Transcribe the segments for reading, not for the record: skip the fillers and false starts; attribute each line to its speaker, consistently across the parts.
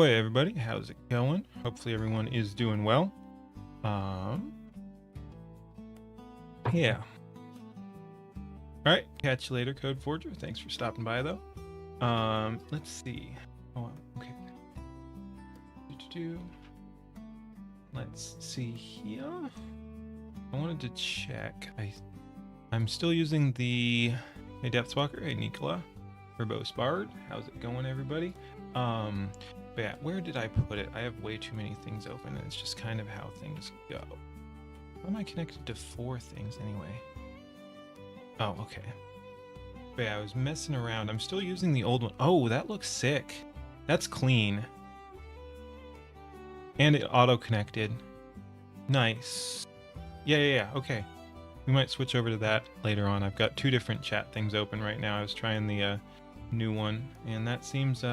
Speaker 1: Ahoy everybody, how's it going? Hopefully everyone is doing well. Yeah. Alright, catch you later, Code Forger. Thanks for stopping by though. Let's see. Oh, okay. Let's see here. I wanted to check. I'm still using the Hey Depthwalker, hey Nicola, Verbose Bard. How's it going everybody? But yeah, where did I put it? I have way too many things open, and it's just kind of how things go. Why am I connected to 4 things anyway? Oh, okay. But yeah, I was messing around. I'm still using the old one. Oh, that looks sick. That's clean. And it auto-connected. Nice. Yeah, okay. We might switch over to that later on. I've got 2 different chat things open right now. I was trying the new one, and that seems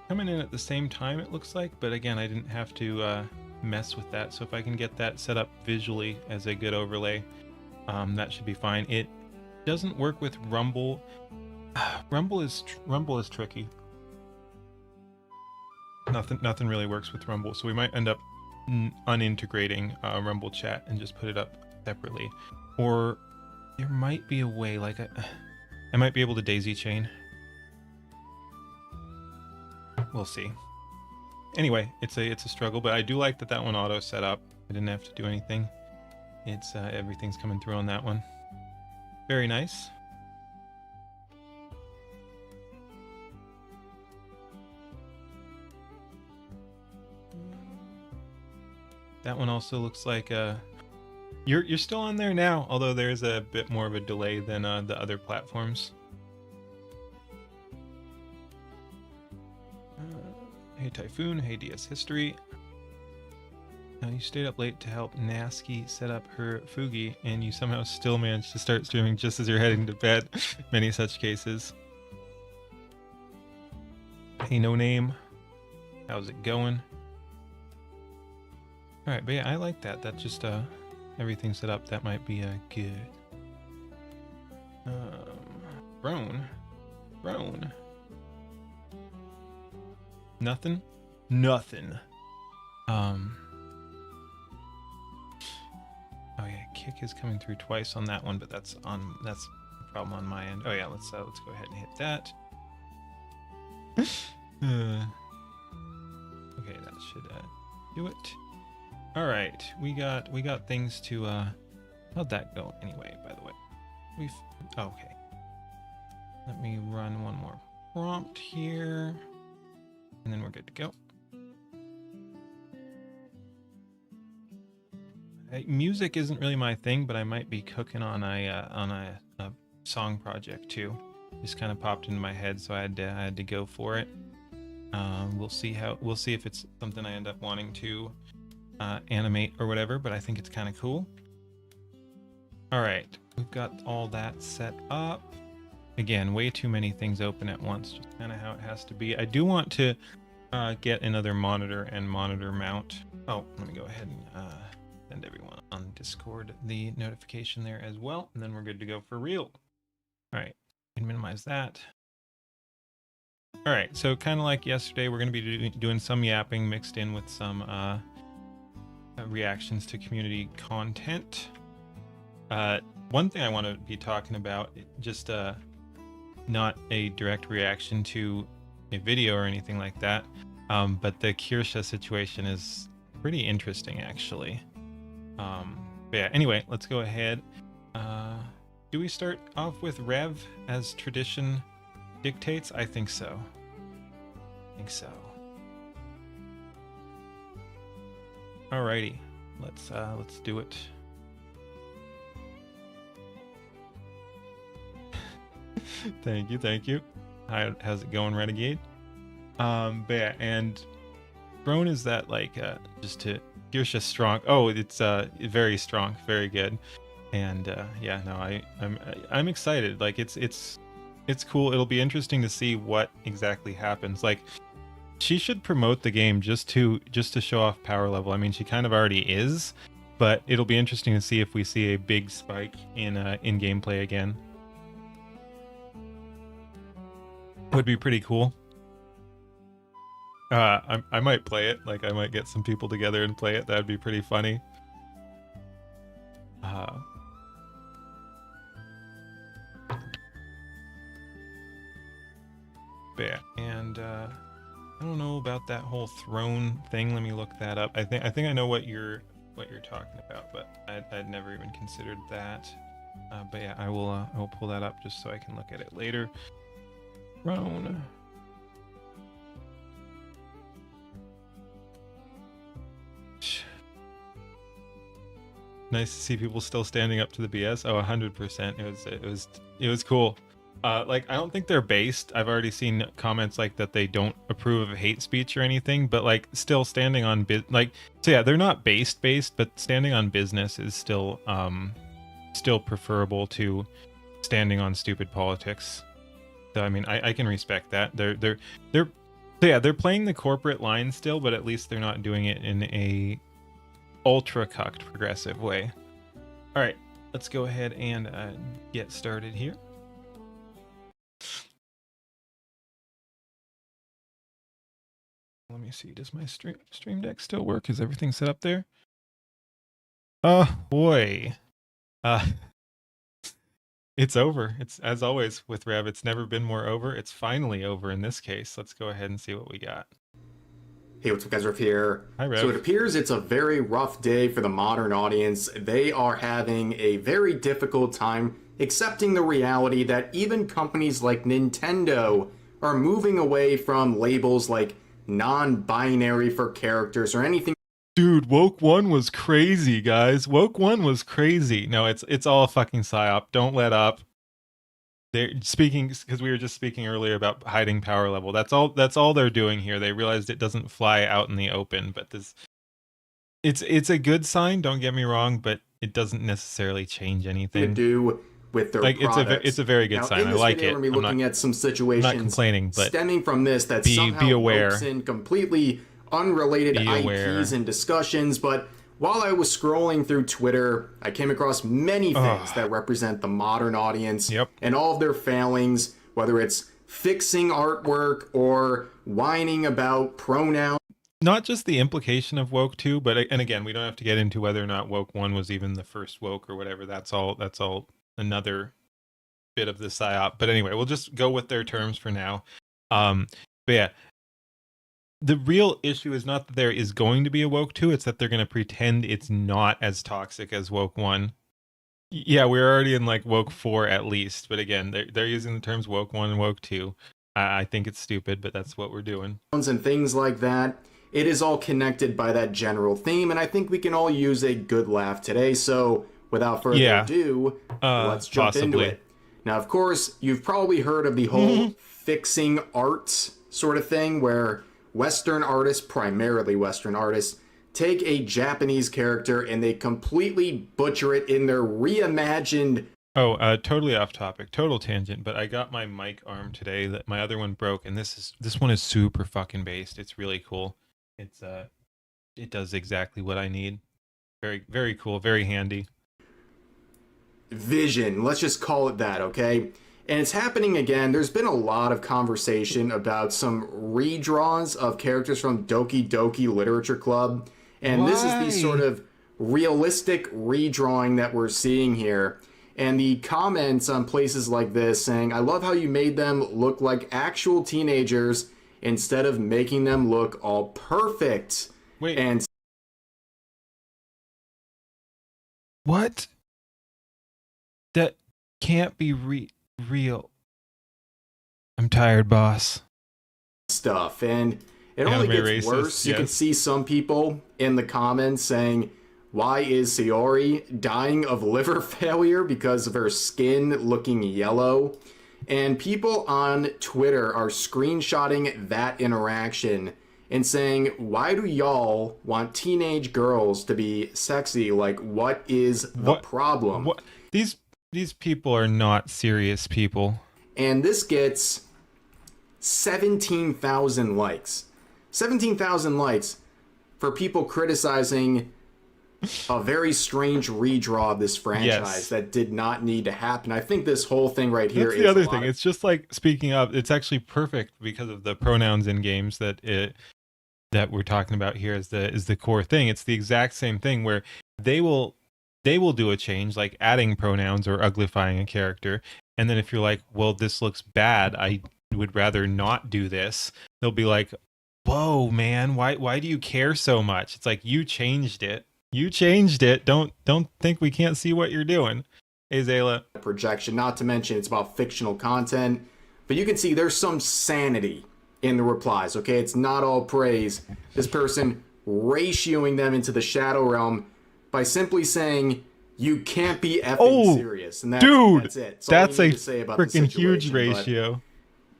Speaker 1: coming in at the same time, it looks like. But again, I didn't have to mess with that. So if I can get that set up visually as a good overlay, that should be fine. It doesn't work with Rumble. Rumble is tricky. Nothing really works with Rumble, so we might end up unintegrating Rumble chat and just put it up separately. Or there might be a way, like I might be able to daisy chain. We'll see. Anyway, it's a struggle, but I do like that one auto set up. I didn't have to do anything. It's everything's coming through on that one. Very nice. That one also looks like you're still on there now, although there's a bit more of a delay than the other platforms. Hey Typhoon, hey DS History. You stayed up late to help Nasky set up her Fugi, and you somehow still managed to start streaming just as you're heading to bed. Many such cases. Hey No Name, how's it going? Alright, but yeah, I like that. That just everything set up. That might be good. Brown. Nothing. Oh yeah, kick is coming through twice on that one, but that's a problem on my end. Oh yeah, let's go ahead and hit that. Okay, that should do it. All right, we got things to how'd that go anyway, by the way? Okay. Let me run one more prompt here, and then we're good to go. Music isn't really my thing, but I might be cooking on a song project too. Just kind of popped into my head, so I had to go for it. We'll see if it's something I end up wanting to animate or whatever, but I think it's kind of cool. All right, we've got all that set up. Again, way too many things open at once, just kind of how it has to be. I do want to get another monitor and monitor mount. Oh, let me go ahead and send everyone on Discord the notification there as well, and then we're good to go for real. All right, minimize that. All right, so kind of like yesterday, we're going to be doing some yapping mixed in with some reactions to community content. One thing I want to be talking about, just not a direct reaction to a video or anything like that, but the Kirsha situation is pretty interesting actually. But yeah, anyway, let's go ahead. Do we start off with Rev as tradition dictates? I think so. Alrighty, let's do it. Thank you. How's it going, Renegade? But yeah, and Drone is that like just to Kirsha strong. Oh, it's very strong, very good. And yeah, no, I'm excited. Like it's cool. It'll be interesting to see what exactly happens. Like she should promote the game just to show off power level. I mean, she kind of already is, but it'll be interesting to see if we see a big spike in gameplay again. Would be pretty cool. I might play it. Like, I might get some people together and play it. That'd be pretty funny. Uh, but yeah, and I don't know about that whole throne thing. Let me look that up. I think I know what you're talking about, but I'd never even considered that. But yeah, I will pull that up just so I can look at it later. Throne. Nice to see people still standing up to the BS. Oh, 100%. It was cool. Like, I don't think they're based. I've already seen comments like that they don't approve of hate speech or anything, but like still standing on so yeah, they're not based, but standing on business is still preferable to standing on stupid politics. So I mean, I can respect that. So yeah, they're playing the corporate line still, but at least they're not doing it in a ultra cucked progressive way. All right, let's go ahead and get started here. Let me see. Does my stream deck still work? Is everything set up there? Oh boy. It's over. It's, as always with Rev, it's never been more over. It's finally over in this case. Let's go ahead and see what we got.
Speaker 2: Hey, what's up, guys? Rev here.
Speaker 1: Hi, Rev.
Speaker 2: So it appears it's a very rough day for the modern audience. They are having a very difficult time accepting the reality that even companies like Nintendo are moving away from labels like non-binary for characters or anything.
Speaker 1: Dude, Woke 1 was crazy, guys. Woke 1 was crazy. No, it's all a fucking psyop. Don't let up. They're speaking, because we were just speaking earlier about hiding power level. That's all they're doing here. They realized it doesn't fly out in the open, but it's a good sign, don't get me wrong, but it doesn't necessarily change anything.
Speaker 2: Do with their products.
Speaker 1: It's a very good sign. I like it.
Speaker 2: We're going to be looking at some situations
Speaker 1: not complaining, but
Speaker 2: stemming from this that somehow
Speaker 1: be aware.
Speaker 2: ropes in completely unrelated IPs and discussions. But while I was scrolling through Twitter, I came across many things that represent the modern audience and all of their failings, whether it's fixing artwork or whining about pronouns.
Speaker 1: Not just the implication of Woke 2, but, and again, we don't have to get into whether or not Woke 1 was even the first Woke or whatever. That's all another bit of the psyop. But anyway, we'll just go with their terms for now. But yeah, the real issue is not that there is going to be a Woke 2, it's that they're going to pretend it's not as toxic as Woke 1. Yeah, we're already in like Woke 4 at least, but again, they're using the terms Woke 1 and Woke 2. I think it's stupid, but that's what we're doing.
Speaker 2: And things like that. It is all connected by that general theme, and I think we can all use a good laugh today. So without further ado, let's jump into it. Now, of course, you've probably heard of the whole fixing art sort of thing, where Western artists, primarily Western artists, take a Japanese character and they completely butcher it in their reimagined...
Speaker 1: Oh, totally off topic, total tangent, but I got my mic arm today that my other one broke, and this one is super fucking based. It's really cool. It does exactly what I need. Very, very cool, very handy.
Speaker 2: Vision, let's just call it that, okay? And it's happening again. There's been a lot of conversation about some redraws of characters from Doki Doki Literature Club. And this is the sort of realistic redrawing that we're seeing here. And the comments on places like this saying, I love how you made them look like actual teenagers instead of making them look all perfect.
Speaker 1: Wait.
Speaker 2: And
Speaker 1: what? That can't be real. I'm tired, boss.
Speaker 2: Stuff. And it only gets worse. You can see some people in the comments saying, why is Sayori dying of liver failure because of her skin looking yellow? And people on Twitter are screenshotting that interaction and saying, why do y'all want teenage girls to be sexy? Like, what is the problem?
Speaker 1: What? These people are not serious people.
Speaker 2: And this gets 17,000 likes. 17,000 likes for people criticizing a very strange redraw of this franchise that did not need to happen. I think this whole thing right here is the other thing.
Speaker 1: It's just like, speaking of, it's actually perfect because of the pronouns in games that that we're talking about here is the core thing. It's the exact same thing where they will do a change, like adding pronouns or uglifying a character, and then if you're like, well, this looks bad, I would rather not do this, they'll be like, whoa, man, why do you care so much? It's like, you changed it. Don't think we can't see what you're doing. Hey, Zayla.
Speaker 2: Projection, not to mention it's about fictional content, but you can see there's some sanity in the replies, okay? It's not all praise. This person ratioing them into the shadow realm by simply saying, you can't be effing serious. And that's it.
Speaker 1: That's a freaking huge ratio.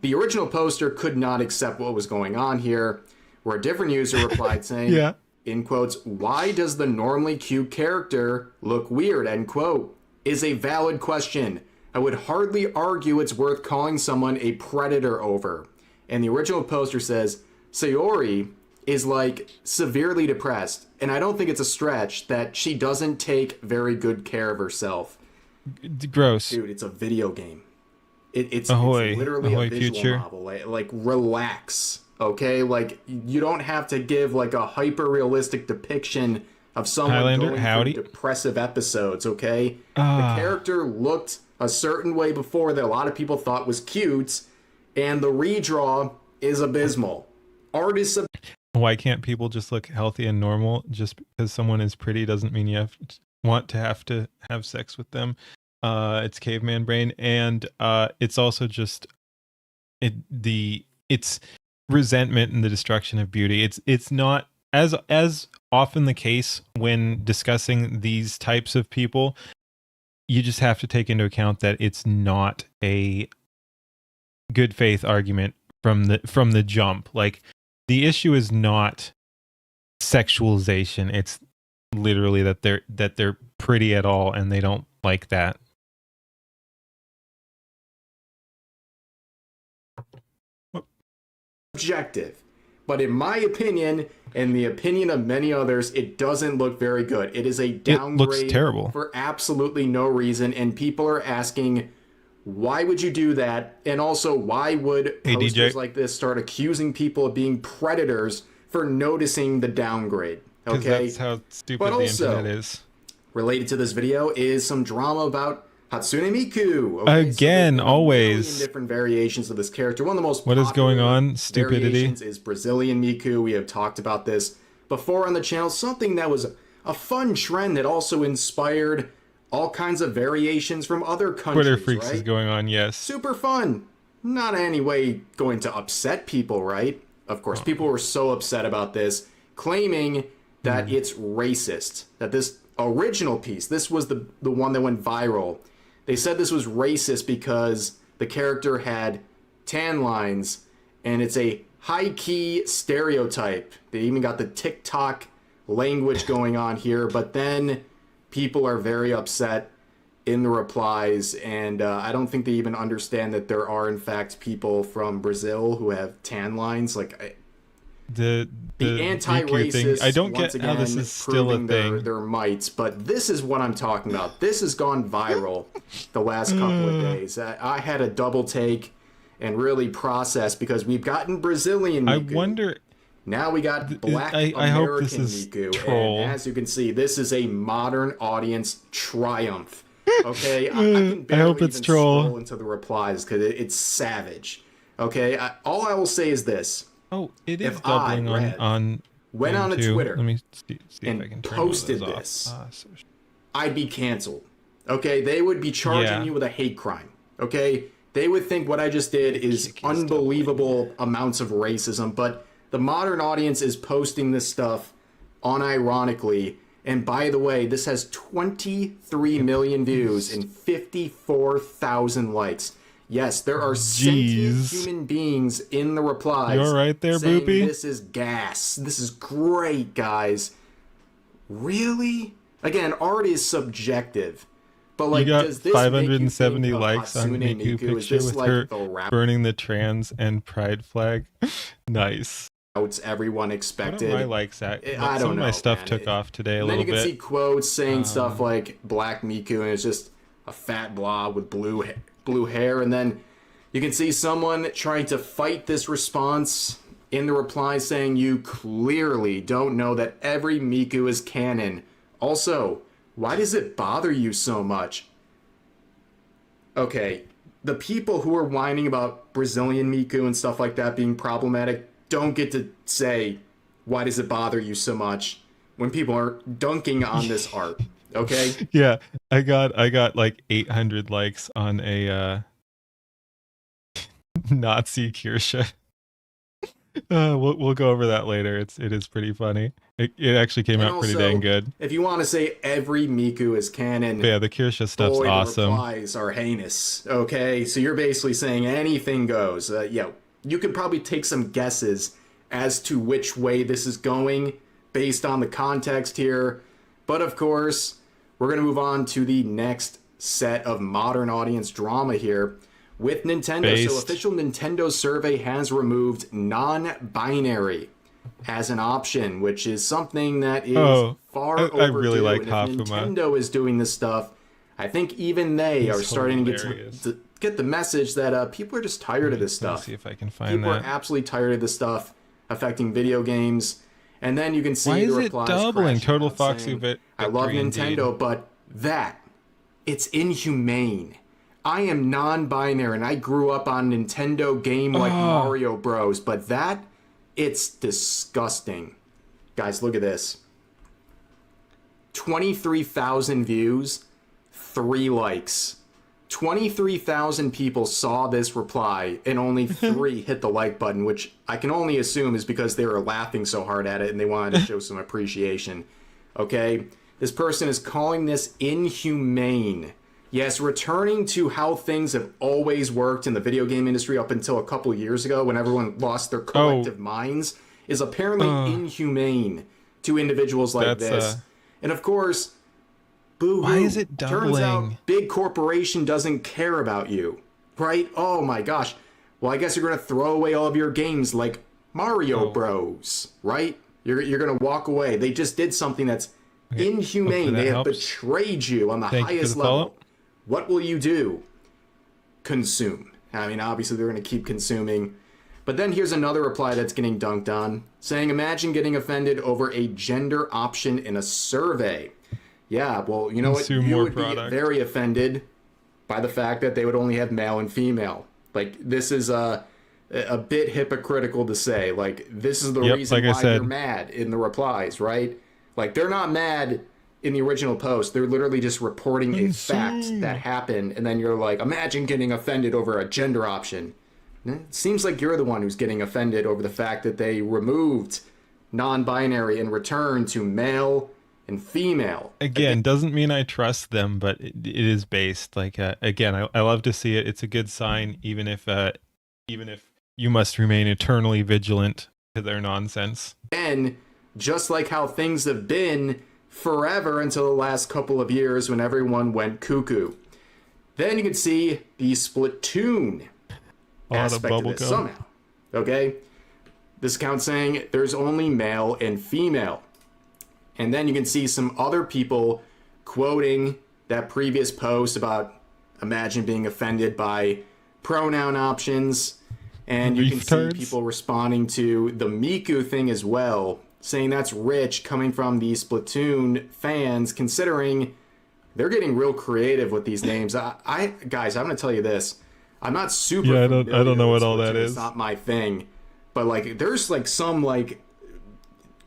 Speaker 2: The original poster could not accept what was going on here, where a different user replied saying,
Speaker 1: yeah,
Speaker 2: in quotes, why does the normally cute character look weird, end quote, is a valid question. I would hardly argue it's worth calling someone a predator over. And the original poster says, Sayori is like severely depressed, and I don't think it's a stretch that she doesn't take very good care of herself.
Speaker 1: Gross.
Speaker 2: Dude, it's a video game. It's literally a visual novel. Like, relax, okay? Like, you don't have to give like a hyper-realistic depiction of someone going through depressive episodes, okay? The character looked a certain way before that a lot of people thought was cute, and the redraw is abysmal. Art is
Speaker 1: why can't people just look healthy and normal? Just because someone is pretty doesn't mean you have to have sex with them. It's caveman brain, and it's also just it's resentment and the destruction of beauty. It's not as often the case when discussing these types of people. You just have to take into account that it's not a good faith argument from the jump. Like, the issue is not sexualization. It's literally that they're pretty at all, and they don't like that.
Speaker 2: Objective, but in my opinion, and the opinion of many others, it doesn't look very good. It is a downgrade.
Speaker 1: It looks terrible
Speaker 2: for absolutely no reason, and people are asking, why would you do that? And also, why would posters like this start accusing people of being predators for noticing the downgrade? Okay,
Speaker 1: that's how stupid the internet is.
Speaker 2: Related to this video is some drama about Hatsune Miku.
Speaker 1: Okay, again, so always
Speaker 2: different variations of this character. One of the most
Speaker 1: what is going on? Stupidity
Speaker 2: is Brazilian Miku. We have talked about this before on the channel. Something that was a fun trend that also inspired all kinds of variations from other countries.
Speaker 1: Twitter freaks is going on, yes.
Speaker 2: Super fun. Not in any way going to upset people, right? Of course, people were so upset about this, claiming that it's racist. That this original piece, this was the one that went viral. They said this was racist because the character had tan lines, and it's a high-key stereotype. They even got the TikTok language going on here, but then people are very upset in the replies, and I don't think they even understand that there are, in fact, people from Brazil who have tan lines. Like, the anti-racist,
Speaker 1: I don't get how this is still a thing.
Speaker 2: Their might, but this is what I'm talking about. This has gone viral the last couple of days. I had a double take and really process because we've gotten Brazilian Miku.
Speaker 1: I wonder.
Speaker 2: Now we got Black
Speaker 1: I
Speaker 2: American
Speaker 1: hope this is
Speaker 2: Miku,
Speaker 1: troll.
Speaker 2: and as you can see, this is a modern audience triumph. Okay, I
Speaker 1: hope it's troll.
Speaker 2: Scroll into the replies because it's savage. Okay, all I will say is this.
Speaker 1: Oh, it is doubling on.
Speaker 2: Went on to Twitter.
Speaker 1: Let me see
Speaker 2: and
Speaker 1: if I can turn
Speaker 2: posted
Speaker 1: those
Speaker 2: this.
Speaker 1: off.
Speaker 2: I'd be canceled. Okay, they would be charging you with a hate crime. Okay, they would think what I just did is unbelievable amounts of racism, but the modern audience is posting this stuff unironically. And by the way, this has 23 million views and 54,000 likes. Yes, there are sentient human beings in the replies.
Speaker 1: You're right there,
Speaker 2: saying,
Speaker 1: Boopy.
Speaker 2: This is gas. This is great, guys. Really? Again, art is subjective. But like,
Speaker 1: you got
Speaker 2: does this
Speaker 1: 570 likes on
Speaker 2: Hatsune
Speaker 1: Miku picture with
Speaker 2: like
Speaker 1: her burning the trans and pride flag. Nice.
Speaker 2: Everyone expected.
Speaker 1: What are my likes at?
Speaker 2: I don't know.
Speaker 1: Some of my stuff
Speaker 2: man.
Speaker 1: took off today a little bit.
Speaker 2: Then you can see quotes saying stuff like Black Miku, and it's just a fat blob with blue hair. And then you can see someone trying to fight this response in the reply saying you clearly don't know that every Miku is canon. Also, why does it bother you so much? Okay, the people who are whining about Brazilian Miku and stuff like that being problematic don't get to say, why does it bother you so much when people are dunking on this art, okay?
Speaker 1: Yeah, I got like 800 likes on a Nazi Kirsche. We'll go over that later. It is pretty funny. It actually came out pretty dang good.
Speaker 2: If you want to say every Miku is canon,
Speaker 1: but yeah, the Kirsche stuff's awesome.
Speaker 2: The replies are heinous. Okay, so you're basically saying anything goes. Yeah, you could probably take some guesses as to which way this is going based on the context here. But of course, we're going to move on to the next set of modern audience drama here with Nintendo. So official Nintendo survey has removed non-binary as an option, which is something that is far overdue. I really like Hafuma. If Nintendo is doing this stuff, I think even they are starting to get the message that people are just tired of this stuff.
Speaker 1: See if I can find
Speaker 2: people are absolutely tired of this stuff affecting video games. And then you can see the replies
Speaker 1: doubling Total Foxy Bit.
Speaker 2: I love Nintendo, but it's inhumane. I am non-binary and I grew up on Nintendo game like Mario Bros, but it's disgusting. Guys, look at this. 23,000 views, 3 likes. 23,000 people saw this reply and only 3 hit the like button, which I can only assume is because they were laughing so hard at it and they wanted to show some appreciation. Okay? This person is calling this inhumane. Yes, returning to how things have always worked in the video game industry up until a couple years ago when everyone lost their collective minds is apparently inhumane to individuals like this. And of course, boo-hoo.
Speaker 1: Why is it doubling?
Speaker 2: Turns out big corporation doesn't care about you, right? Oh my gosh. Well, I guess you're going to throw away all of your games like Mario Bros, right? You're going to walk away. They just did something that's inhumane. They have betrayed you on the highest level. What will you do? Consume. I mean, obviously they're going to keep consuming. But then here's another reply that's getting dunked on, saying, imagine getting offended over a gender option in a survey. Yeah, well, you know what? You would be very offended by the fact that they would only have male and female. Like, this is a bit hypocritical to say. Like, this is the reason why they're mad in the replies, right? Like, they're not mad in the original post. They're literally just reporting a fact that happened, and then you're like, imagine getting offended over a gender option. It seems like you're the one who's getting offended over the fact that they removed non-binary and returned to male and female.
Speaker 1: Again, doesn't mean I trust them, but it is based. Like, again, I love to see it. It's a good sign, even if you must remain eternally vigilant to their nonsense.
Speaker 2: And just like how things have been forever until the last couple of years when everyone went cuckoo. Then you can see the Splatoon aspect of this somehow. Okay? This account saying there's only male and female. And then you can see some other people quoting that previous post about imagine being offended by pronoun options. And you can see people responding to the Miku thing as well, saying that's rich coming from the Splatoon fans, considering they're getting real creative with these names. Guys, I'm going to tell you this. I'm not super familiar
Speaker 1: I don't know what all
Speaker 2: Splatoon.
Speaker 1: that is.
Speaker 2: It's not my thing. But, like, there's, like, some, like,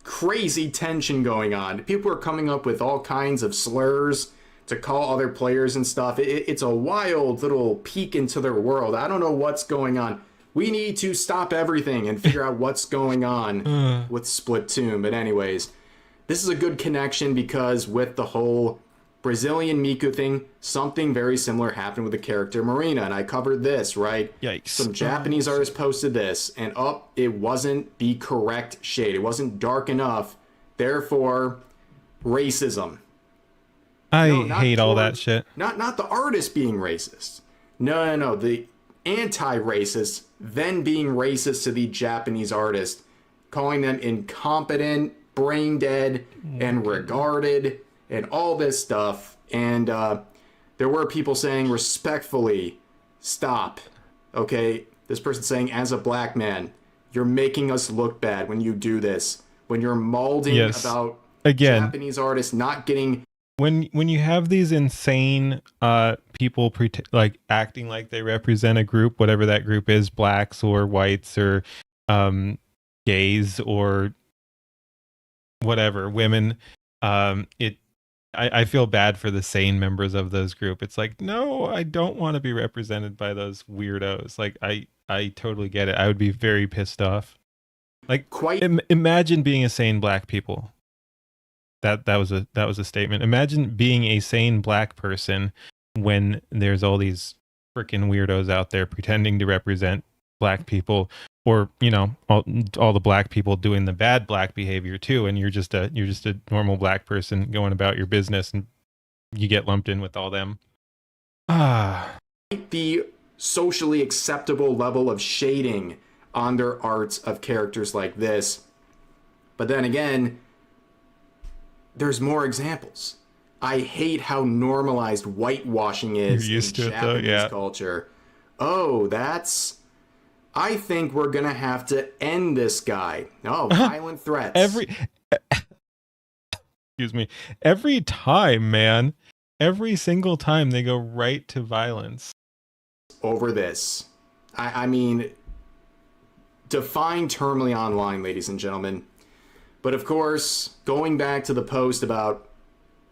Speaker 2: crazy tension going on. People are coming up with all kinds of slurs to call other players and stuff. It's a wild little peek into their world. I don't know what's going on. We need to stop everything and figure out what's going on with Splatoon. But anyways, this is a good connection because with the whole Brazilian Miku thing, something very similar happened with the character Marina. And I covered this, right?
Speaker 1: Yikes.
Speaker 2: Some Japanese artists posted this, and it wasn't the correct shade. It wasn't dark enough. Therefore, racism.
Speaker 1: I hate all that shit.
Speaker 2: Not the artist being racist. No. The anti-racist, then being racist to the Japanese artist, calling them incompetent, brain dead, and regarded, and all this stuff. And there were people saying respectfully, stop. Okay, this person saying, as a black man, you're making us look bad when you do this. When you're molding about Japanese artists not getting...
Speaker 1: When you have these insane people like acting like they represent a group, whatever that group is, blacks or whites or gays or whatever, women, I feel bad for the sane members of those group. It's like, no, I don't want to be represented by those weirdos. Like, I totally get it. I would be very pissed off. Like, imagine being a sane black people. That was a statement. Imagine being a sane black person when there's all these freaking weirdos out there pretending to represent black people, or all the black people doing the bad black behavior too, and you're just a normal black person going about your business, and you get lumped in with all them.
Speaker 2: The socially acceptable level of shading on their art of characters like this, but then again, there's more examples. I hate how normalized whitewashing is in Japanese culture. Oh, I think we're going to have to end this guy. Oh, violent threats.
Speaker 1: Excuse me. Every time, man. Every single time they go right to violence.
Speaker 2: Over this. I mean, define termly online, ladies and gentlemen. But of course, going back to the post about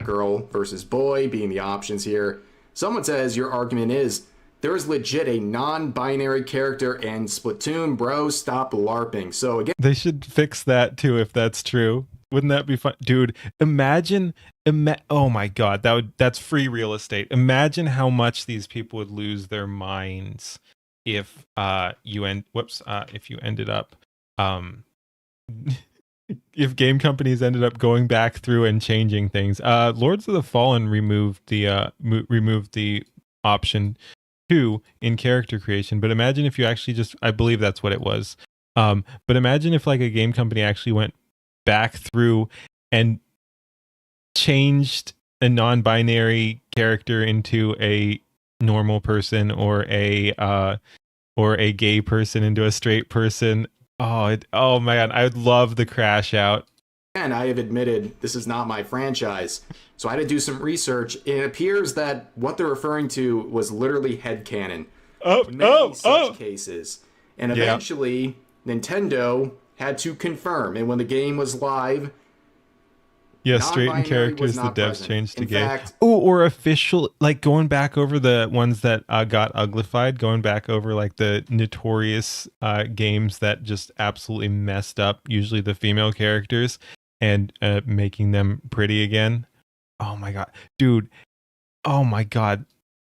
Speaker 2: girl versus boy being the options here, someone says your argument is there's legit a non-binary character in Splatoon, bro. Stop LARPing. So again,
Speaker 1: they should fix that too if that's true. Wouldn't that be fun, dude? Imagine. Oh my god, that's free real estate. Imagine how much these people would lose their minds if you ended up if game companies ended up going back through and changing things. Lords of the Fallen removed the option 2 in character creation, but imagine if you actually I believe that's what it was. But imagine if like a game company actually went back through and changed a non-binary character into a normal person, or a gay person into a straight person. Oh man, I would love the crash out.
Speaker 2: And I have admitted this is not my franchise, so I had to do some research. It appears that what they're referring to was literally headcanon. Many such cases. And eventually, Nintendo had to confirm, and when the game was live,
Speaker 1: straighten characters the devs changed to gay. Or official, like going back over the ones that got uglified, going back over like the notorious games that just absolutely messed up, usually the female characters, and making them pretty again. Oh my god, dude. Oh my god.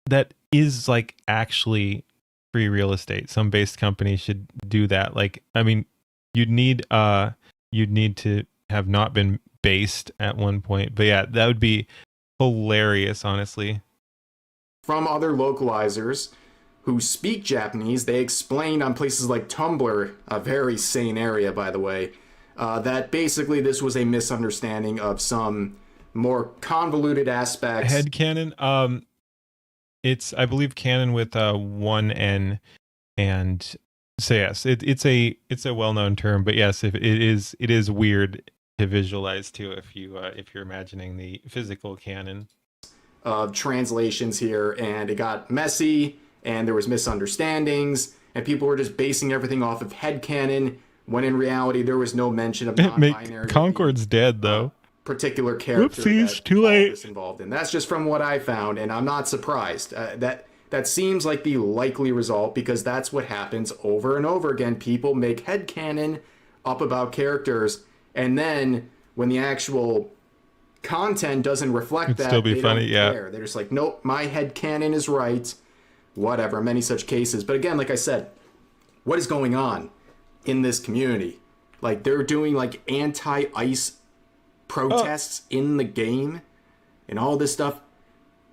Speaker 1: That is like actually free real estate. Some based companies should do that. Like, I mean, you'd need to have not been based at one point, but yeah, that would be hilarious, honestly.
Speaker 2: From other localizers who speak Japanese, they explained on places like Tumblr, a very sane area by the way, that basically this was a misunderstanding of some more convoluted aspects.
Speaker 1: Headcanon, it's I believe canon with one N, and so yes, it's a well-known term, but yes, if it is weird to visualize too if you're imagining the physical canon
Speaker 2: of translations here, and it got messy and there was misunderstandings and people were just basing everything off of headcanon when in reality there was no mention of non-binary.
Speaker 1: Concord's dead though.
Speaker 2: Particular character.
Speaker 1: Whoopsies, too late.
Speaker 2: Involved in. That's just from what I found, and I'm not surprised. That seems like the likely result because that's what happens over and over again. People make headcanon up about characters, and then when the actual content doesn't reflect that, they don't care. They're just like, nope, my headcanon is right. Whatever, many such cases. But again, like I said, what is going on in this community? Like, they're doing like anti-ICE protests in the game and all this stuff.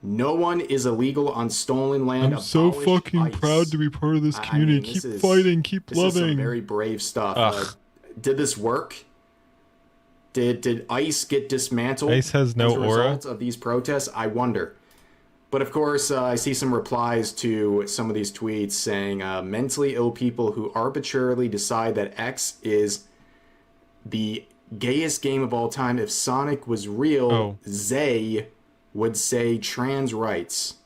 Speaker 2: No one is illegal on stolen land.
Speaker 1: I'm so fucking proud to be part of this community. I mean, keep fighting, keep loving. This is some
Speaker 2: very brave stuff. Did this work? Did ICE get dismantled?
Speaker 1: ICE has no
Speaker 2: as a
Speaker 1: aura
Speaker 2: result of these protests? I wonder. But of course, I see some replies to some of these tweets saying mentally ill people who arbitrarily decide that X is the gayest game of all time. If Sonic was real, Zay would say trans rights.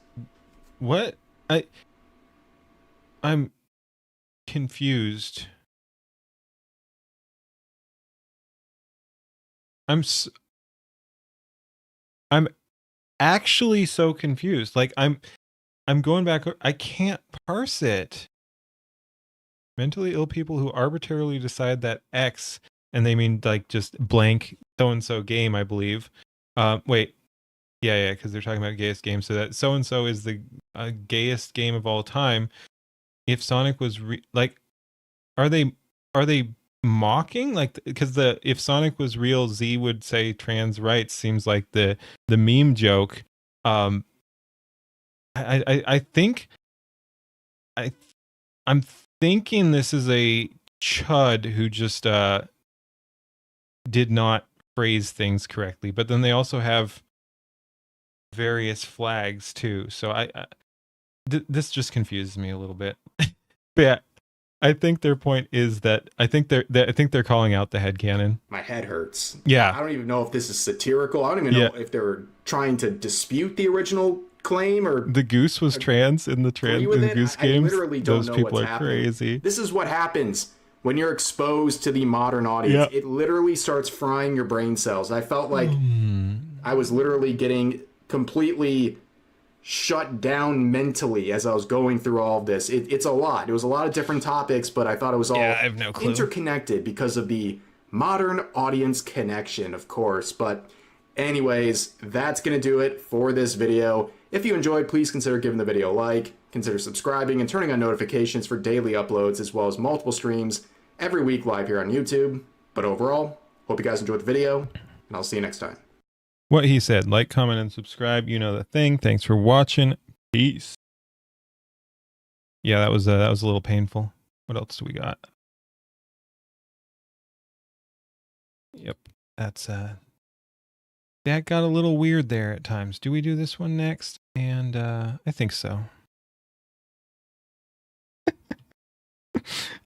Speaker 1: What? I'm confused. I'm actually so confused. Like I'm going back. I can't parse it. Mentally ill people who arbitrarily decide that X, and they mean like just blank so-and-so game, I believe. Wait. Yeah, because they're talking about gayest game. So that so-and-so is the gayest game of all time. If Sonic was are they mocking? Like, because if Sonic was real, Z would say trans rights. Seems like the meme joke. I think I'm thinking this is a chud who just did not phrase things correctly. But then they also have various flags too. So this just confuses me a little bit. But yeah, I think their point is that I think they're calling out the headcanon.
Speaker 2: My head hurts.
Speaker 1: Yeah.
Speaker 2: I don't even know if this is satirical. I don't even know if they're trying to dispute the original claim or
Speaker 1: the goose was trans in the goose games.
Speaker 2: I literally don't know
Speaker 1: people
Speaker 2: what's
Speaker 1: are
Speaker 2: happening.
Speaker 1: Crazy.
Speaker 2: This is what happens when you're exposed to the modern audience. It literally starts frying your brain cells. I felt like I was literally getting completely shut down mentally as I was going through all of this. It's a lot. It was a lot of different topics, but I thought it was all
Speaker 1: I have no clue.
Speaker 2: Interconnected because of the modern audience connection, of course. But anyways, that's going to do it for this video. If you enjoyed, please consider giving the video a like, consider subscribing, and turning on notifications for daily uploads, as well as multiple streams every week live here on YouTube. But overall, hope you guys enjoyed the video, and I'll see you next time.
Speaker 1: What he said, like, comment, and subscribe. You know the thing. Thanks for watching. Peace. Yeah, that was a little painful. What else do we got? Yep, that's that got a little weird there at times. Do we do this one next? And I think so.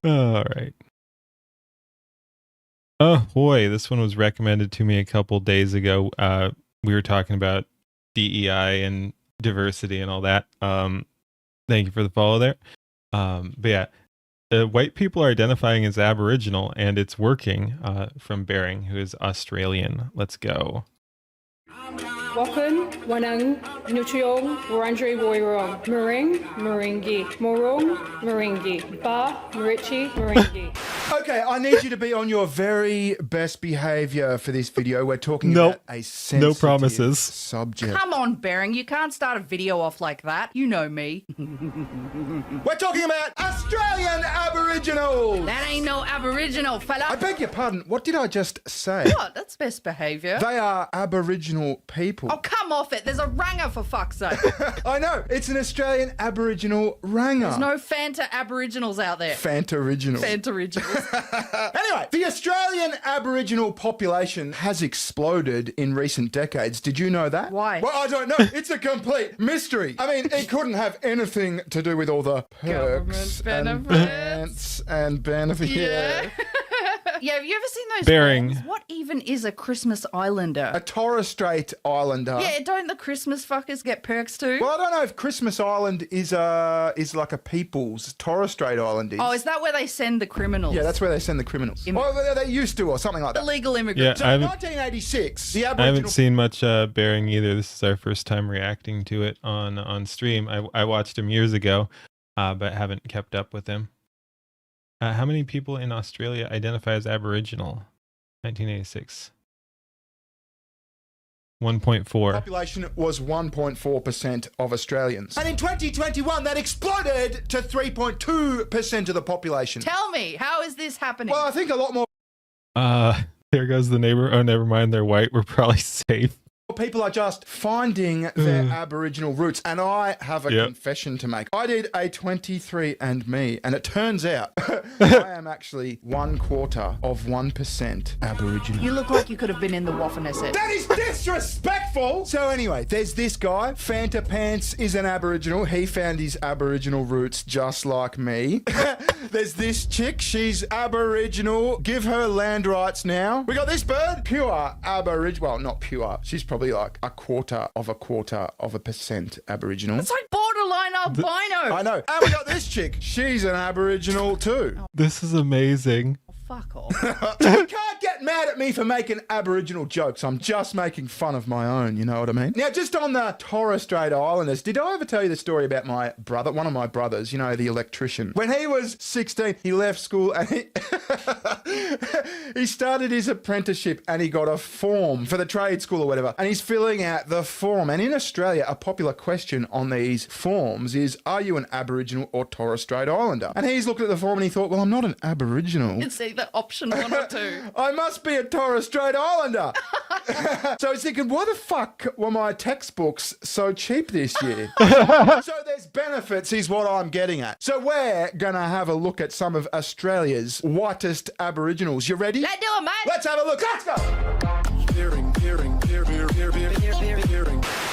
Speaker 1: All right. Oh boy, this one was recommended to me a couple days ago. We were talking about DEI and diversity and all that. Thank you for the follow there. But yeah, white people are identifying as Aboriginal, and it's working. From Bering, who is Australian. Let's go.
Speaker 3: Wakan, Wanang, Nutriong, Warandre Woyrong, Mering, Meringi, Morong, Meringi, Ba, Marichi, Meringi.
Speaker 4: Okay, I need you to be on your very best behavior for this video. We're talking about a sensitive subject.
Speaker 5: Come on, Bering, you can't start a video off like that. You know me.
Speaker 4: We're talking about Australian Aboriginals.
Speaker 5: That ain't no Aboriginal, fella.
Speaker 4: I beg your pardon, what did I just say?
Speaker 5: What? That's best behavior.
Speaker 4: They are Aboriginal people.
Speaker 5: Oh, come off it. There's a ranger, for fuck's sake.
Speaker 4: I know. It's an Australian Aboriginal ranger.
Speaker 5: There's no Fanta Aboriginals out there.
Speaker 4: Fanta-originals.
Speaker 5: Fanta-originals.
Speaker 4: Anyway, the Australian Aboriginal population has exploded in recent decades. Did you know that?
Speaker 5: Why?
Speaker 4: Well, I don't know. It's a complete mystery. I mean, it couldn't have anything to do with all the perks
Speaker 5: Government
Speaker 4: and benefits.
Speaker 5: Yeah. Yeah, have you ever seen those
Speaker 1: Bering.
Speaker 5: films? What even is a Christmas Islander?
Speaker 4: A Torres Strait Islander.
Speaker 5: Yeah, don't the Christmas fuckers get perks too?
Speaker 4: Well, I don't know if Christmas Island is like a people's. Torres Strait Island is.
Speaker 5: Oh, is that where they send the criminals?
Speaker 4: Yeah, that's where they send the criminals. Well, they used to, or something like that.
Speaker 5: Illegal immigrants.
Speaker 1: Yeah,
Speaker 4: So in 1986, the Aboriginal...
Speaker 1: I haven't seen much Bering either. This is our first time reacting to it on stream. I watched him years ago, but haven't kept up with him. How many people in Australia identify as Aboriginal? 1986. 1.4.
Speaker 4: Population was 1.4% of Australians. And in 2021, that exploded to 3.2% of the population.
Speaker 5: Tell me, how is this happening?
Speaker 4: Well, I think a lot more
Speaker 1: There goes the neighbor. Oh, never mind. They're white. We're probably safe.
Speaker 4: People are just finding their Aboriginal roots. And I have a confession to make. I did a 23andMe, and it turns out I am actually 1/4% Aboriginal.
Speaker 5: You look like you could have been in the Waffen-SS.
Speaker 4: That is disrespectful! So anyway, there's this guy. Fanta Pants is an Aboriginal. He found his Aboriginal roots just like me. There's this chick. She's Aboriginal. Give her land rights now. We got this bird. Pure Aboriginal. Well, not pure. She's probably like 1/4% Aboriginal.
Speaker 5: It's like borderline albino.
Speaker 4: I know. And we got this chick. She's an Aboriginal too.
Speaker 1: This is amazing.
Speaker 5: Fuck off.
Speaker 4: You can't get mad at me for making Aboriginal jokes. I'm just making fun of my own, you know what I mean? Now, just on the Torres Strait Islanders, did I ever tell you the story about my brother, one of my brothers, you know, the electrician? When he was 16, he left school and he started his apprenticeship and he got a form for the trade school or whatever. And he's filling out the form. And in Australia, a popular question on these forms is, are you an Aboriginal or Torres Strait Islander? And he's looked at the form and he thought, well, I'm not an Aboriginal.
Speaker 5: It's either option 1 or 2.
Speaker 4: I must be a Torres Strait Islander. So I was thinking, why the fuck were my textbooks so cheap this year? So there's benefits is what I'm getting at. So we're going to have a look at some of Australia's whitest Aboriginals. You ready?
Speaker 5: Let's do it, mate.
Speaker 4: Let's have a look. Let's go.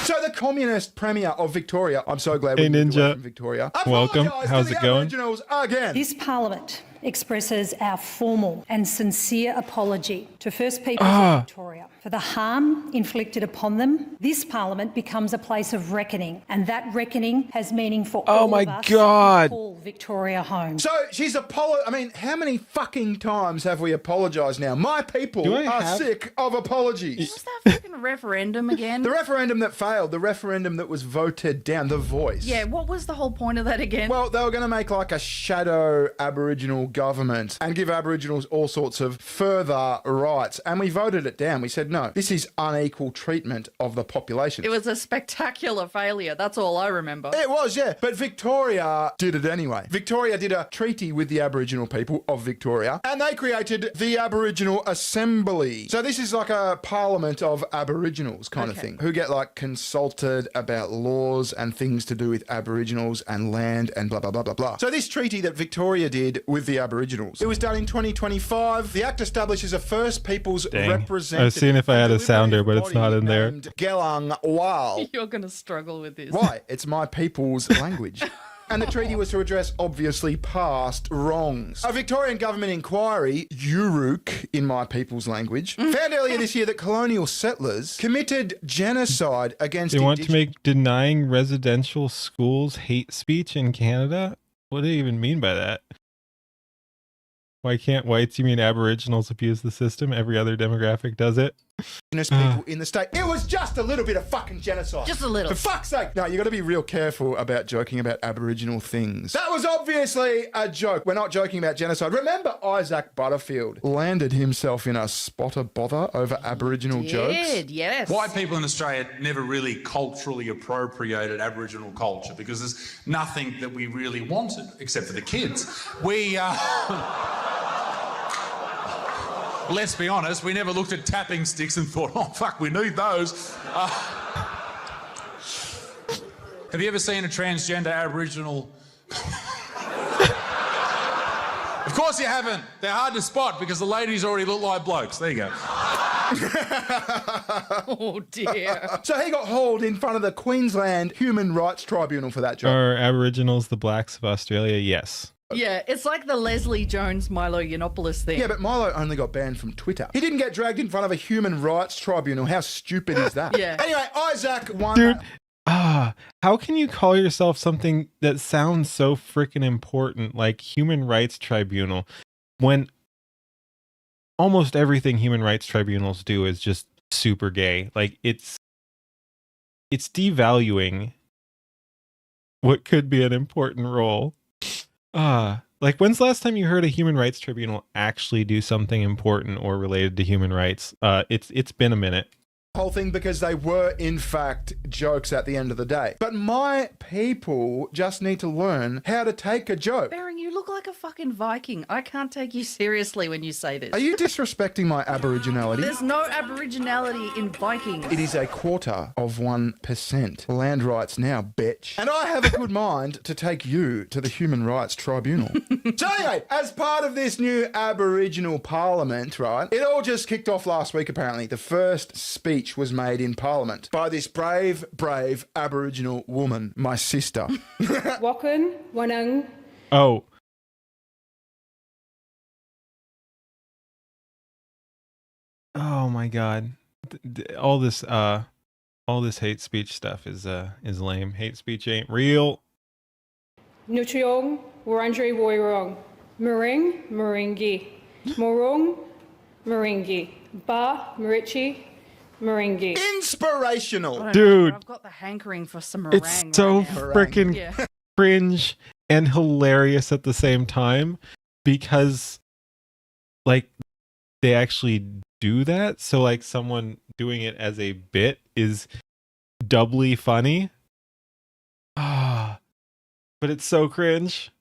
Speaker 4: So the communist premier of Victoria, I'm so glad we moved away from Victoria.
Speaker 1: Welcome.
Speaker 4: Apologised
Speaker 1: How's
Speaker 4: to
Speaker 1: it
Speaker 4: the
Speaker 1: going?
Speaker 4: Aboriginals again.
Speaker 3: This Parliament expresses our formal and sincere apology to First Peoples of Victoria for the harm inflicted upon them. This Parliament becomes a place of reckoning, and that reckoning has meaning for all of us who call Victoria home.
Speaker 4: So she's I mean, how many fucking times have we apologised now? My people are sick of apologies.
Speaker 5: What's that fucking referendum again?
Speaker 4: The referendum that failed, the referendum that was voted down, the voice.
Speaker 5: Yeah, what was the whole point of that again?
Speaker 4: Well, they were going to make like a shadow Aboriginal government and give Aboriginals all sorts of further rights. And we voted it down. We said, no, this is unequal treatment of the population.
Speaker 5: It was a spectacular failure. That's all I remember.
Speaker 4: It was, yeah. But Victoria did it anyway. Victoria did a treaty with the Aboriginal people of Victoria, and they created the Aboriginal Assembly. So this is like a parliament of Aboriginals kind of thing, who get like consulted about laws and things to do with Aboriginals and land and blah, blah, blah, blah, blah. So this treaty that Victoria did with the Aboriginals, it was done in 2025. The Act establishes a First Peoples representative.
Speaker 1: I was seeing if I had a sounder, but it's not in there.
Speaker 4: Gelang Wal.
Speaker 5: You're going to struggle with this.
Speaker 4: Why? It's my people's language. And the treaty was to address, obviously, past wrongs. A Victorian government inquiry, URUK in my people's language, found earlier this year that colonial settlers committed genocide against
Speaker 1: They want to make denying residential schools hate speech in Canada? What do they even mean by that? Why can't whites, you mean Aboriginals, abuse the system? Every other demographic does it.
Speaker 4: People in the state. It was just a little bit of fucking genocide.
Speaker 5: Just a little.
Speaker 4: For fuck's sake. No, you got to be real careful about joking about Aboriginal things. That was obviously a joke. We're not joking about genocide. Remember Isaac Butterfield landed himself in a spot of bother over Aboriginal jokes?
Speaker 5: Yes.
Speaker 6: White people in Australia never really culturally appropriated Aboriginal culture because there's nothing that we really wanted except for the kids. Let's be honest, we never looked at tapping sticks and thought, oh, fuck, we need those. Have you ever seen a transgender Aboriginal? Of course you haven't. They're hard to spot because the ladies already look like blokes. There you go.
Speaker 5: Oh, dear.
Speaker 4: So he got hauled in front of the Queensland Human Rights Tribunal for that job.
Speaker 1: Are Aboriginals the blacks of Australia? Yes.
Speaker 5: Yeah, it's like the Leslie Jones Milo Yiannopoulos thing.
Speaker 4: Yeah, but Milo only got banned from Twitter. He didn't get dragged in front of a human rights tribunal. How stupid is that?
Speaker 5: Yeah.
Speaker 4: Anyway, Isaac won.
Speaker 1: Dude, how can you call yourself something that sounds so freaking important like Human Rights Tribunal when almost everything Human Rights Tribunals do is just super gay? Like it's devaluing what could be an important role. Like when's the last time you heard a Human Rights Tribunal actually do something important or related to human rights? It's been a minute.
Speaker 4: whole thing because they were in fact jokes at the end of the day. But my people just need to learn how to take a joke.
Speaker 5: Baron, you look like a fucking Viking. I can't take you seriously when you say this.
Speaker 4: Are you disrespecting my aboriginality?
Speaker 5: There's no aboriginality in Vikings.
Speaker 4: It is 0.25%. Land rights now, bitch. And I have a good mind to take you to the Human Rights Tribunal. So anyway, as part of this new Aboriginal Parliament, right, it all just kicked off last week apparently. The first speech was made in Parliament by this brave Aboriginal woman, my sister.
Speaker 7: Wakan, Wanang.
Speaker 1: Oh. Oh my God. All this hate speech stuff is lame. Hate speech ain't real.
Speaker 7: Nutriong, Warandre Woirong. Mering, Meringi. Morong, Meringi. Ba, Marichi, Meringi.
Speaker 4: Inspirational.
Speaker 1: Dude.
Speaker 5: I've got the hankering for some meringue.
Speaker 1: It's so
Speaker 5: right now.
Speaker 1: freaking cringe and hilarious at the same time because like they actually do that. So like someone doing it as a bit is doubly funny. But it's so cringe.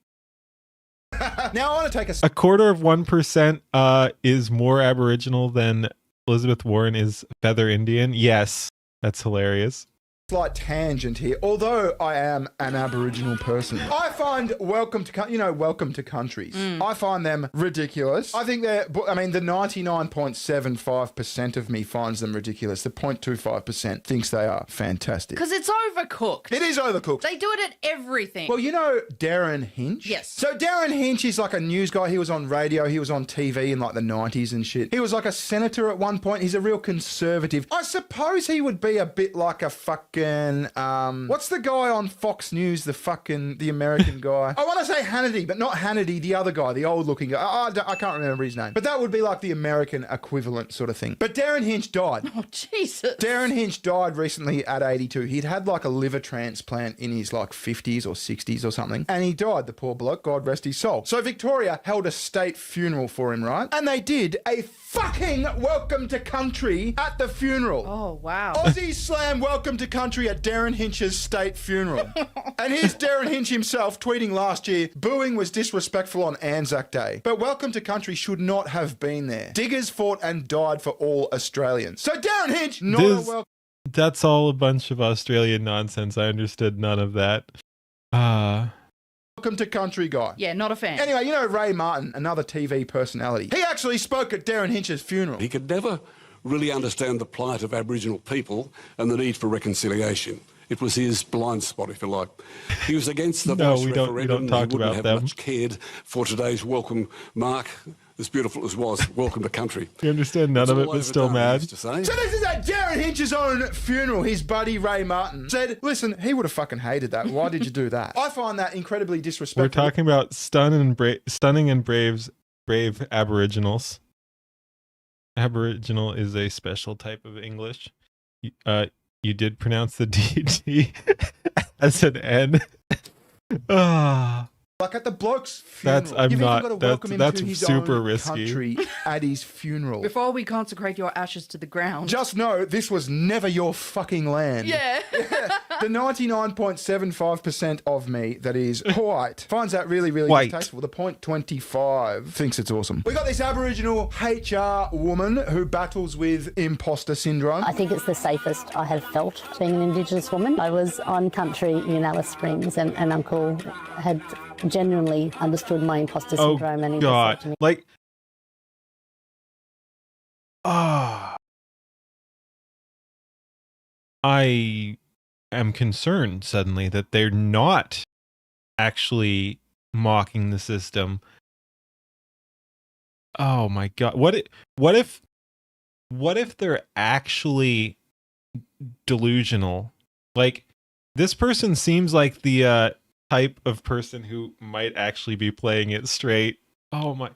Speaker 4: Now I want to take a
Speaker 1: 0.25% is more Aboriginal than Elizabeth Warren is feather Indian. Yes, that's hilarious.
Speaker 4: slight tangent here. Although I am an Aboriginal person, I find welcome to countries. I find them ridiculous. I think the 99.75% of me finds them ridiculous. The 0.25% thinks they are fantastic.
Speaker 5: Because it's overcooked.
Speaker 4: It is overcooked.
Speaker 5: They do it at everything.
Speaker 4: Well, you know Darren Hinch?
Speaker 5: Yes.
Speaker 4: So Darren Hinch is like a news guy. He was on radio. He was on TV in like the 90s and shit. He was like a senator at one point. He's a real conservative. I suppose he would be a bit like a fucking, what's the guy on Fox News, the American guy? I want to say Hannity, but not Hannity, the other guy, the old looking guy. I can't remember his name. But that would be like the American equivalent sort of thing. But Darren Hinch died.
Speaker 5: Oh, Jesus.
Speaker 4: Darren Hinch died recently at 82. He'd had like a liver transplant in his like 50s or 60s or something. And he died, the poor bloke, God rest his soul. So Victoria held a state funeral for him, right? And they did a fucking welcome to country at the funeral.
Speaker 5: Oh, wow.
Speaker 4: Aussie slam welcome to country at Darren Hinch's state funeral. And here's Darren Hinch himself tweeting last year, booing was disrespectful on Anzac Day. But welcome to country should not have been there. Diggers fought and died for all Australians. So Darren Hinch, not a welcome.
Speaker 1: That's all a bunch of Australian nonsense. I understood none of that.
Speaker 4: Welcome to country guy.
Speaker 5: Yeah, not a fan.
Speaker 4: Anyway, you know Ray Martin, another TV personality. He actually spoke at Darren Hinch's funeral.
Speaker 8: He could never really understand the plight of Aboriginal people and the need for reconciliation. It was his blind spot, if you like. He was against the voice referendum.
Speaker 1: We don't talk about
Speaker 8: have
Speaker 1: them.
Speaker 8: Much cared for today's welcome mark, as beautiful as was. Welcome to country.
Speaker 1: You understand none of it, but still mad.
Speaker 4: So this is at Darren Hinch's own funeral. His buddy Ray Martin said, listen, he would have fucking hated that. Why did you do that? I find that incredibly disrespectful.
Speaker 1: We're talking about stunning and brave Aboriginals. Aboriginal is a special type of English. You did pronounce the DT as an N.
Speaker 4: Like at the bloke's funeral.
Speaker 1: That's super risky.
Speaker 4: Country at his funeral.
Speaker 5: Before we consecrate your ashes to the ground.
Speaker 4: Just know this was never your fucking land.
Speaker 5: Yeah.
Speaker 4: The 99.75% of me that is white finds that really, really
Speaker 1: White.
Speaker 4: distasteful. The 0.25 thinks it's awesome. We got this Aboriginal HR woman who battles with imposter syndrome.
Speaker 9: I think it's the safest I have felt being an Indigenous woman. I was on country in Alice Springs and Uncle had genuinely understood my imposter syndrome and he just said to me,
Speaker 1: like, I am concerned suddenly that they're not actually mocking the system. Oh my God. What if they're actually delusional? Like, this person seems like the type of person who might actually be playing it straight. Like,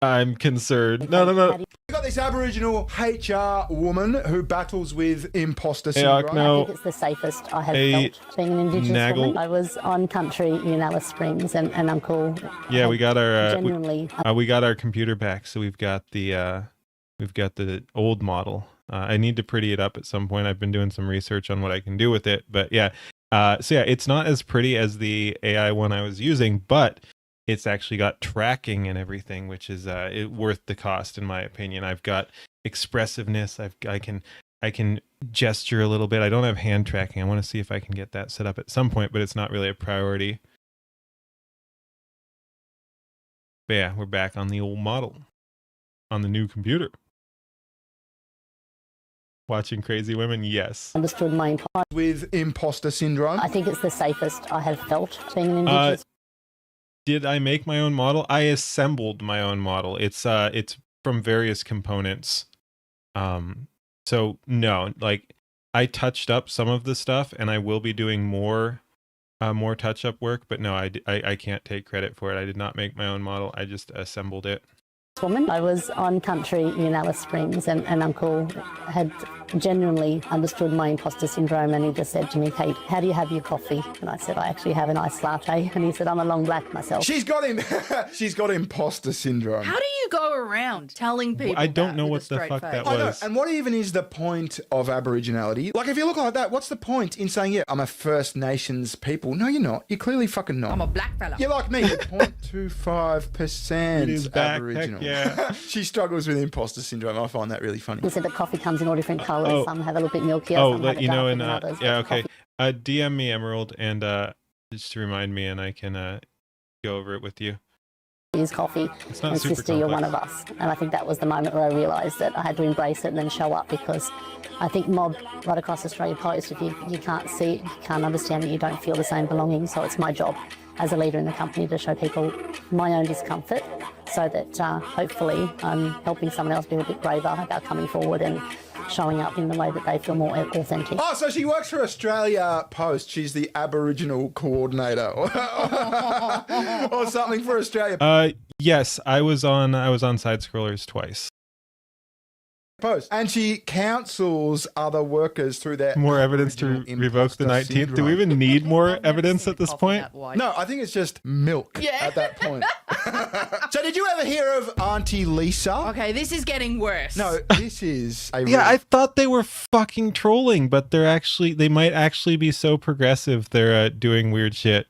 Speaker 1: I'm concerned. No.
Speaker 4: We got got this Aboriginal HR woman who battles with imposter syndrome.
Speaker 9: I think it's the safest I have felt being an Indigenous woman. I was on country in Alice Springs, and Uncle.
Speaker 1: Yeah, we got our we got our computer back, so we've got the old model. I need to pretty it up at some point. I've been doing some research on what I can do with it, but yeah. So yeah, it's not as pretty as the AI one I was using, but it's actually got tracking and everything, which is worth the cost in my opinion. I've got expressiveness. I can gesture a little bit. I don't have hand tracking. I want to see if I can get that set up at some point, but it's not really a priority. But yeah, we're back on the old model, on the new computer. Watching Crazy Women, yes.
Speaker 9: Understood my
Speaker 4: with imposter syndrome.
Speaker 9: I think it's the safest I have felt being an Indigenous.
Speaker 1: Did I make my own model? I assembled my own model. It's from various components. So no, like I touched up some of the stuff, and I will be doing more touch-up work. But no, I can't take credit for it. I did not make my own model. I just assembled it.
Speaker 9: Woman. I was on country in Alice Springs, and Uncle had genuinely understood my imposter syndrome, and he just said to me, Kate, how do you have your coffee? And I said, I actually have an iced latte. And he said, I'm a long black myself.
Speaker 4: She's got imposter syndrome.
Speaker 5: How do you go around telling people?
Speaker 1: I don't know what the fuck that was.
Speaker 4: And what even is the point of Aboriginality? Like, if you look like that, what's the point in saying, yeah, I'm a First Nations people? No, you're not. You're clearly fucking not.
Speaker 5: I'm a black fella.
Speaker 4: You're like me, 0.25% Aboriginal.
Speaker 1: Yeah.
Speaker 4: She struggles with imposter syndrome. I find that really funny.
Speaker 9: He said that coffee comes in all different colours. Some have a little bit milkier. Some
Speaker 1: let you know, and
Speaker 9: others,
Speaker 1: yeah, okay. DM me Emerald, and just to remind me, and I can go over it with you.
Speaker 9: Use coffee,
Speaker 1: it's not
Speaker 9: and
Speaker 1: super
Speaker 9: sister, you're one of us. And I think that was the moment where I realised that I had to embrace it and then show up, because I think mob right across Australia Post, if you can't see it, you can't understand it, you don't feel the same belonging. So it's my job as a leader in the company to show people my own discomfort, so that hopefully I'm helping someone else be a bit braver about coming forward and showing up in the way that they feel more authentic.
Speaker 4: Oh, so she works for Australia Post. She's the Aboriginal coordinator or something for Australia.
Speaker 1: Yes, I was on Side Scrollers twice.
Speaker 4: Post. And she counsels other workers through their
Speaker 1: more evidence to revoke the 19th. Syndrome. Do we even need more evidence at this point?
Speaker 4: No, I think it's just milk at that point. So did you ever hear of Auntie Lisa?
Speaker 5: Okay, this is getting worse.
Speaker 4: No, this is a
Speaker 1: I thought they were fucking trolling, but they might actually be so progressive they're doing weird shit.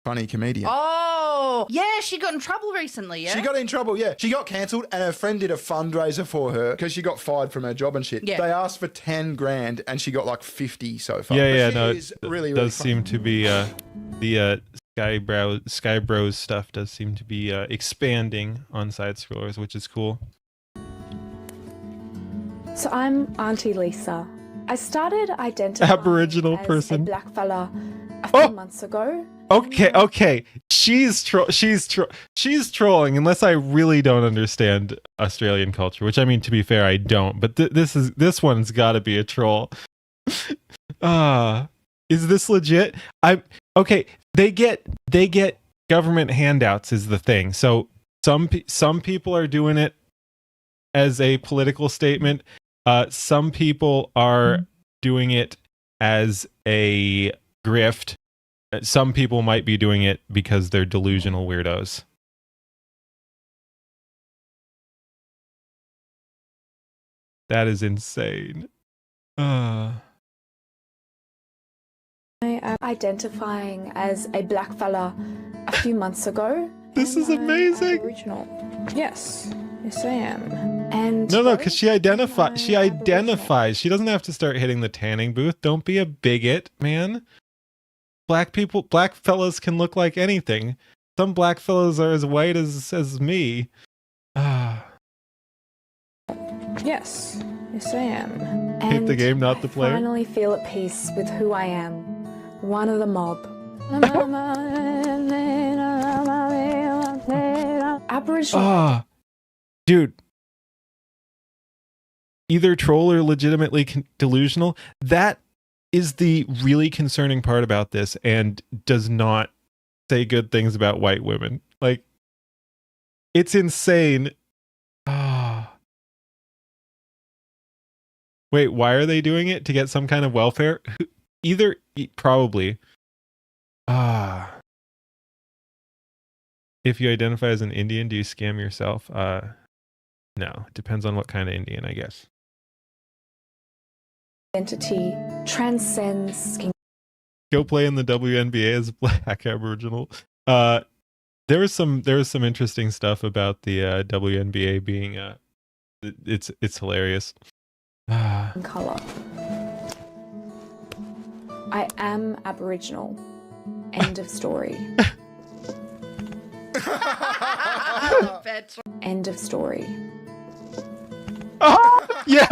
Speaker 4: Funny comedian.
Speaker 5: Oh, yeah, she got in trouble recently, yeah?
Speaker 4: She got in trouble, yeah. She got cancelled, and her friend did a fundraiser for her because she got fired from her job and shit. Yeah. They asked for 10 grand, and she got like 50 so far.
Speaker 1: Yeah, no, it does seem to be the Sky Bros stuff does seem to be expanding on Side Scrollers, which is cool.
Speaker 10: So I'm Auntie Lisa. I started identifying
Speaker 1: Aboriginal
Speaker 10: as
Speaker 1: person.
Speaker 10: a black fella a few months ago.
Speaker 1: Okay. She's trolling, unless I really don't understand Australian culture, which I mean, to be fair, I don't. But this one's got to be a troll. Is this legit? They get government handouts is the thing. So some people are doing it as a political statement. Some people are doing it as a grift. Some people might be doing it because they're delusional weirdos. That is insane.
Speaker 10: I am identifying as a black fella a few months ago.
Speaker 1: This is amazing.
Speaker 10: Aboriginal. Yes, I am. And
Speaker 1: no, because she identifies. She doesn't have to start hitting the tanning booth. Don't be a bigot, man. Black fellas can look like anything. Some black fellas are as white as me.
Speaker 10: Yes, I am.
Speaker 1: Hate the game, not the player.
Speaker 10: I finally feel at peace with who I am. One of the mob. Aboriginal.
Speaker 1: Dude. Either troll or legitimately delusional. That is the really concerning part about this, and does not say good things about white women. Like, it's insane. Wait, why are they doing it? To get some kind of welfare? Either, probably. If you identify as an Indian, do you scam yourself? No, it depends on what kind of Indian, I guess.
Speaker 10: Identity transcends skin.
Speaker 1: Go play in the WNBA as a black Aboriginal. There was some interesting stuff about the WNBA being it's hilarious.
Speaker 10: Colour. I am Aboriginal. End of story. End of story.
Speaker 1: Oh, yeah.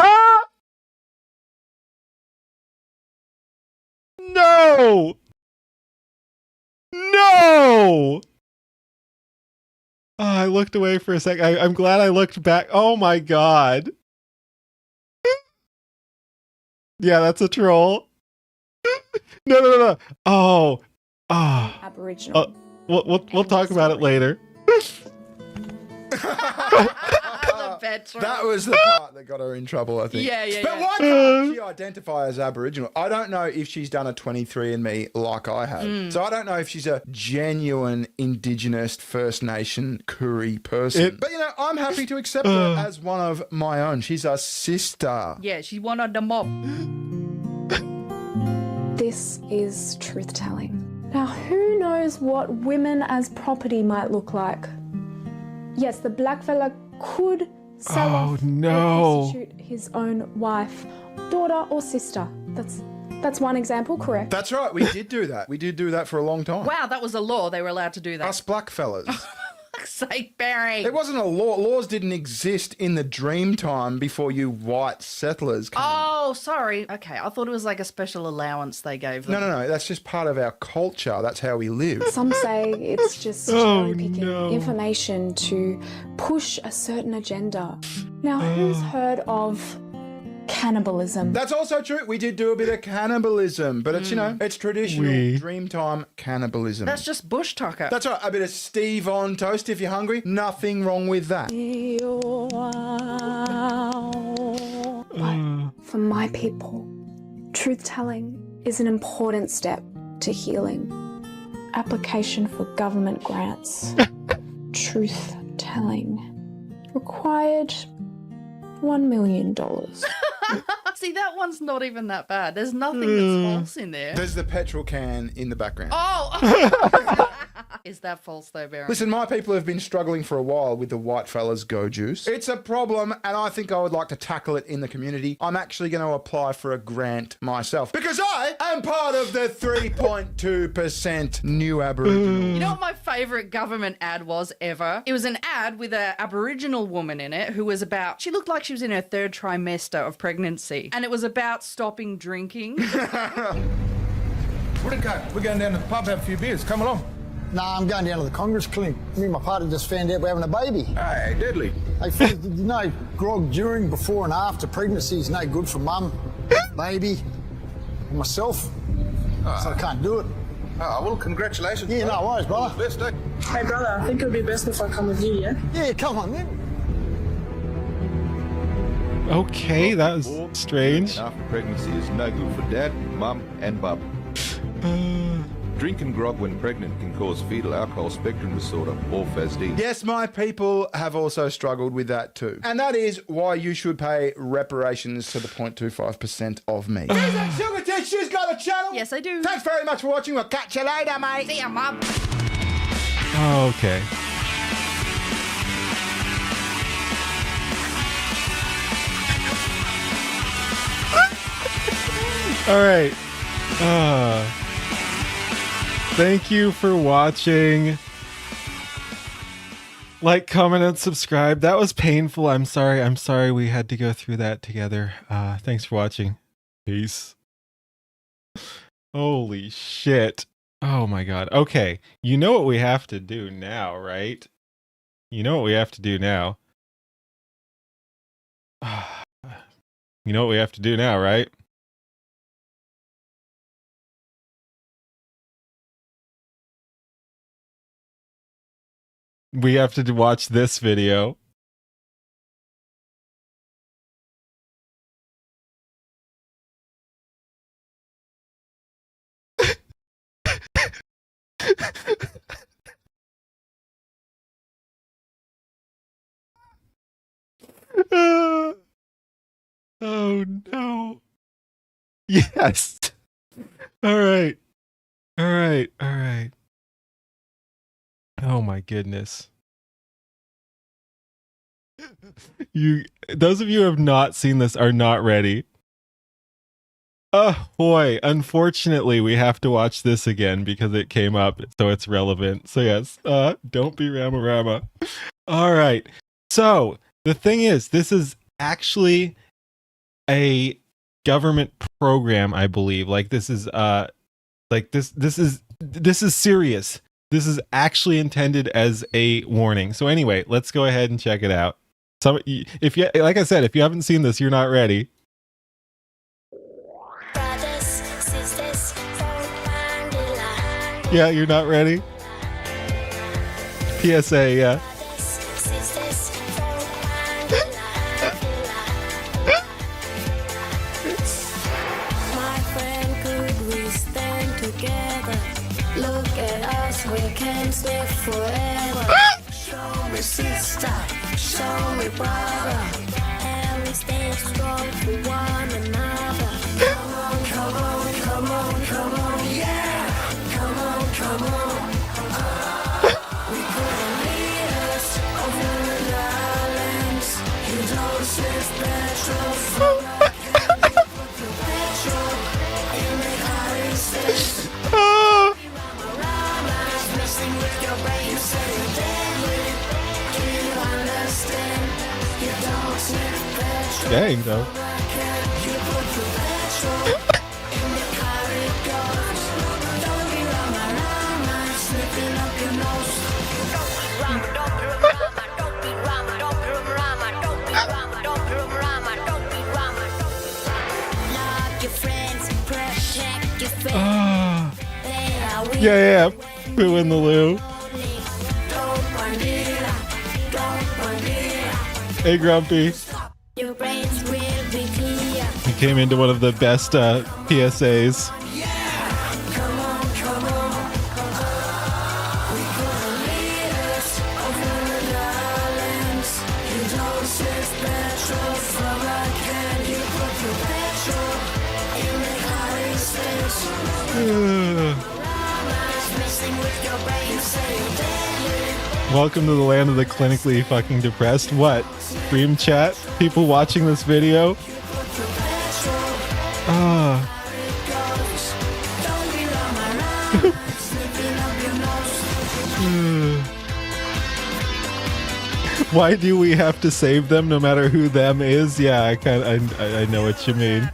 Speaker 1: No. No. Oh, I looked away for a sec. I'm glad I looked back. Oh my god. Yeah, that's a troll. No. Oh.
Speaker 10: Aboriginal.
Speaker 1: We'll talk about it later.
Speaker 4: That was the part that got her in trouble, I think.
Speaker 5: Yeah.
Speaker 4: But why can't she identify as Aboriginal? I don't know if she's done a 23andMe like I have. So I don't know if she's a genuine Indigenous First Nation Koori person. But, you know, I'm happy to accept her as one of my own. She's a sister.
Speaker 5: Yeah, she's one of the mob.
Speaker 10: This is truth-telling. Now, who knows what women as property might look like? Yes, the blackfella could sell off or prostitute his own wife, daughter or sister. That's one example, correct?
Speaker 4: That's right. We did do that. We did do that for a long time.
Speaker 5: Wow, that was a law. They were allowed to do that.
Speaker 4: Us blackfellas.
Speaker 5: fuck's sake, Barry.
Speaker 4: It wasn't a law. Laws didn't exist in the dream time before you white settlers came.
Speaker 5: Oh, sorry. Okay, I thought it was like a special allowance they gave them.
Speaker 4: No. That's just part of our culture. That's how we live.
Speaker 10: Some say it's just cherry-picking information to push a certain agenda. Now, who's heard of cannibalism?
Speaker 4: That's also true. We did do a bit of cannibalism, but it's, you know, it's traditional Dreamtime cannibalism.
Speaker 5: That's just bush tucker.
Speaker 4: That's right. A bit of Steve on toast if you're hungry. Nothing wrong with that.
Speaker 10: But for my people, truth-telling is an important step to healing. Application for government grants. Truth-telling. Required $1 million.
Speaker 5: See, that one's not even that bad. There's nothing that's false in there.
Speaker 4: There's the petrol can in the background.
Speaker 5: Oh! Is that false though, Baron?
Speaker 4: Listen, my people have been struggling for a while with the white fellas go juice. It's a problem, and I think I would like to tackle it in the community. I'm actually going to apply for a grant myself because I am part of the 3.2% new Aboriginal.
Speaker 5: You know what my favourite government ad was ever? It was an ad with an Aboriginal woman in it who was about, she looked like she was in her third trimester of pregnancy, and it was about stopping drinking.
Speaker 11: Rico, we're going down to the pub, have a few beers. Come along.
Speaker 12: Nah, I'm going down to the Congress Clinic. Me and my partner just found out we're having a baby.
Speaker 11: Hey, deadly.
Speaker 12: Hey, you know, grog during, before and after pregnancy is no good for mum, baby, and myself. So I can't do it.
Speaker 11: Oh, well, congratulations.
Speaker 12: Yeah, no worries, brother.
Speaker 11: Best day.
Speaker 13: Hey, brother, I think it would be best if I come with you, yeah?
Speaker 12: Yeah, come on, then.
Speaker 1: Okay, that was strange.
Speaker 14: After pregnancy is no good for dad, mum, and bub. Drinking grog when pregnant can cause fetal alcohol spectrum disorder, or FASD.
Speaker 4: Yes, my people have also struggled with that too. And that is why you should pay reparations to the 0.25% of me. Sugar Tissue's got a channel.
Speaker 5: Yes, I do.
Speaker 4: Thanks very much for watching. We'll catch you later, mate.
Speaker 5: See ya, Mum.
Speaker 1: Okay. All right. Thank you for watching. Like, comment, and subscribe. That was painful. I'm sorry we had to go through that together. Thanks for watching. Peace. Holy shit. Oh my god. Okay. You know what we have to do now, right? You know what we have to do now. You know what we have to do now, right? We have to watch this video. Oh no. Yes. All right. All right. All right. Oh my goodness. Those of you who have not seen this are not ready. Oh boy, unfortunately we have to watch this again because it came up, so it's relevant. So yes, don't be Rama Rama. All right. So the thing is, this is actually a government program, I believe. Like this is this is serious. This is actually intended as a warning. So anyway, let's go ahead and check it out. So if you, like I said, if you haven't seen this, you're not ready. Yeah, you're not ready? PSA, yeah.
Speaker 15: My friend, could we stand together? Look at us, we can stay forever. Show me sister, show me brother, and we stay strong for one another. Come on, come on, come on, come on, yeah! Come on, come on. We couldn't lead us over the islands. You don't sniff petrol from the candy, put the petrol in the high stakes. Messing with your brain, say you're deadly. Do you understand? You don't sniff petrol.
Speaker 1: Dang, though.
Speaker 15: You put the petrol in the corridors. Don't be rama rama, sniffing up your nose. Don't be rama, don't be rama, don't be rama, don't be rama, don't be rama, don't be rama, don't be rama. Love your friends, protect your friends.
Speaker 1: Yeah. Poo in the loo. Hey, Grumpy.
Speaker 15: Your brains will be clear.
Speaker 1: He came into one of the best PSAs.
Speaker 15: Come on, come on. We couldn't lead us over the islands. You don't sniff petrol from a can. You put the petrol in the high stakes. Messing with your brain, say you're deadly.
Speaker 1: Welcome to the land of the clinically fucking depressed. What? Stream chat? People watching this video? Why do we have to save them no matter who them is? Yeah, I know what you mean.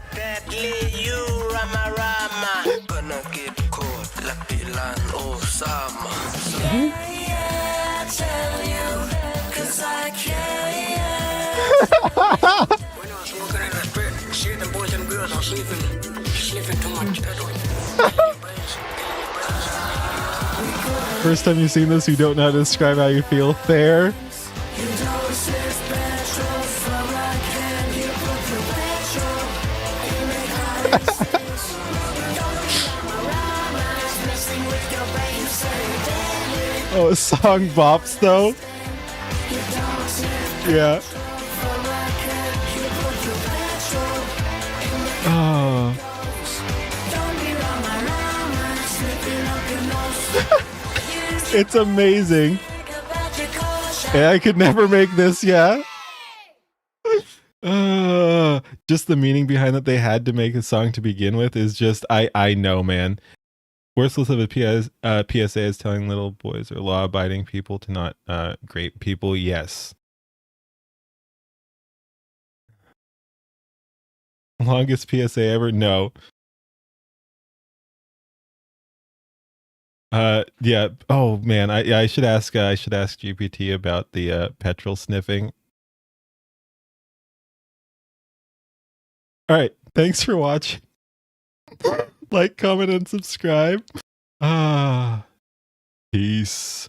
Speaker 1: First time you've seen this, you don't know how to describe how you feel. Fair. Oh, a song bops though. Yeah. Oh. It's amazing. Yeah, I could never make this, yeah. Just the meaning behind that they had to make a song to begin with is just, I know, man. Worthless of a PSA is telling little boys or law-abiding people to not grape people. Yes. Longest PSA ever? No. Yeah. Oh man, I should ask GPT about the petrol sniffing. All right. Thanks for watching. Like, comment, and subscribe. Peace.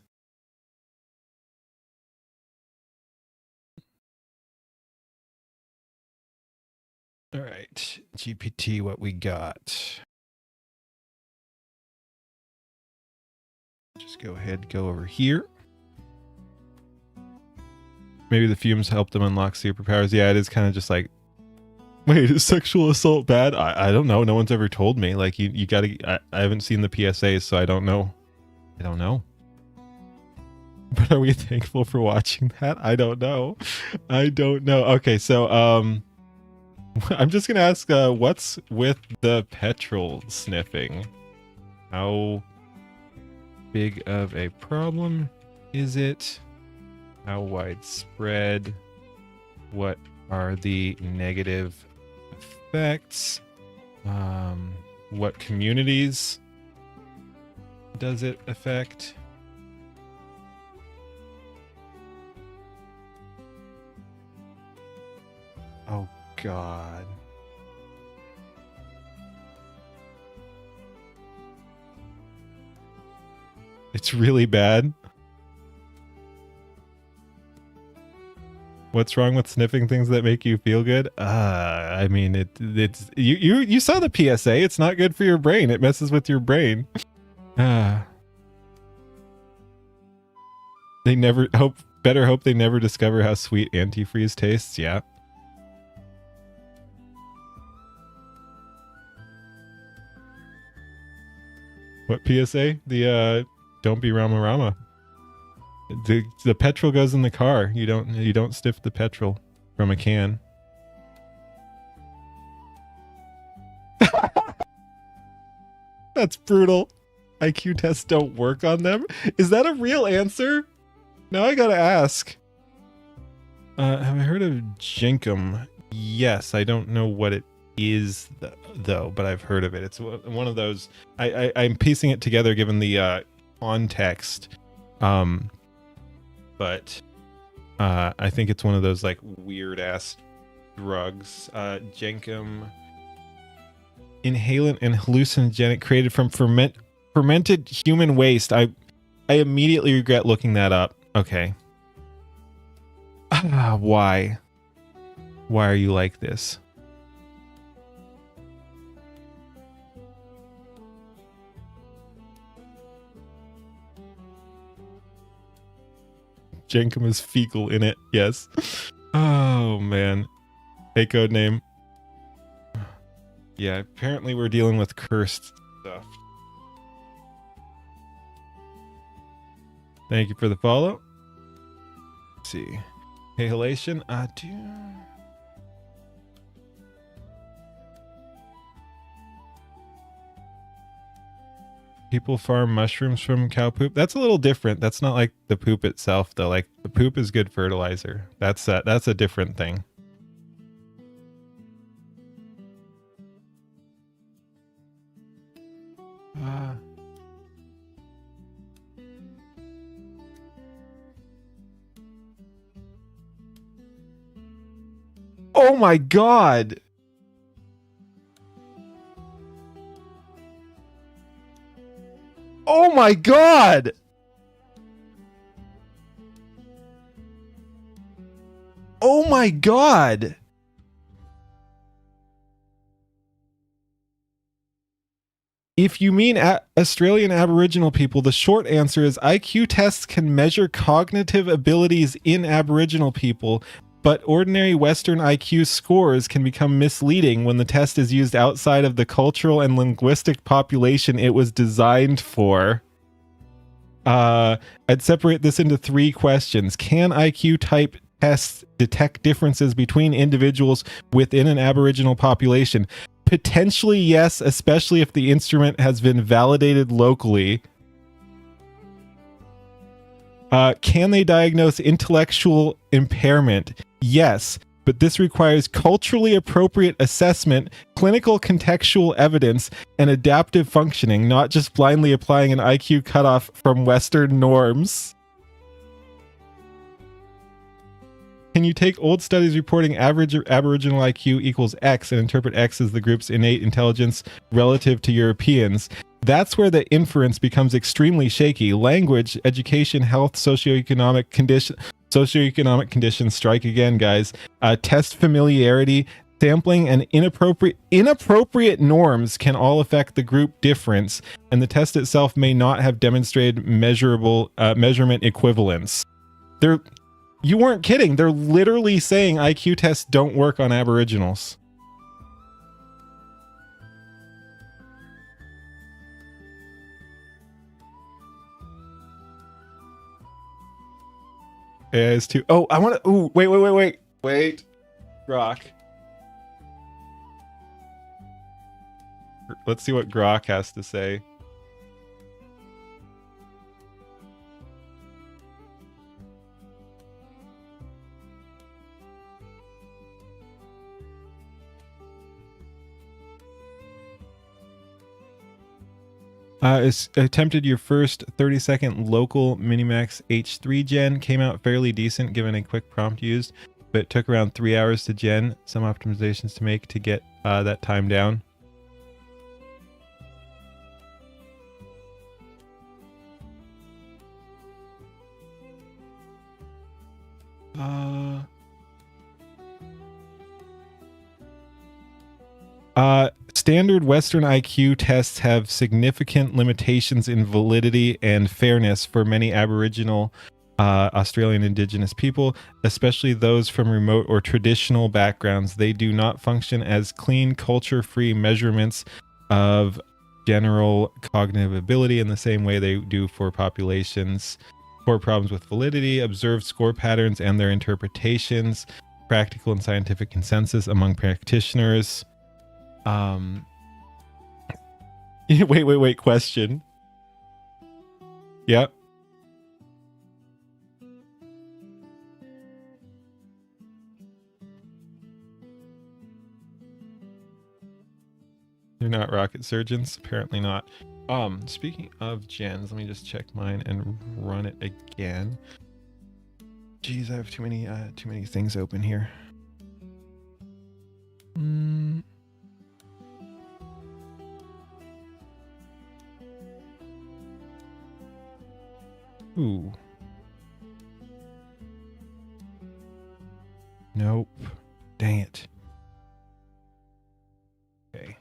Speaker 1: All right, GPT, what we got? Just go ahead, go over here. Maybe the fumes helped them unlock superpowers. Yeah, it is kind of just like, wait, is sexual assault bad? I don't know. No one's ever told me. Like, you gotta, I haven't seen the PSAs, so I don't know. I don't know. But are we thankful for watching that? I don't know. I don't know. Okay, so, I'm just gonna ask, what's with the petrol sniffing? How big of a problem is it? How widespread? What are the negative effects? What communities does it affect? Oh God. It's really bad. What's wrong with sniffing things that make you feel good? I mean, it's you saw the PSA. It's not good for your brain. It messes with your brain. They better hope they never discover how sweet antifreeze tastes. Yeah. What PSA? The don't be Rama Rama. The petrol goes in the car. You don't sniff the petrol from a can. That's brutal. IQ tests don't work on them. Is that a real answer? Now I gotta ask. Have I heard of Jenkum? Yes, I don't know what it is though, but I've heard of it. It's one of those. I'm piecing it together given the context. But I think it's one of those like weird ass drugs. Jenkum, inhalant and hallucinogenic created from fermented human waste. I immediately regret looking that up. Okay. Why? Why are you like this? Jenkum is fecal in it. Yes. Oh man. Hey, code name. Yeah, apparently we're dealing with cursed stuff. Thank you for the follow. Let's see. Halation. People farm mushrooms from cow poop. That's a little different. That's not like the poop itself, though. Like the poop is good fertilizer. That's a different thing. Oh my God. Oh my God! Oh my God! If you mean Australian Aboriginal people, the short answer is IQ tests can measure cognitive abilities in Aboriginal people, but ordinary Western IQ scores can become misleading when the test is used outside of the cultural and linguistic population it was designed for. I'd separate this into 3 questions. Can IQ type tests detect differences between individuals within an Aboriginal population? Potentially yes, especially if the instrument has been validated locally. Can they diagnose intellectual impairment? Yes, but this requires culturally appropriate assessment, clinical contextual evidence, and adaptive functioning, not just blindly applying an IQ cutoff from Western norms. Can you take old studies reporting average Aboriginal IQ equals X and interpret X as the group's innate intelligence relative to Europeans? That's where the inference becomes extremely shaky. Language, education, health, socioeconomic conditions strike again, guys. Test familiarity, sampling, and inappropriate norms can all affect the group difference, and the test itself may not have demonstrated measurement equivalence. You weren't kidding. They're literally saying IQ tests don't work on Aboriginals. Yeah, it's too. Oh, I want to. Ooh, wait. Grok. Let's see what Grok has to say. Attempted your first 30-second local Minimax H3 gen. Came out fairly decent given a quick prompt used, but it took around 3 hours to gen. Some optimizations to make to get that time down. Standard Western IQ tests have significant limitations in validity and fairness for many Aboriginal Australian Indigenous people, especially those from remote or traditional backgrounds. They do not function as clean, culture-free measurements of general cognitive ability in the same way they do for populations. Core problems with validity, observed score patterns and their interpretations, practical and scientific consensus among practitioners. Wait, question. Yep. They're not rocket surgeons? Apparently not. Speaking of gens, let me just check mine and run it again. Jeez, I have too many things open here. Ooh. Nope. Dang it. Okay.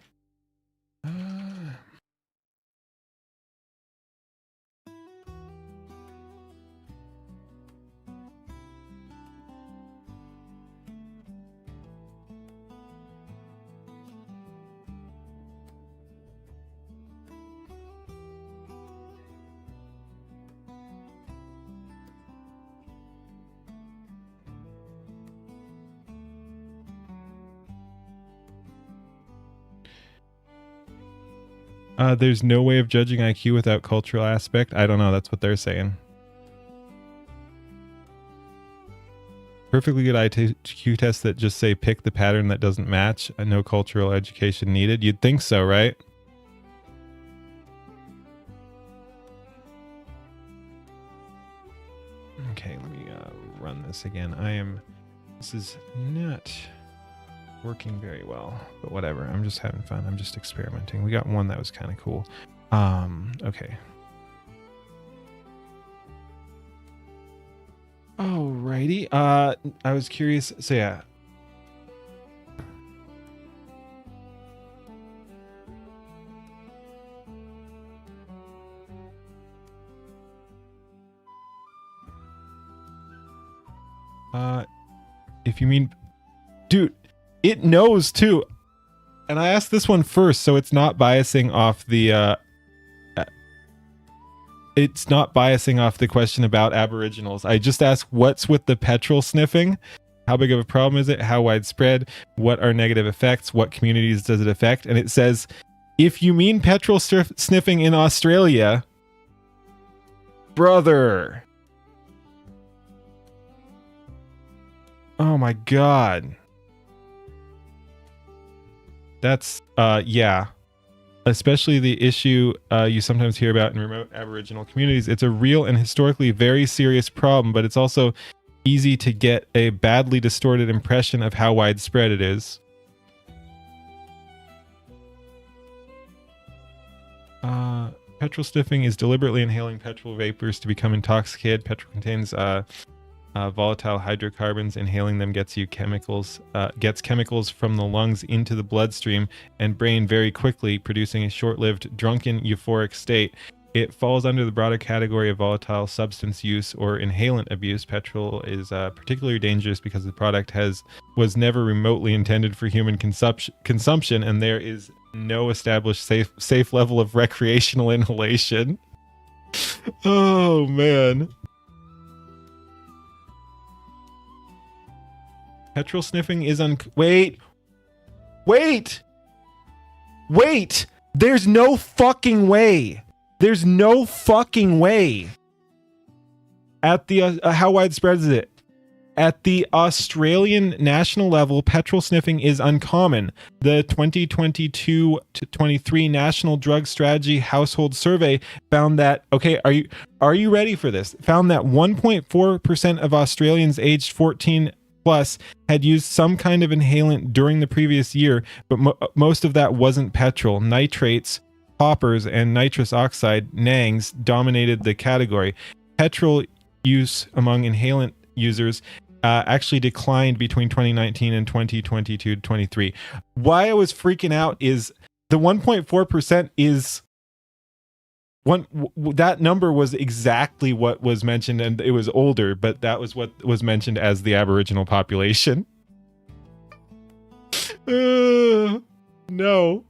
Speaker 1: There's no way of judging IQ without cultural aspect. I don't know. That's what they're saying. Perfectly good IQ tests that just say pick the pattern that doesn't match and no cultural education needed. You'd think so, right? Okay, let me run this again. This is not working very well, but whatever. I'm just having fun. I'm just experimenting. We got one that was kind of cool. Okay. Alrighty. I was curious. So yeah. If you mean, dude, it knows too. And I asked this one first, so it's not biasing off the it's not biasing off the question about Aboriginals. I just asked what's with the petrol sniffing? How big of a problem is it? How widespread? What are negative effects? What communities does it affect? And it says, if you mean petrol sniffing in Australia, brother. Oh my God. That's, yeah. Especially the issue you sometimes hear about in remote Aboriginal communities. It's a real and historically very serious problem, but it's also easy to get a badly distorted impression of how widespread it is. Petrol sniffing is deliberately inhaling petrol vapors to become intoxicated. Petrol contains volatile hydrocarbons. Inhaling them gets chemicals from the lungs into the bloodstream and brain very quickly, producing a short-lived drunken euphoric state. it falls under the broader category of volatile substance use or inhalant abuse. Petrol is particularly dangerous because the product was never remotely intended for human consumption, and there is no established safe level of recreational inhalation. Oh man. Petrol sniffing is wait. There's no fucking way. There's no fucking way. At the how widespread is it? At the Australian national level, petrol sniffing is uncommon. The 2022 to 23 National Drug Strategy Household Survey found that, okay, are you ready for this? Found that 1.4% of Australians aged 14 plus had used some kind of inhalant during the previous year, but most of that wasn't petrol. Nitrates, poppers, and nitrous oxide, NANGs, dominated the category. Petrol use among inhalant users actually declined between 2019 and 2022-23. Why I was freaking out is the 1.4% is that number was exactly what was mentioned, and it was older, but that was what was mentioned as the Aboriginal population. No.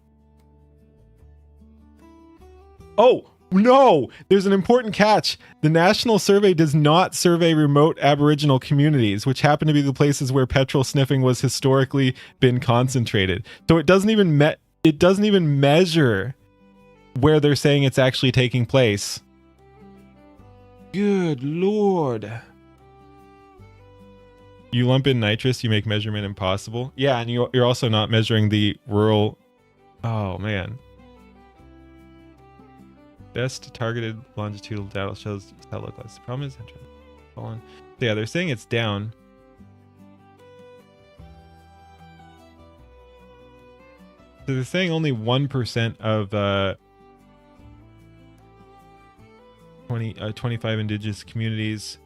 Speaker 1: Oh, no! There's an important catch. The national survey does not survey remote Aboriginal communities, which happen to be the places where petrol sniffing was historically been concentrated. So it doesn't even measure where they're saying it's actually taking place. Good Lord. You lump in nitrous, you make measurement impossible. Yeah, and you're also not measuring the rural... Oh, man. Best targeted longitudinal data shows how it looks like. The problem is... So yeah, they're saying it's down. So they're saying only 1% of 25 indigenous communities.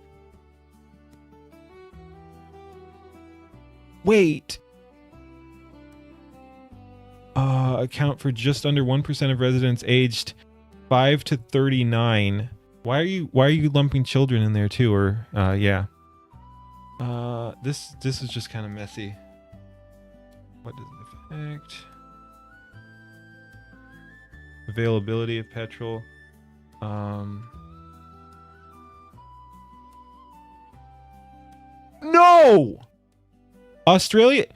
Speaker 1: Wait. Account for just under 1% of residents aged 5 to 39. Why are you lumping children in there too? Or yeah. This is just kind of messy. What does it affect? Availability of petrol. No! Australia.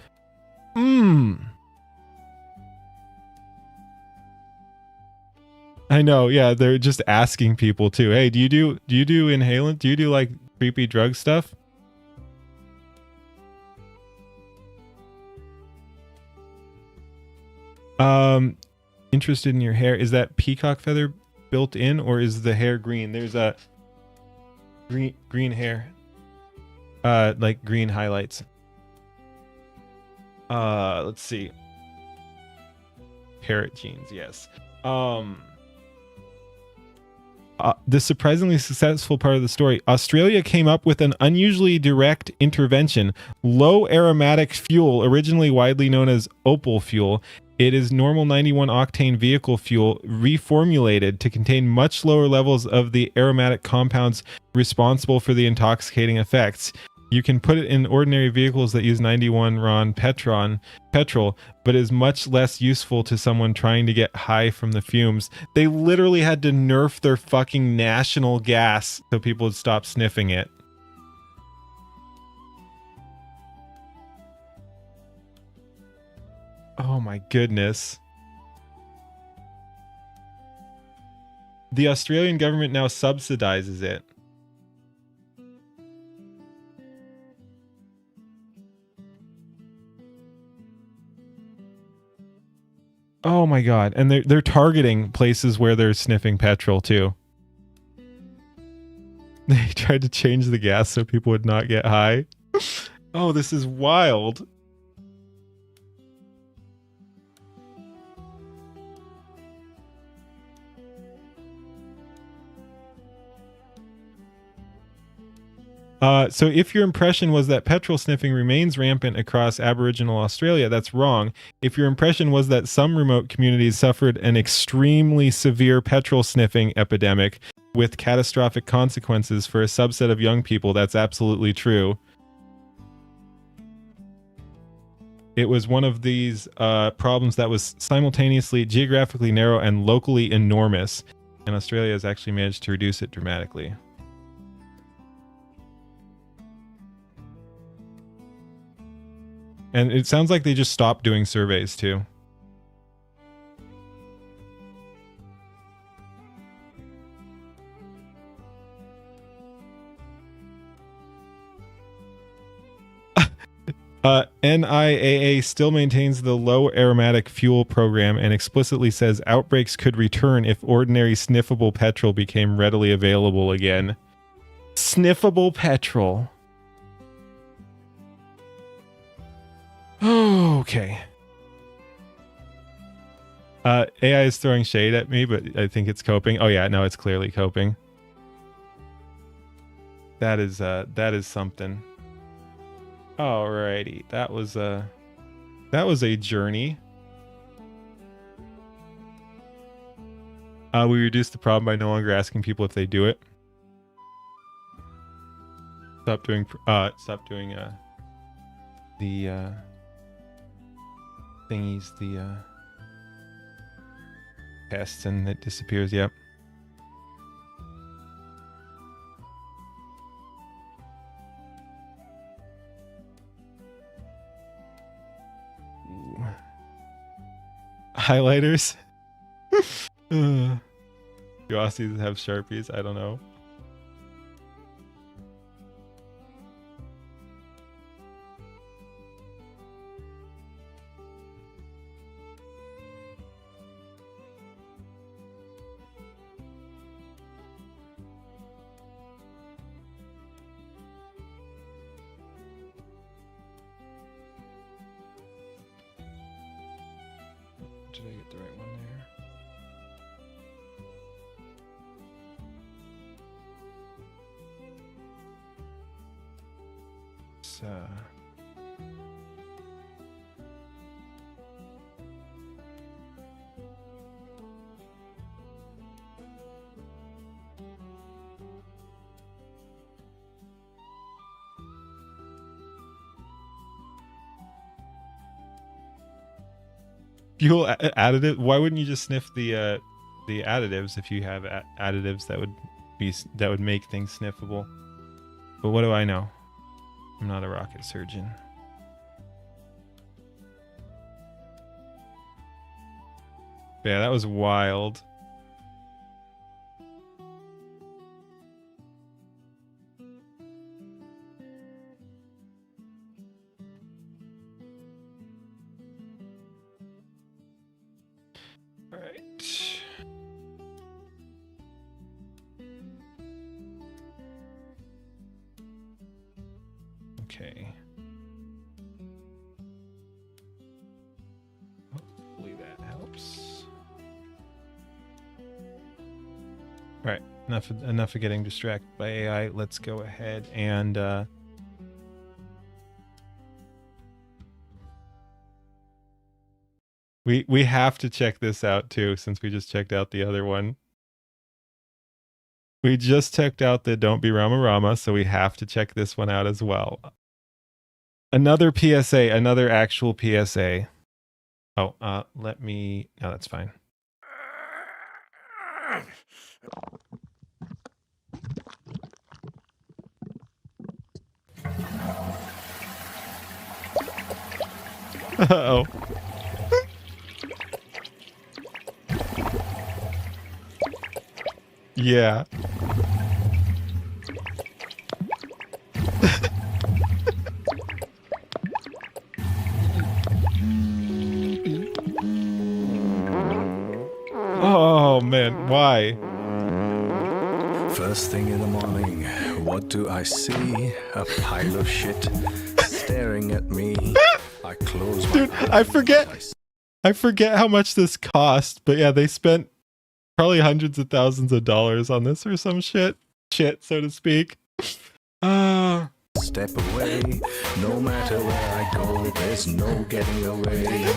Speaker 1: I know, yeah, they're just asking people too. Hey, do you do inhalant? Do you do like creepy drug stuff? Interested in your hair. Is that peacock feather built in, or is the hair green? There's a green hair. Like green highlights. Let's see. Parrot genes, yes. The surprisingly successful part of the story. Australia came up with an unusually direct intervention. Low aromatic fuel, originally widely known as opal fuel. It is normal 91 octane vehicle fuel reformulated to contain much lower levels of the aromatic compounds responsible for the intoxicating effects. You can put it in ordinary vehicles that use 91 RON petrol, but is much less useful to someone trying to get high from the fumes. They literally had to nerf their fucking national gas so people would stop sniffing it. Oh my goodness. The Australian government now subsidizes it. Oh my god. And they're targeting places where they're sniffing petrol too. They tried to change the gas so people would not get high. Oh, this is wild. So if your impression was that petrol sniffing remains rampant across Aboriginal Australia, that's wrong. If your impression was that some remote communities suffered an extremely severe petrol sniffing epidemic with catastrophic consequences for a subset of young people, that's absolutely true. It was one of these problems that was simultaneously geographically narrow and locally enormous, and Australia has actually managed to reduce it dramatically. And it sounds like they just stopped doing surveys too. NIAA still maintains the low aromatic fuel program and explicitly says outbreaks could return if ordinary sniffable petrol became readily available again. Sniffable petrol. Okay. AI is throwing shade at me, but I think it's coping. Oh yeah, no, it's clearly coping. That is something. Alrighty, that was a journey. We reduced the problem by no longer asking people if they do it. Stop doing the thingies, the tests, and it disappears. Yep. Highlighters. Do Aussies have Sharpies? I don't know. Did I get the right one there? So fuel additive. Why wouldn't you just sniff the additives if you have additives that would make things sniffable? But what do I know? I'm not a rocket surgeon. Yeah, that was wild. Okay. Hopefully that helps. All right, enough of getting distracted by AI. Let's go ahead and we have to check this out too, since we just checked out the other one. We just checked out the Don't Be Rama Rama, so we have to check this one out as well. Another PSA, another actual PSA. Oh, let me... No, that's fine. Uh-oh. Yeah. Oh man, why?
Speaker 16: First thing in the morning, what do I see? A pile of shit staring at me. I close my
Speaker 1: Dude,
Speaker 16: eyes.
Speaker 1: I forget how much this cost, but yeah, they spent probably hundreds of thousands of dollars on this or some shit, so to speak. Oh
Speaker 16: step away. No matter where I go, there's no getting away.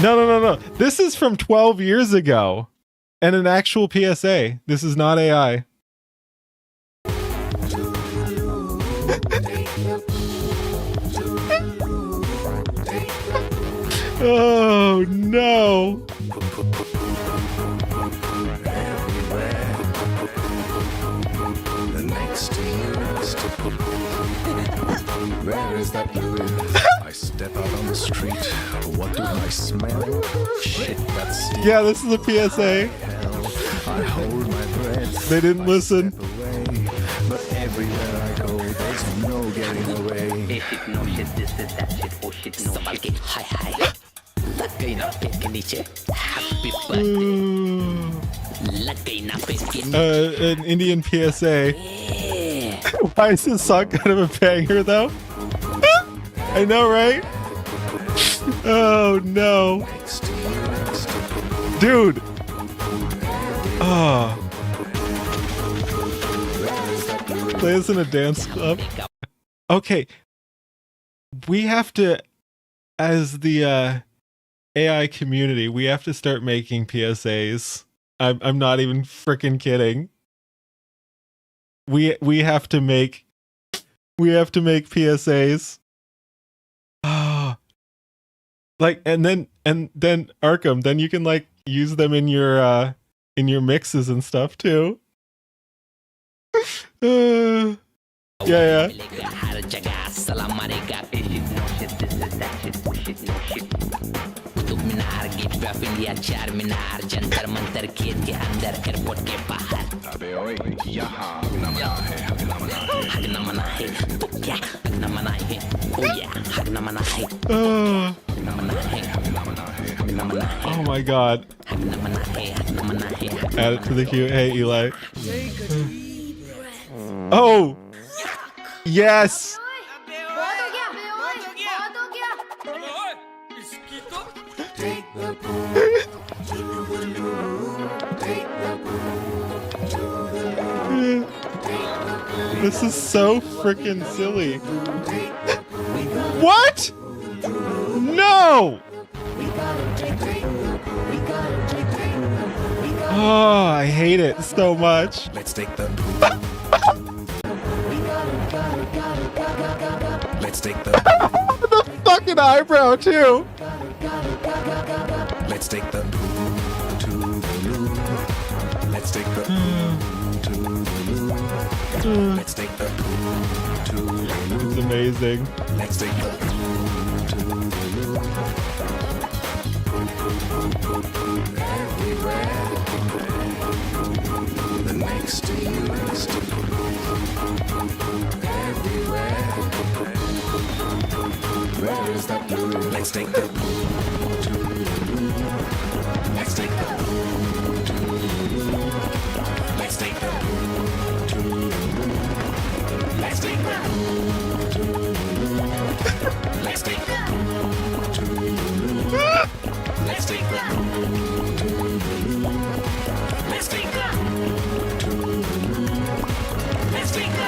Speaker 1: No. This is from 12 years ago. And an actual PSA. This is not AI. Oh no.
Speaker 16: The next to you. Where is that Louis? I step out on the street. What do I smell? Shit, that's
Speaker 1: yeah, this is a PSA.
Speaker 16: I hold my breath.
Speaker 1: They didn't listen.
Speaker 16: Away, but everywhere I go, there's no getting away.
Speaker 17: Hey shit, no shit, this is that shit, oh shit, no shit. Hi. Lagay na pin ke niche. Happy birthday. Lagay na pin ke niche.
Speaker 1: An Indian PSA. Why is this song kind of a banger though? I know, right? Oh no. Dude. Oh. Play this in a dance club. Okay. We have to, as the AI community, we have to start making PSAs. I'm not even freaking kidding. We have to make PSAs. Like and then Arkham, then you can like use them in your mixes and stuff too. Yeah. Oh my god. Add it to the queue. Hey, Eli. Oh! Yes! This is so freaking silly. What? No! Oh, I hate it so much.
Speaker 16: Let's take the
Speaker 1: the fucking eyebrow too.
Speaker 16: Let's take the to the loo. Let's take the to the loo. Let's take the to the loo.
Speaker 1: It's amazing.
Speaker 16: Let's take the to the loo. Everywhere. The next to you is to everywhere. Where is that blue? Let's take the to the loo. Let's take the to the loo. Let's take the to the loo. Let's take the to the loo. Let's take the to the loo. Let's take the to the loo. Let's take the to the loo. Let's take the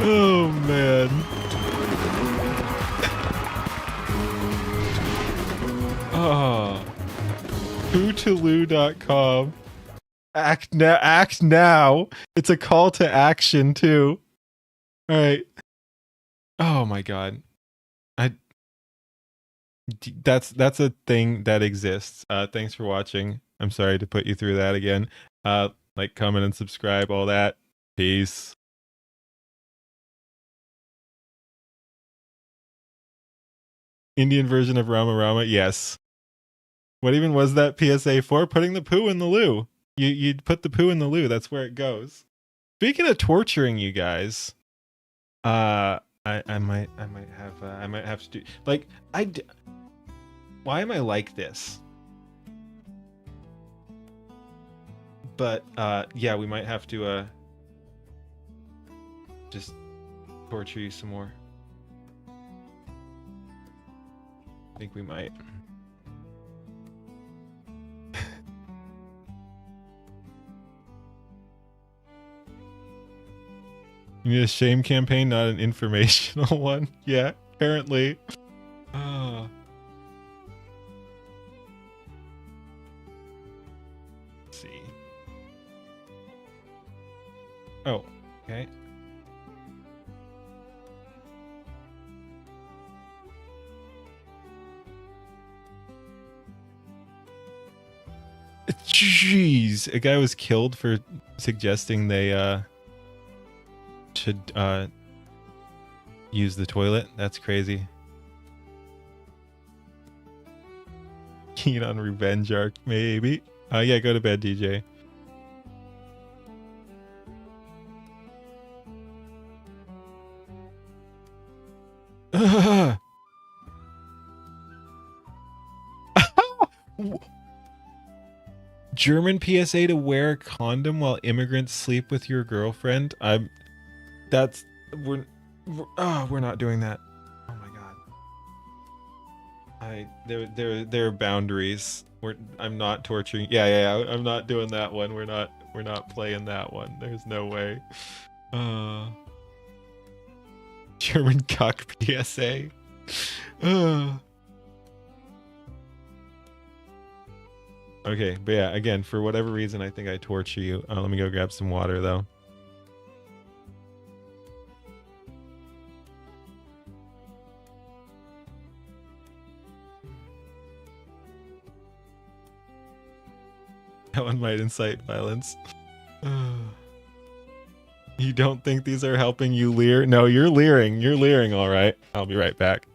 Speaker 1: Oh man. Oh. Hootaloo.com. Act now. It's a call to action too. All right. Oh my god. That's a thing that exists. Thanks for watching. I'm sorry to put you through that again. Like, comment, and subscribe, all that. Peace. Indian version of Rama Rama, yes. What even was that PSA for? Putting the poo in the loo. You put the poo in the loo. That's where it goes. Speaking of torturing you guys, I might have to do like why am I like this? But yeah, we might have to just torture you some more. think we might. You need a shame campaign, not an informational one. Yeah, apparently. Oh. Let's see. Oh, okay. Jeez, a guy was killed for suggesting they should use the toilet. That's crazy. Keen on revenge arc, maybe. Yeah, go to bed, DJ. German PSA to wear a condom while immigrants sleep with your girlfriend. We're not doing that. Oh my god. There are boundaries. I'm not torturing. Yeah. I'm not doing that one. We're not playing that one. There's no way. German cock PSA. Okay, but yeah, again, for whatever reason, I think I torture you. Let me go grab some water, though. That one might incite violence. You don't think these are helping you leer? No, you're leering. You're leering, all right. I'll be right back.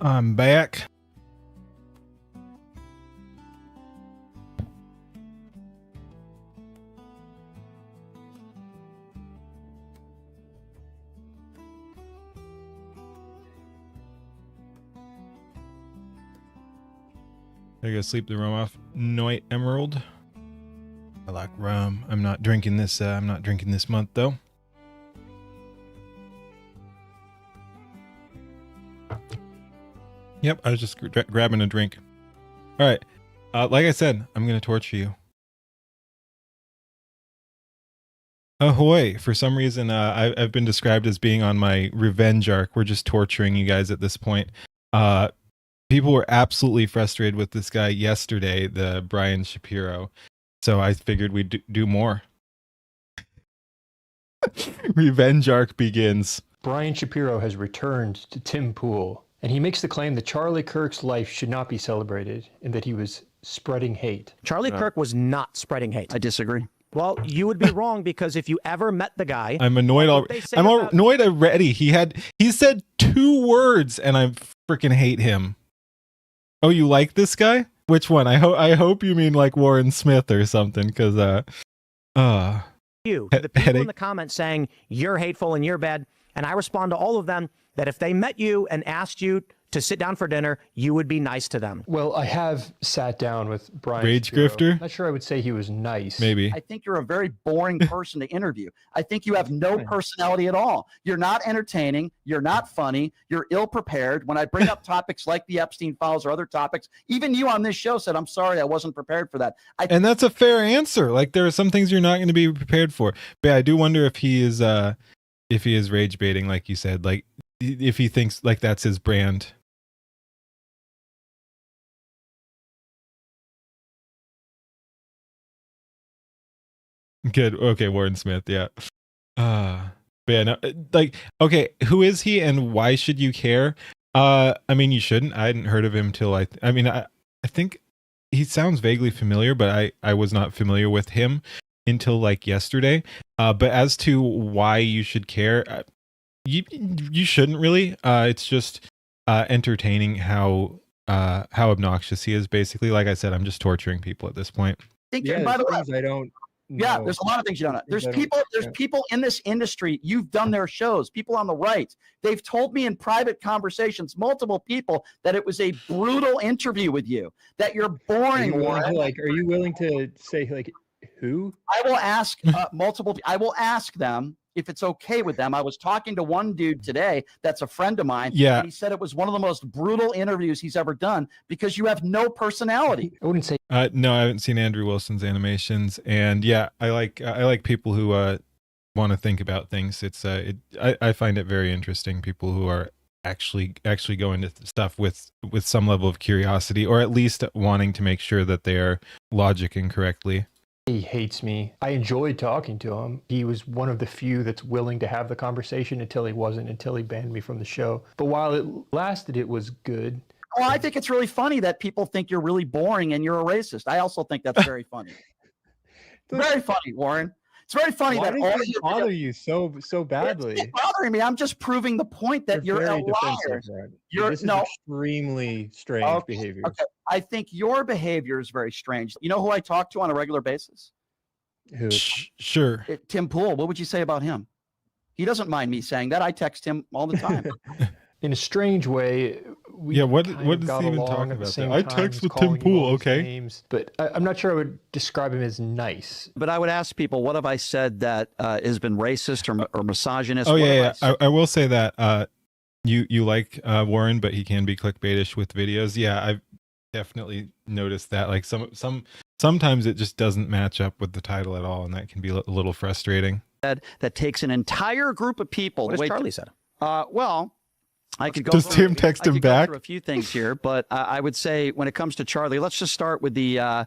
Speaker 1: I'm back. I gotta sleep the rum off. Night Emerald. I like rum. I'm not drinking this. I'm not drinking this month though. Yep, I was just grabbing a drink. All right, like I said, I'm gonna torture you. Ahoy! For some reason, I've been described as being on my revenge arc. We're just torturing you guys at this point. People were absolutely frustrated with this guy yesterday, the Brian Shapiro. So I figured we'd do more. Revenge arc begins.
Speaker 18: Brian Shapiro has returned to Tim Pool, and he makes the claim that Charlie Kirk's life should not be celebrated and that he was spreading hate.
Speaker 19: Charlie Kirk was not spreading hate. I disagree. Well, you would be wrong because if you ever met the guy...
Speaker 1: I'm annoyed already. I'm annoyed already. He said 2 words and I freaking hate him. Oh, you like this guy? Which one? I hope you mean like Warren Smith or something, because
Speaker 19: you, the people in the comments saying you're hateful and you're bad, and I respond to all of them that if they met you and asked you to sit down for dinner, you would be nice to them.
Speaker 18: Well, I have sat down with Brian
Speaker 1: Rage
Speaker 18: Shapiro.
Speaker 1: grifter?
Speaker 18: Not sure I would say he was nice.
Speaker 1: Maybe.
Speaker 20: I think you're a very boring person to interview. I think you have no personality at all. You're not entertaining. You're not funny. You're ill-prepared. When I bring up topics like the Epstein files or other topics, even you on this show said, I'm sorry, I wasn't prepared for that.
Speaker 1: And that's a fair answer. Like, there are some things you're not going to be prepared for. But yeah, I do wonder if he is rage baiting, like you said, like if he thinks like that's his brand. Good. Okay, Warren Smith. Yeah. But yeah, no, like, okay, who is he and why should you care? I mean, you shouldn't. I hadn't heard of him till I think he sounds vaguely familiar, but I was not familiar with him until like yesterday. But as to why you should care, you shouldn't really. It's just entertaining how obnoxious he is. Basically, like I said, I'm just torturing people at this point.
Speaker 20: Yeah, by the way, I don't. Yeah, there's a lot of things you don't know. There's people in this industry, you've done their shows, people on the right. They've told me in private conversations, multiple people, that it was a brutal interview with you, that you're boring.
Speaker 18: Are you willing to say like who?
Speaker 20: I will ask I will ask them if it's okay with them. I was talking to one dude today that's a friend of mine.
Speaker 1: Yeah.
Speaker 20: And he said it was one of the most brutal interviews he's ever done because you have no personality.
Speaker 18: I wouldn't say.
Speaker 1: No, I haven't seen Andrew Wilson's animations, and yeah, I like people who want to think about things. It's I find it very interesting. People who are actually go into stuff with some level of curiosity, or at least wanting to make sure that they are logicking correctly.
Speaker 18: He hates me. I enjoyed talking to him. He was one of the few that's willing to have the conversation until he wasn't, until he banned me from the show. But while it lasted, it was good.
Speaker 20: Well, I think it's really funny that people think you're really boring and you're a racist. I also think that's very funny. Very funny, Warren. It's very funny that all
Speaker 18: does it bother you so badly.
Speaker 20: It's bothering me. I'm just proving the point that you're a liar.
Speaker 18: This is extremely strange behavior.
Speaker 20: Okay, I think your behavior is very strange. You know who I talk to on a regular basis?
Speaker 18: Who?
Speaker 1: Sure.
Speaker 20: Tim Pool. What would you say about him? He doesn't mind me saying that. I text him all the time.
Speaker 18: In a strange way,
Speaker 1: what does he even talk about? I text with Tim Pool, okay?
Speaker 18: Names, but I'm not sure I would describe him as nice.
Speaker 20: But I would ask people, what have I said that has been racist or misogynist?
Speaker 1: Oh, yeah. I will say that you like Warren, but he can be clickbaitish with videos. Yeah, I've definitely noticed that. Like sometimes it just doesn't match up with the title at all, and that can be a little frustrating.
Speaker 20: That takes an entire group of people.
Speaker 19: What has Charlie said?
Speaker 20: Well, I could go.
Speaker 1: Does Tim text him back?
Speaker 20: A few things here, but I would say when it comes to Charlie, let's just start with the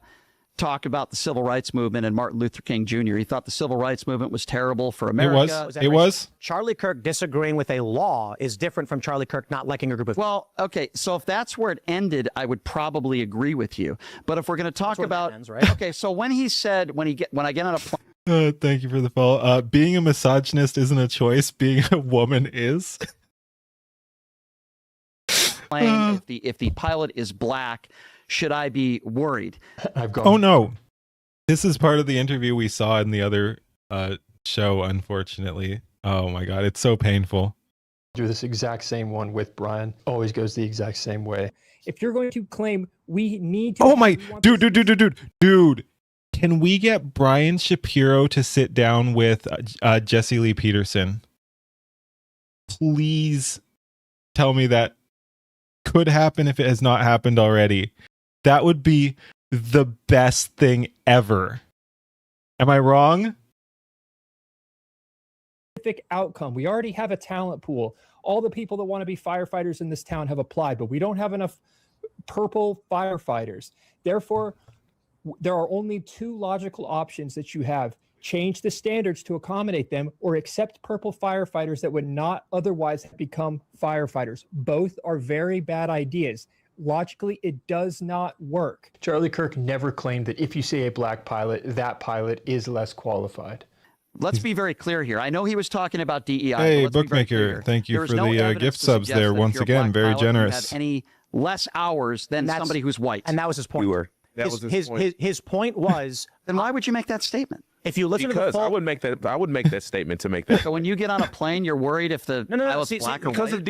Speaker 20: talk about the civil rights movement and Martin Luther King Jr. He thought the civil rights movement was terrible for America.
Speaker 1: It was.
Speaker 19: Charlie Kirk disagreeing with a law is different from Charlie Kirk not liking a group of.
Speaker 20: Well, okay, so if that's where it ended, I would probably agree with you. But if we're going to talk about,
Speaker 19: ends, right?
Speaker 20: Okay, so when he said when I get on a plane.
Speaker 1: Thank you for the follow. Being a misogynist isn't a choice. Being a woman is.
Speaker 20: If the pilot is black, should I be worried?
Speaker 1: Oh no, this is part of the interview we saw in the other show. Unfortunately, oh my god, it's so painful.
Speaker 18: Do this exact same one with Brian. Always goes the exact same way.
Speaker 21: If you're going to claim we need to.
Speaker 1: Oh my, dude. Can we get Brian Shapiro to sit down with Jesse Lee Peterson? Please tell me that could happen if it has not happened already. That would be the best thing ever. Am I wrong?
Speaker 21: Outcome. We already have a talent pool. All the people that want to be firefighters in this town have applied, but we don't have enough purple firefighters. Therefore, there are only two logical options that you have. Change the standards to accommodate them, or accept purple firefighters that would not otherwise become firefighters. Both are very bad ideas. Logically, it does not work.
Speaker 18: Charlie Kirk never claimed that if you say a black pilot, that pilot is less qualified.
Speaker 20: Let's be very clear here. I know he was talking about DEI.
Speaker 1: Hey, Bookmaker, thank you for the gift subs there once again. Very generous.
Speaker 20: Any less hours than somebody who's white.
Speaker 19: And that was his point.
Speaker 2: That was his point.
Speaker 19: His point was.
Speaker 20: Then why would you make that statement?
Speaker 19: If you listen to the
Speaker 2: Because
Speaker 19: full,
Speaker 2: I would make that statement to make that.
Speaker 20: So when you get on a plane, you're worried if the pilot's black or
Speaker 2: because
Speaker 20: white?
Speaker 2: of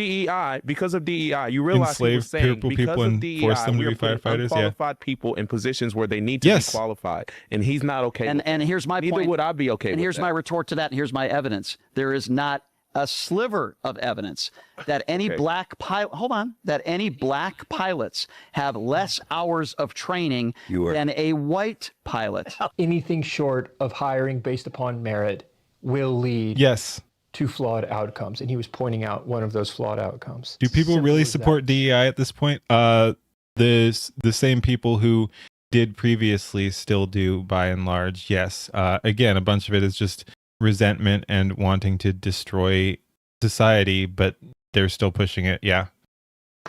Speaker 2: DEI, you realize he was saying
Speaker 1: people
Speaker 2: of
Speaker 1: and
Speaker 2: DEI,
Speaker 1: force them to
Speaker 2: we
Speaker 1: be
Speaker 2: are putting
Speaker 1: firefighters, yeah.
Speaker 2: unqualified people in positions where they need to be qualified, and he's not okay.
Speaker 20: And here's my
Speaker 2: Neither
Speaker 20: point.
Speaker 2: would I be okay.
Speaker 20: And
Speaker 2: with
Speaker 20: here's
Speaker 2: that.
Speaker 20: my retort to that. And here's my evidence. There is not a sliver of evidence that any black pilots have less hours of training than a white pilot.
Speaker 18: Anything short of hiring based upon merit will lead to flawed outcomes. And he was pointing out one of those flawed outcomes.
Speaker 1: Do people really support DEI at this point? The same people who did previously still do, by and large. Yes. Again, a bunch of it is just resentment and wanting to destroy society, but they're still pushing it. Yeah.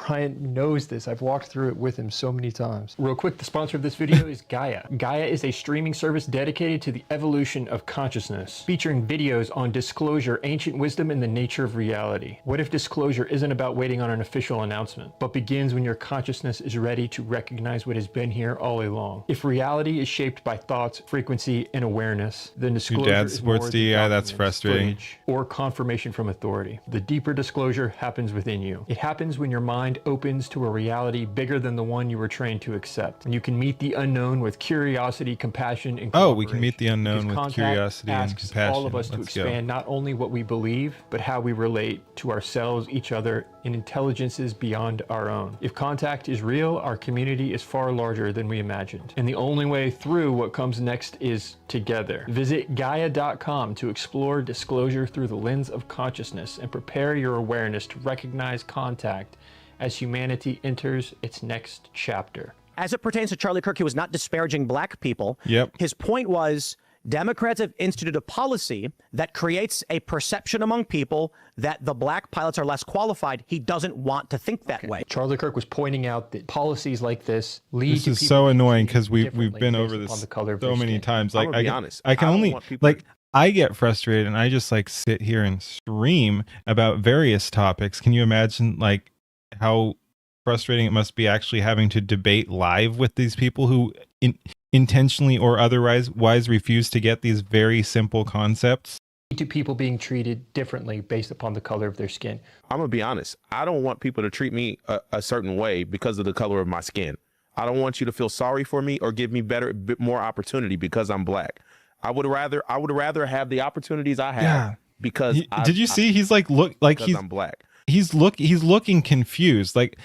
Speaker 18: Brian knows this. I've walked through it with him so many times. Real quick, the sponsor of this video is Gaia. Gaia is a streaming service dedicated to the evolution of consciousness, featuring videos on disclosure, ancient wisdom, and the nature of reality. What if disclosure isn't about waiting on an official announcement, but begins when your consciousness is ready to recognize what has been here all along? If reality is shaped by thoughts, frequency, and awareness, then disclosure
Speaker 1: Your dad
Speaker 18: is
Speaker 1: supports
Speaker 18: more
Speaker 1: DEI.
Speaker 18: than
Speaker 1: That's
Speaker 18: documents,
Speaker 1: frustrating.
Speaker 18: footage, or confirmation from authority. The deeper disclosure happens within you. It happens when your mind opens to a reality bigger than the one you were trained to accept. And you can meet the unknown with curiosity, compassion, and
Speaker 1: Oh, we can meet the unknown with
Speaker 18: Contact
Speaker 1: curiosity and
Speaker 18: asks
Speaker 1: compassion.
Speaker 18: all of us to
Speaker 1: Let's go.
Speaker 18: expand not only what we believe, but how we relate to ourselves, each other, and intelligences beyond our own. If contact is real, our community is far larger than we imagined. And the only way through what comes next is together. Visit Gaia.com to explore disclosure through the lens of consciousness and prepare your awareness to recognize contact as humanity enters its next chapter.
Speaker 19: As it pertains to Charlie Kirk, he was not disparaging black people.
Speaker 1: Yep.
Speaker 19: His point was Democrats have instituted a policy that creates a perception among people that the black pilots are less qualified. He doesn't want to think that way.
Speaker 18: Charlie Kirk was pointing out that policies like this lead
Speaker 1: This
Speaker 18: to
Speaker 1: is
Speaker 18: people
Speaker 1: so annoying because we've
Speaker 18: differently
Speaker 1: been
Speaker 18: based
Speaker 1: over
Speaker 18: upon
Speaker 1: this
Speaker 18: the color of
Speaker 1: so
Speaker 18: their
Speaker 1: many
Speaker 18: skin.
Speaker 1: times.
Speaker 2: I'm
Speaker 1: Like
Speaker 2: gonna be honest.
Speaker 1: I can
Speaker 2: I don't
Speaker 1: only
Speaker 2: want people
Speaker 1: like I get frustrated and I just like sit here and scream about various topics. Can you imagine like how frustrating it must be actually having to debate live with these people who intentionally or otherwise refuse to get these very simple concepts?
Speaker 18: To people being treated differently based upon the color of their skin.
Speaker 2: I'm gonna be honest. I don't want people to treat me a certain way because of the color of my skin. I don't want you to feel sorry for me or give me more opportunity because I'm black. I would rather have the opportunities I have because
Speaker 1: did you see he's like
Speaker 2: I'm black.
Speaker 1: He's looking confused. Like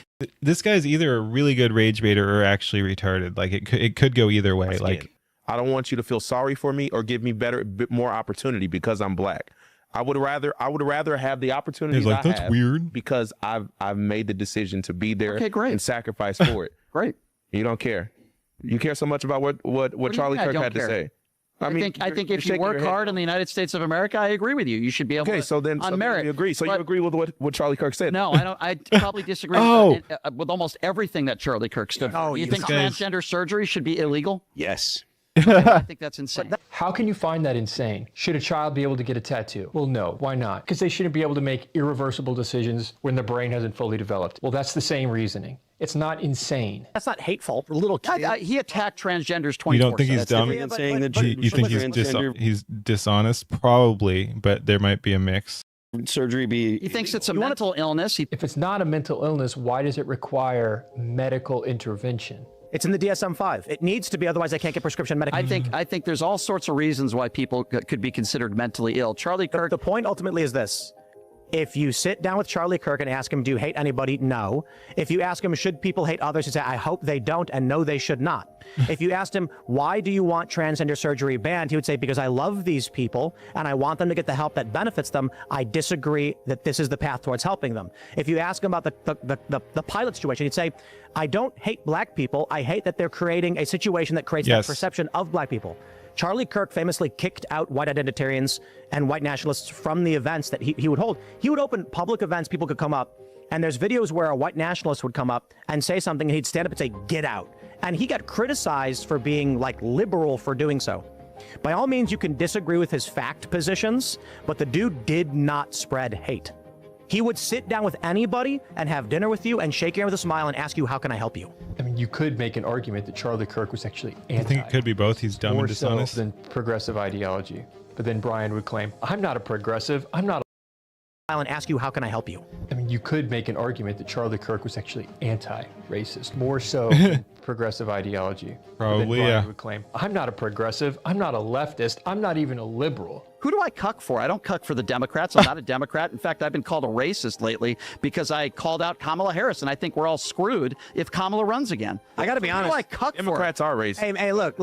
Speaker 1: this guy's either a really good rage baiter or actually retarded. Like it could go either way. Like
Speaker 2: I don't want you to feel sorry for me or give me more opportunity because I'm black. I would rather have the opportunities
Speaker 1: like,
Speaker 2: I
Speaker 1: that's
Speaker 2: have
Speaker 1: weird.
Speaker 2: because I've made the decision to be there
Speaker 20: great.
Speaker 2: and sacrifice for it.
Speaker 20: Great.
Speaker 2: You don't care. You care so much about what
Speaker 20: do you
Speaker 2: Charlie
Speaker 20: mean I
Speaker 2: Kirk
Speaker 20: don't
Speaker 2: had
Speaker 20: care?
Speaker 2: to say.
Speaker 20: I think if you work hard in the United States of America, I agree with you. You should be able to.
Speaker 2: So then
Speaker 20: merit.
Speaker 2: you agree. So you agree with what Charlie Kirk said?
Speaker 20: No, I don't. I probably disagree with almost everything that Charlie Kirk stood for. You think transgender surgery should be illegal?
Speaker 2: Yes.
Speaker 20: I think that's insane.
Speaker 18: How can you find that insane? Should a child be able to get a tattoo? Well, no. Why not? Because they shouldn't be able to make irreversible decisions when their brain hasn't fully developed. Well, that's the same reasoning. It's not insane.
Speaker 19: That's not hateful. A little kid.
Speaker 20: He attacked transgenders 24/7.
Speaker 1: you don't think he's dumb?
Speaker 20: Yeah,
Speaker 1: You think he's dishonest? Probably, but there might be a mix.
Speaker 20: Surgery be. He thinks it's a mental illness.
Speaker 18: If it's not a mental illness, why does it require medical intervention?
Speaker 19: It's in the DSM-5. It needs to be, otherwise they can't get prescription medication.
Speaker 20: I think there's all sorts of reasons why people could be considered mentally ill. Charlie Kirk.
Speaker 19: The point ultimately is this. If you sit down with Charlie Kirk and ask him, do you hate anybody? No. If you ask him, should people hate others? He'd say, I hope they don't, and no, they should not. If you asked him, why do you want transgender surgery banned? He would say, because I love these people, and I want them to get the help that benefits them. I disagree that this is the path towards helping them. If you ask him about the pilot situation, he'd say, I don't hate black people. I hate that they're creating a situation that creates that perception of black people. Charlie Kirk famously kicked out white identitarians and white nationalists from the events that he would hold. He would open public events, people could come up, and there's videos where a white nationalist would come up and say something, and he'd stand up and say, get out. And he got criticized for being like liberal for doing so. By all means, you can disagree with his fact positions, but the dude did not spread hate. He would sit down with anybody and have dinner with you and shake your hand with a smile and ask you, how can I help you?
Speaker 18: I mean, you could make an argument that Charlie Kirk was actually anti.
Speaker 1: I think it could be both. He's dumb
Speaker 18: more
Speaker 1: and dishonest.
Speaker 18: so than progressive ideology. But then Brian would claim, I'm not a progressive. I'm not a
Speaker 19: and ask you, how can I help you?
Speaker 18: I mean, you could make an argument that Charlie Kirk was actually anti-racist, more so than progressive ideology.
Speaker 1: Probably,
Speaker 18: but then Brian
Speaker 1: yeah.
Speaker 18: would claim, I'm not a progressive, I'm not a leftist, I'm not even a liberal.
Speaker 20: Who do I cuck for? I don't cuck for the Democrats. I'm not a Democrat. In fact, I've been called a racist lately because I called out Kamala Harris, and I think we're all screwed if Kamala runs again.
Speaker 19: I got to be honest.
Speaker 20: Who do I cuck
Speaker 2: Democrats
Speaker 20: for?
Speaker 2: are racist.
Speaker 19: Hey, look,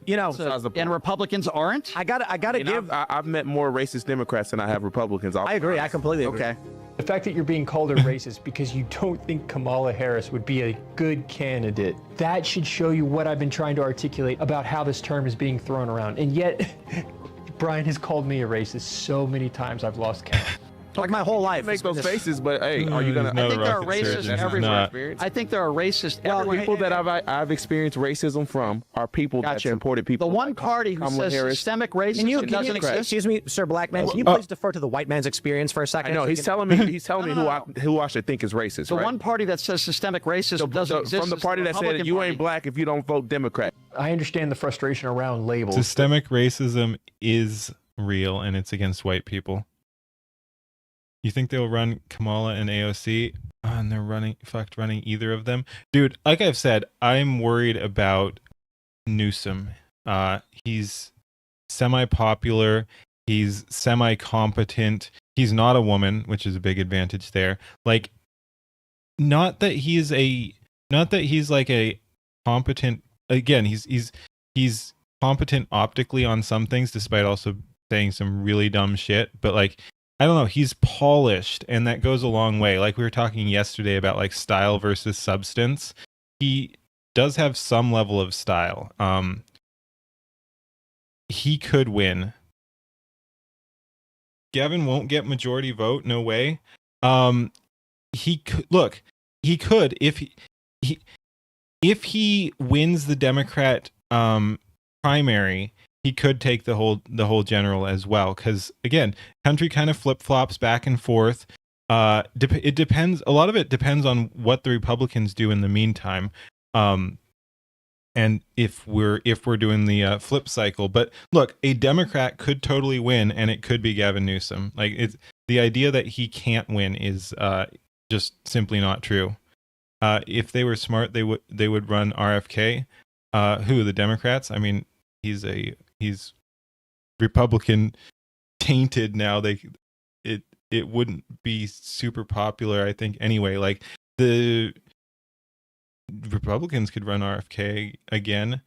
Speaker 19: you know,
Speaker 20: And Republicans aren't?
Speaker 19: I gotta give.
Speaker 2: I've met more racist Democrats than I have Republicans.
Speaker 19: I agree. I completely agree.
Speaker 20: Okay.
Speaker 18: The fact that you're being called a racist because you don't think Kamala Harris would be a good candidate, that should show you what I've been trying to articulate about how this term is being thrown around. And yet, Brian has called me a racist so many times I've lost count.
Speaker 19: Like my whole life.
Speaker 2: Make those faces, but hey, are you gonna?
Speaker 20: I think there are racists everywhere. I think there are racists everywhere.
Speaker 2: People that I've experienced racism from are people that supported people.
Speaker 20: The one party who says systemic racism doesn't exist.
Speaker 19: Excuse me, Sir Blackman, can you please defer to the white man's experience for a second?
Speaker 2: I know he's telling me who I should think is racist.
Speaker 20: The
Speaker 2: right?
Speaker 20: one party that says systemic racism doesn't exist.
Speaker 2: From the party that said you ain't black if you don't vote Democrat.
Speaker 18: I understand the frustration around labels.
Speaker 1: Systemic racism is real, and it's against white people. You think they'll run Kamala and AOC? And they're running either of them. Dude, like I've said, I'm worried about Newsom. He's semi-popular. He's semi-competent. He's not a woman, which is a big advantage there. Like, not that he's like a competent. Again, he's competent optically on some things, despite also saying some really dumb shit. But like, I don't know, he's polished, and that goes a long way. Like we were talking yesterday about like style versus substance. He does have some level of style. He could win. Gavin won't get majority vote, no way. He could if he wins the Democrat primary. He could take the whole general as well, because again, country kind of flip flops back and forth. It depends. A lot of it depends on what the Republicans do in the meantime, and if we're doing the flip cycle. But look, a Democrat could totally win, and it could be Gavin Newsom. Like, it's the idea that he can't win is just simply not true. If they were smart, they would run RFK. Who, the Democrats? I mean, he's Republican tainted now. It wouldn't be super popular, I think, anyway. Like, the Republicans could run RFK again.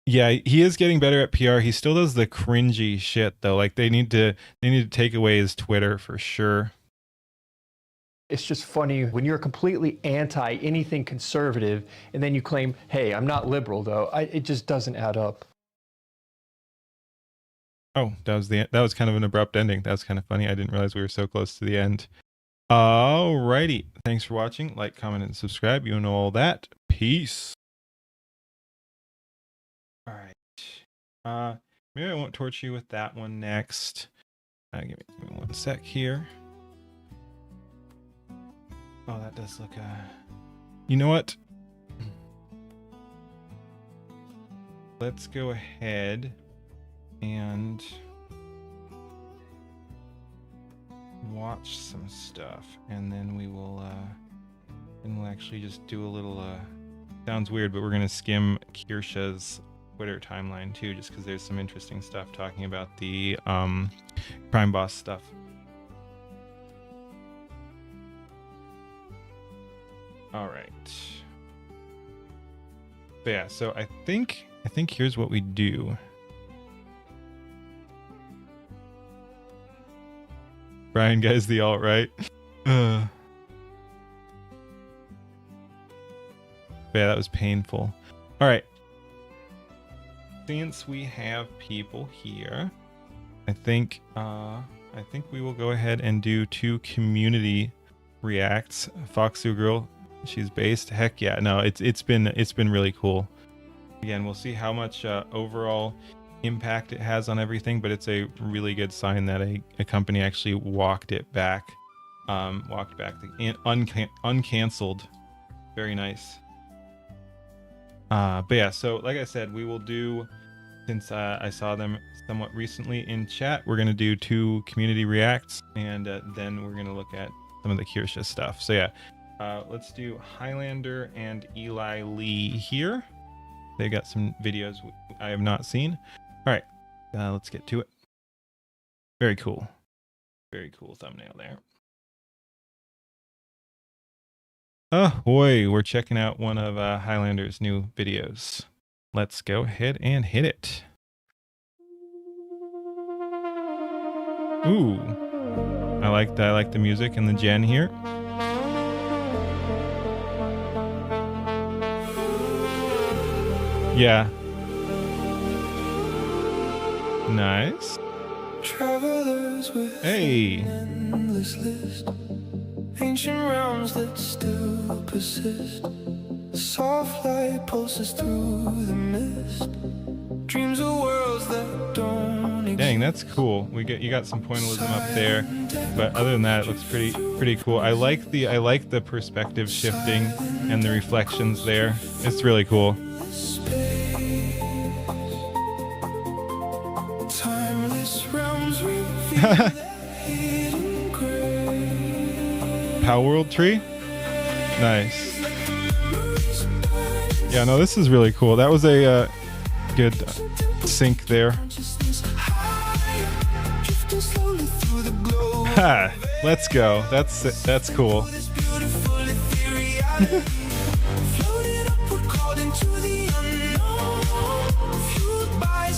Speaker 1: Yeah, he is getting better at PR. He still does the cringy shit though. Like, they need to take away his Twitter for sure.
Speaker 18: It's just funny when you're completely anti anything conservative and then you claim, hey, I'm not liberal though. It just doesn't add up.
Speaker 1: Oh, that was kind of an abrupt ending. That was kind of funny. I didn't realize we were so close to the end. Alrighty. Thanks for watching. Like, comment, and subscribe. You know all that. Peace. Alright. Maybe I won't torture you with that one next. Give me 1 sec here. Oh, that does look you know what? Let's go ahead and watch some stuff, and then we'll actually just do a little sounds weird, but we're gonna skim Kirsha's Twitter timeline too, just because there's some interesting stuff talking about the Crime Boss stuff. All right. But yeah, so I think here's what we do. Brian Guy's the alt-right. Yeah, that was painful. All right. Since we have people here, I think we will go ahead and do 2 community reacts. Foxu Girl she's based. Heck yeah. No, it's been really cool. Again, we'll see how much overall impact it has on everything, but it's a really good sign that a company actually walked back the uncanceled. Very nice. But yeah, so like I said, we will do, since I saw them somewhat recently in chat, we're gonna do 2 community reacts, and then we're gonna look at some of the Kirsha stuff. So yeah, let's do Highlander and Eli Lee here. They've got some videos I have not seen. All right, let's get to it. Very cool. Very cool thumbnail there. Oh boy, we're checking out one of Highlander's new videos. Let's go ahead and hit it. Ooh, I like the music and the gen here. Yeah. Nice. Hey.
Speaker 15: Ancient realms that still persist. Soft light pulses through the mist. Dreams of worlds that don't exist.
Speaker 1: Dang, that's cool. You got some pointillism up there, but other than that, it looks pretty cool. I like the perspective shifting and the reflections there. It's really cool.
Speaker 15: Timeless realms reveal
Speaker 1: Power World tree? Nice. Yeah, no, this is really cool. That was a good sync there. Ha! Let's go. That's cool.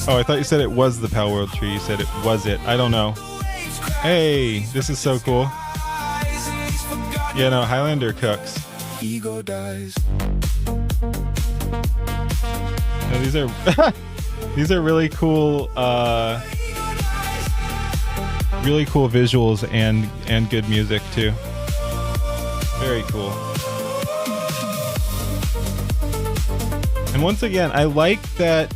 Speaker 1: Oh, I thought you said it was the Power World tree. You said it was it. I don't know. Hey, this is so cool. Yeah, no, Highlander cooks.
Speaker 15: Ego dies.
Speaker 1: No, these are these are really cool visuals and good music too. Very cool. And once again, I like that.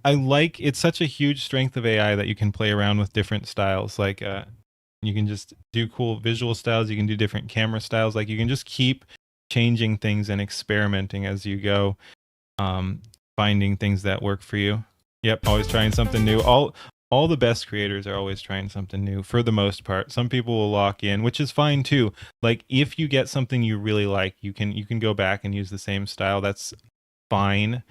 Speaker 1: I like it's such a huge strength of AI that you can play around with different styles. Like you can just do cool visual styles. You can do different camera styles. Like you can just keep changing things and experimenting as you go, finding things that work for you. Yep, always trying something new. All the best creators are always trying something new for the most part. Some people will lock in, which is fine too. Like if you get something you really like, you can go back and use the same style. That's fine.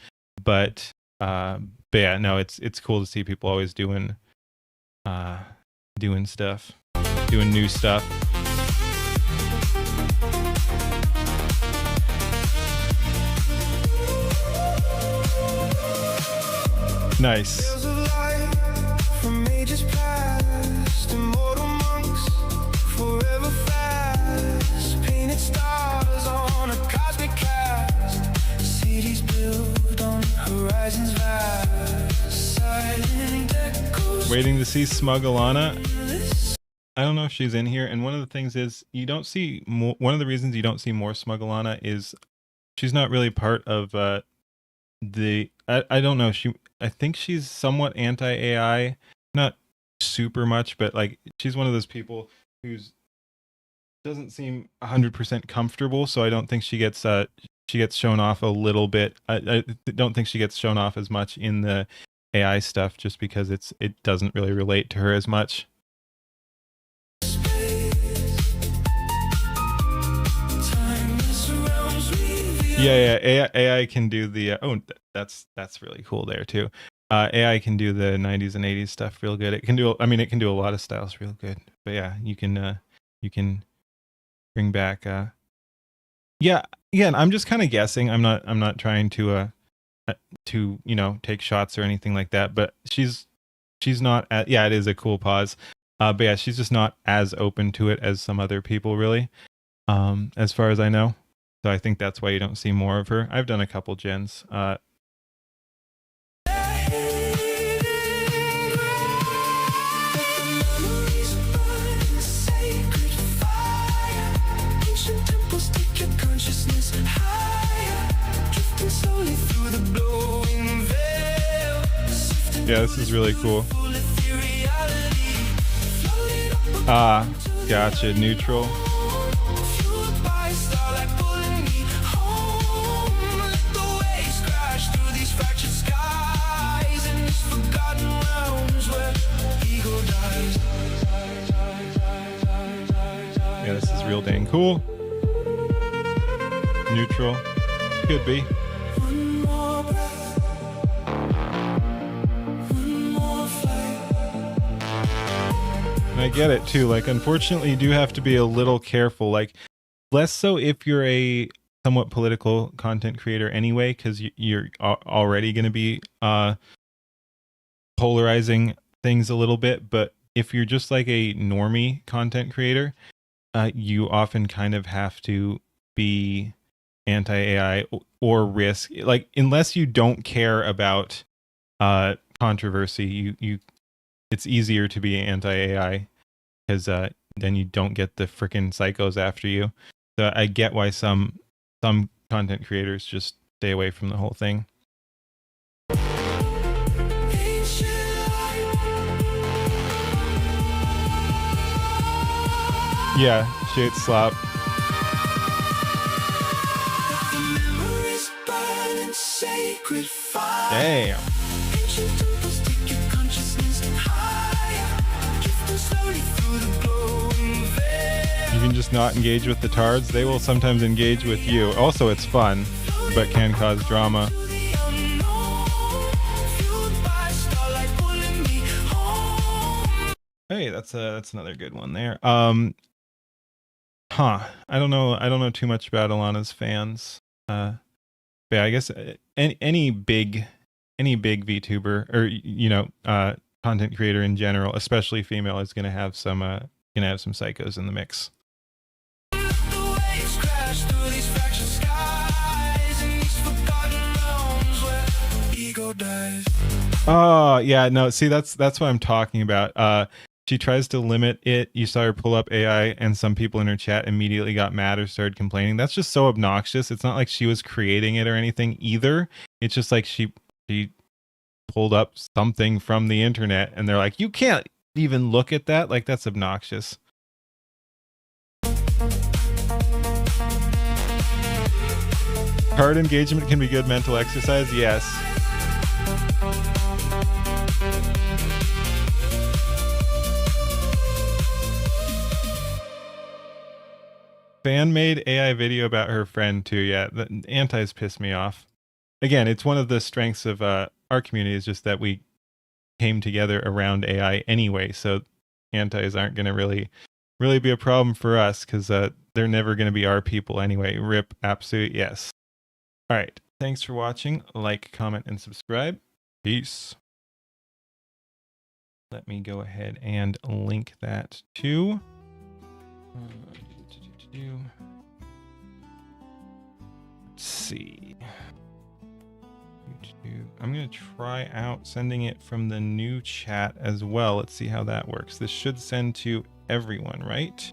Speaker 1: But yeah, no, it's cool to see people always doing stuff, doing new stuff. Nice.
Speaker 15: From ages past, immortal monks, forever fast, painted stars on a cosmic cast, cities built on horizons vast, silent echoes.
Speaker 1: Waiting to see Smug Alana. I don't know if she's in here, and one of the things is you don't see more. One of the reasons you don't see more Smug Alana is she's not really part of the. I don't know. I think she's somewhat anti-AI, not super much, but like she's one of those people who's doesn't seem 100% comfortable. So I don't think she gets shown off a little bit. I don't think she gets shown off as much in the AI stuff, just because it doesn't really relate to her as much. Yeah. AI can do the. That's really cool there too. AI can do the 90s and 80s stuff real good. It can do. I mean, it can do a lot of styles real good. But yeah, you can bring back. Yeah. Again, I'm just kind of guessing. I'm not trying to take shots or anything like that. But she's not. Yeah, it is a cool pause. But yeah, she's just not as open to it as some other people, really. As far as I know. So I think that's why you don't see more of her. I've done a couple gens. Yeah, this is really cool. Ah, gotcha. Neutral. Yeah, this is real dang cool. Neutral. Could be. And I get it too. Like, unfortunately, you do have to be a little careful. Like, less so if you're a somewhat political content creator anyway, because you're already going to be polarizing things a little bit. But if you're just like a normie content creator, you often kind of have to be anti-AI or risk, like, unless you don't care about controversy, you it's easier to be anti-AI because then you don't get the freaking psychos after you. So I get why some content creators just stay away from the whole thing. Yeah, shade slop. Damn. You can just not engage with the tards. They will sometimes engage with you. Also, it's fun, but can cause drama. Hey, that's another good one there. I don't know too much about Alana's fans. But yeah, I guess any big VTuber or content creator in general, especially female, is gonna have some psychos in the mix. Oh yeah, no, see that's what I'm talking about. She tries to limit it. You saw her pull up AI, and some people in her chat immediately got mad or started complaining. That's just so obnoxious. It's not like she was creating it or anything either. It's just like she pulled up something from the internet, and they're like, you can't even look at that. Like, that's obnoxious. Hard engagement can be good mental exercise. Yes. Fan made AI video about her friend too. Yeah, the antis piss me off. Again, it's one of the strengths of our community is just that we came together around AI anyway. So antis aren't going to really be a problem for us because they're never going to be our people anyway. Rip, absolute yes. All right. Thanks for watching. Like, comment, and subscribe. Peace. Let me go ahead and link that too. Let's see. I'm going to try out sending it from the new chat as well. Let's see how that works. This should send to everyone, right?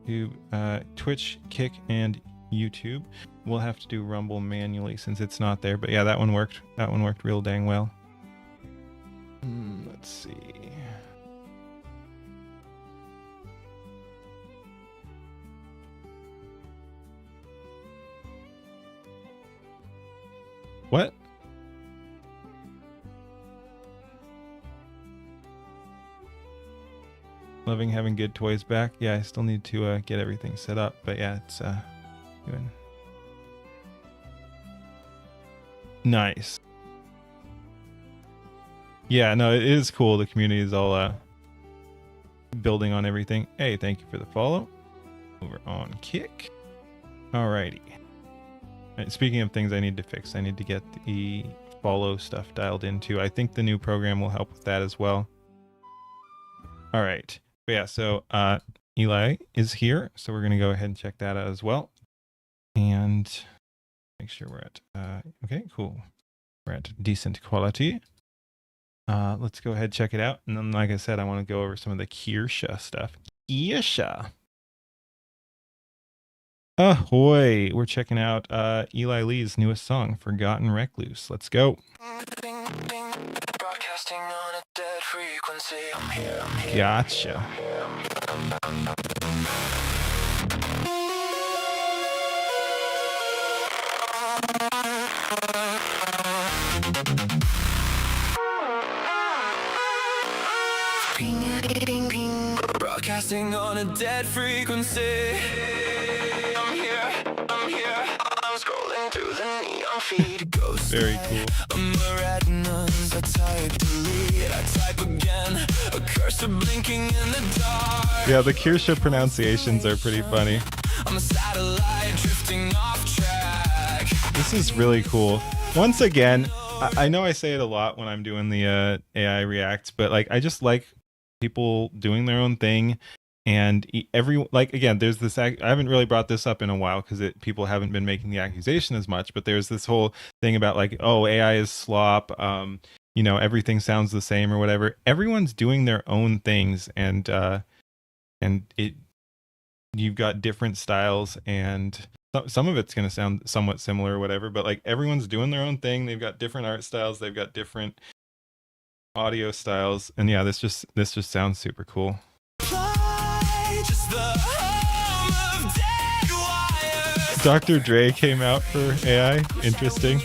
Speaker 1: To Twitch, Kick, and YouTube. We'll have to do Rumble manually since it's not there. But yeah, that one worked. That one worked real dang well. Let's see. What? Loving having good toys back. Yeah, I still need to get everything set up, but yeah, it's good. Nice. Yeah, no, it is cool. The community is all building on everything. Hey, thank you for the follow. Over on Kick. Alrighty. Right, speaking of things I need to fix, I need to get the follow stuff dialed into. I think the new program will help with that as well. All right. But yeah, so Eli is here, so we're going to go ahead and check that out as well. And make sure we're at, okay, cool. We're at decent quality. Let's go ahead and check it out. And then, like I said, I want to go over some of the Kirsha stuff. Kirsha. Ahoy! We're checking out Eli Lee's newest song, Forgotten Recluse. Let's go.
Speaker 16: Broadcasting on a dead frequency. I'm here.
Speaker 1: Gotcha.
Speaker 16: Broadcasting on a dead frequency. I'm here. I'm scrolling through the neon feed. Ghost.
Speaker 1: Very cool.
Speaker 16: My retinas, I type delete, I type again. A cursor blinking in the dark.
Speaker 1: Yeah, the Kirsha pronunciations are pretty funny.
Speaker 16: I'm a satellite drifting off track.
Speaker 1: This is really cool. Once again, I know I say it a lot when I'm doing the AI reacts, but like I just like people doing their own thing. And again, there's this, I haven't really brought this up in a while because people haven't been making the accusation as much, but there's this whole thing about like, oh, AI is slop, everything sounds the same or whatever. Everyone's doing their own things, and you've got different styles, and some of it's going to sound somewhat similar or whatever, but like everyone's doing their own thing. They've got different art styles, they've got different audio styles, and yeah, this just sounds super cool. Dr. Dre came out for AI. Interesting.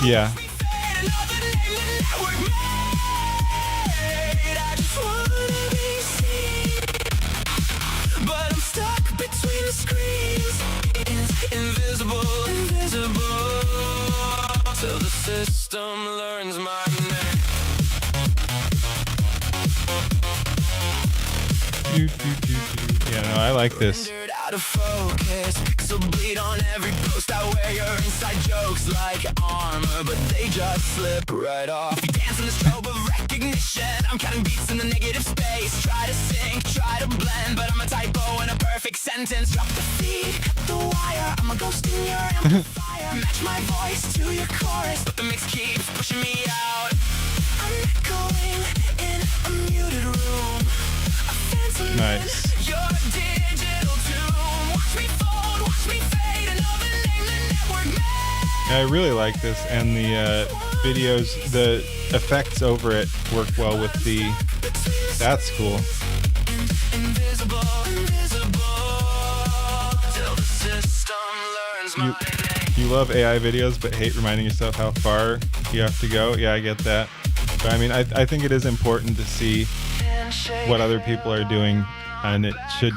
Speaker 1: Yeah.
Speaker 16: But I'm stuck between the screens. Invisible till the system learns my name.
Speaker 1: Yeah, no, I like this.
Speaker 16: Out of focus, pixel bleed on every post. I wear your inside jokes like armor, but they just slip right off. You dance in the strobe of recognition. I'm counting beats in the negative space. Try to sync, try to blend, but I'm a typo in a perfect sentence. Drop the feed, cut the wire. I'm a ghost in your amplifier. Match my voice to your chorus, but the mix keeps pushing me out. I'm echoing in a muted room. A phantom.
Speaker 1: Nice.
Speaker 16: Your digital tomb. Watch me fold, watch me fade. Another name the network made.
Speaker 1: I really like this, and the videos, the effects over it work well with the. That's cool.
Speaker 16: Invisible till the system learns my name.
Speaker 1: You love AI videos, but hate reminding yourself how far you have to go. Yeah, I get that. But I mean, I think it is important to see what other people are doing, and it should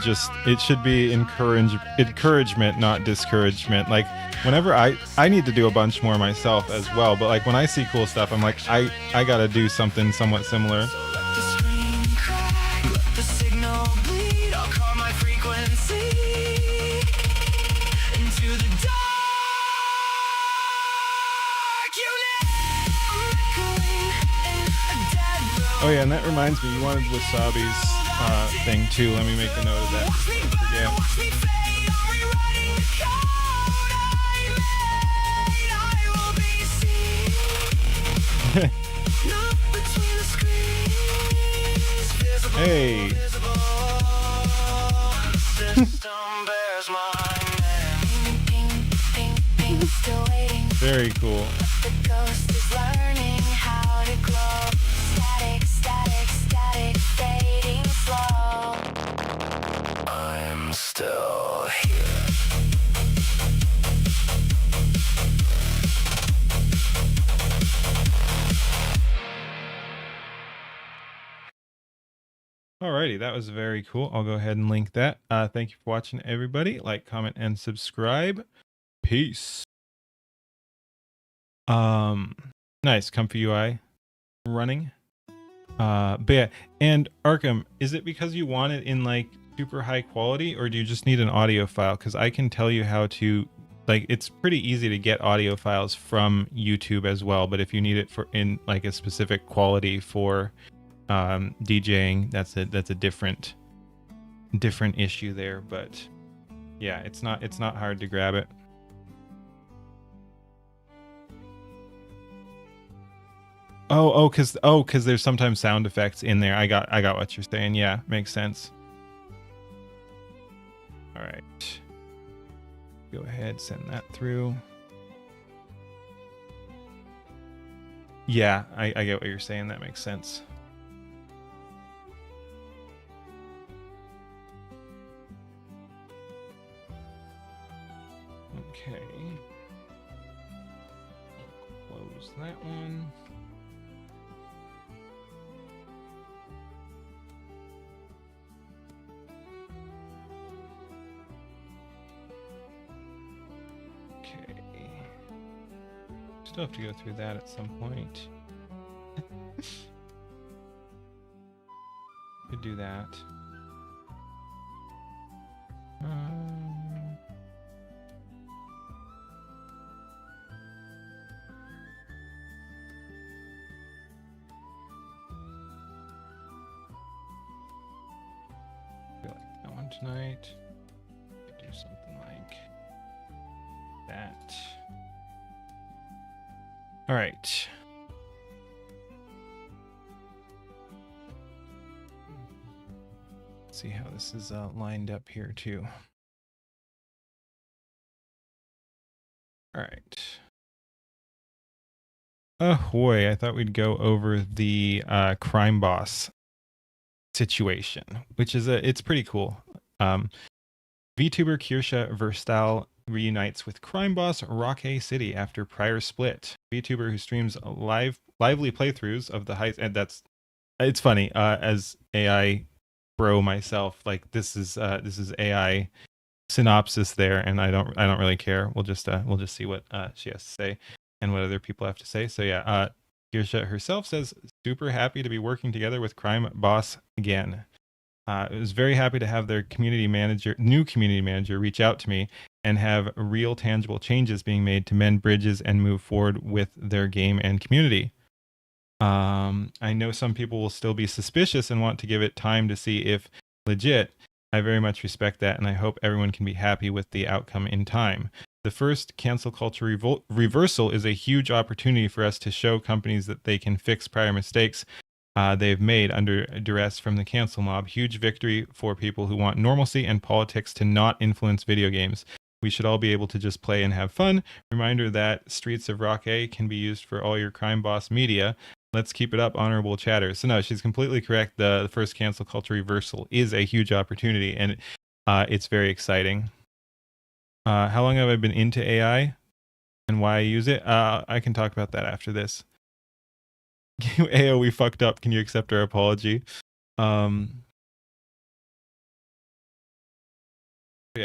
Speaker 1: be encouragement, not discouragement. Like whenever I need to do a bunch more myself as well, but like when I see cool stuff, I'm like, I gotta do something somewhat similar.
Speaker 16: The screen crack, let the signal bleed. I'll call my frequency into the dark.
Speaker 1: Oh yeah, and that reminds me, you wanted Wasabi's thing too. Let me make a note of that. Hey. Very cool.
Speaker 16: The ghost is learning how to glow. Static, static, static, fading slow. I'm still here.
Speaker 1: Alrighty, that was very cool. I'll go ahead and link that. Thank you for watching, everybody. Like, comment, and subscribe. Peace. Nice, comfy UI running. But yeah, and Arkham, is it because you want it in like super high quality, or do you just need an audio file? Because I can tell you how to, like, it's pretty easy to get audio files from YouTube as well. But if you need it for in like a specific quality for DJing, that's a different issue there. But yeah, it's not hard to grab it. Because there's sometimes sound effects in there. I got what you're saying. Yeah, makes sense. All right. Go ahead, send that through. Yeah, I get what you're saying. That makes sense. Okay. Close that one. Okay. Still have to go through that at some point. Could do that. I feel like that one tonight. Could do something like that. All right. See how this is lined up here too. All right. Oh boy, I thought we'd go over the crime boss situation, which is it's pretty cool. VTuber Kirsha Verstal reunites with crime boss Rocky City after prior split. VTuber who streams lively playthroughs of the heist, and it's funny as AI bro myself, like this is AI synopsis there, and I don't really care. We'll just see what she has to say and what other people have to say. So yeah, Kirsha herself says super happy to be working together with crime boss again. I was very happy to have their new community manager reach out to me and have real tangible changes being made to mend bridges and move forward with their game and community. I know some people will still be suspicious and want to give it time to see if legit. I very much respect that, and I hope everyone can be happy with the outcome in time. The first cancel culture reversal is a huge opportunity for us to show companies that they can fix prior mistakes they've made under duress from the cancel mob. Huge victory for people who want normalcy and politics to not influence video games. We should all be able to just play and have fun. Reminder that Streets of Rock A can be used for all your crime boss media. Let's keep it up, honorable chatter. So no, she's completely correct. The first cancel culture reversal is a huge opportunity, and it's very exciting. How long have I been into AI and why I use it? I can talk about that after this. AO, we fucked up. Can you accept our apology? Yeah,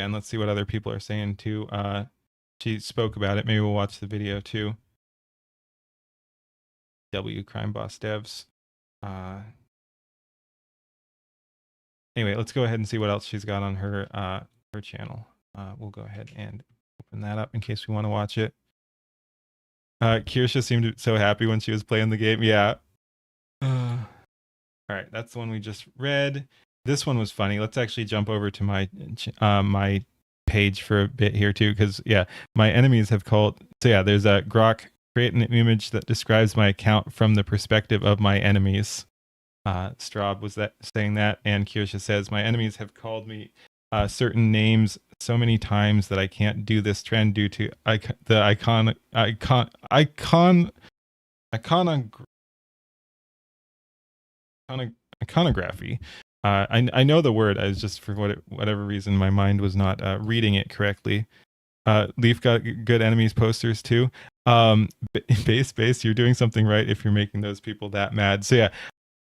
Speaker 1: and let's see what other people are saying too. She spoke about it. Maybe we'll watch the video too. W Crime Boss Devs. Anyway, let's go ahead and see what else she's got on her channel. We'll go ahead and open that up in case we want to watch it. Kirsha seemed so happy when she was playing the game. Yeah. All right, that's the one we just read. This one was funny. Let's actually jump over to my my page for a bit here too, because yeah, my enemies have called. So yeah, there's a Grok. Create an image that describes my account from the perspective of my enemies. Straub was saying that, and Kirsha says my enemies have called me certain names so many times that I can't do this trend due to the iconography. I know the word. I was just for whatever reason my mind was not reading it correctly. Leaf got good enemies posters too. Base, you're doing something right if you're making those people that mad. So yeah,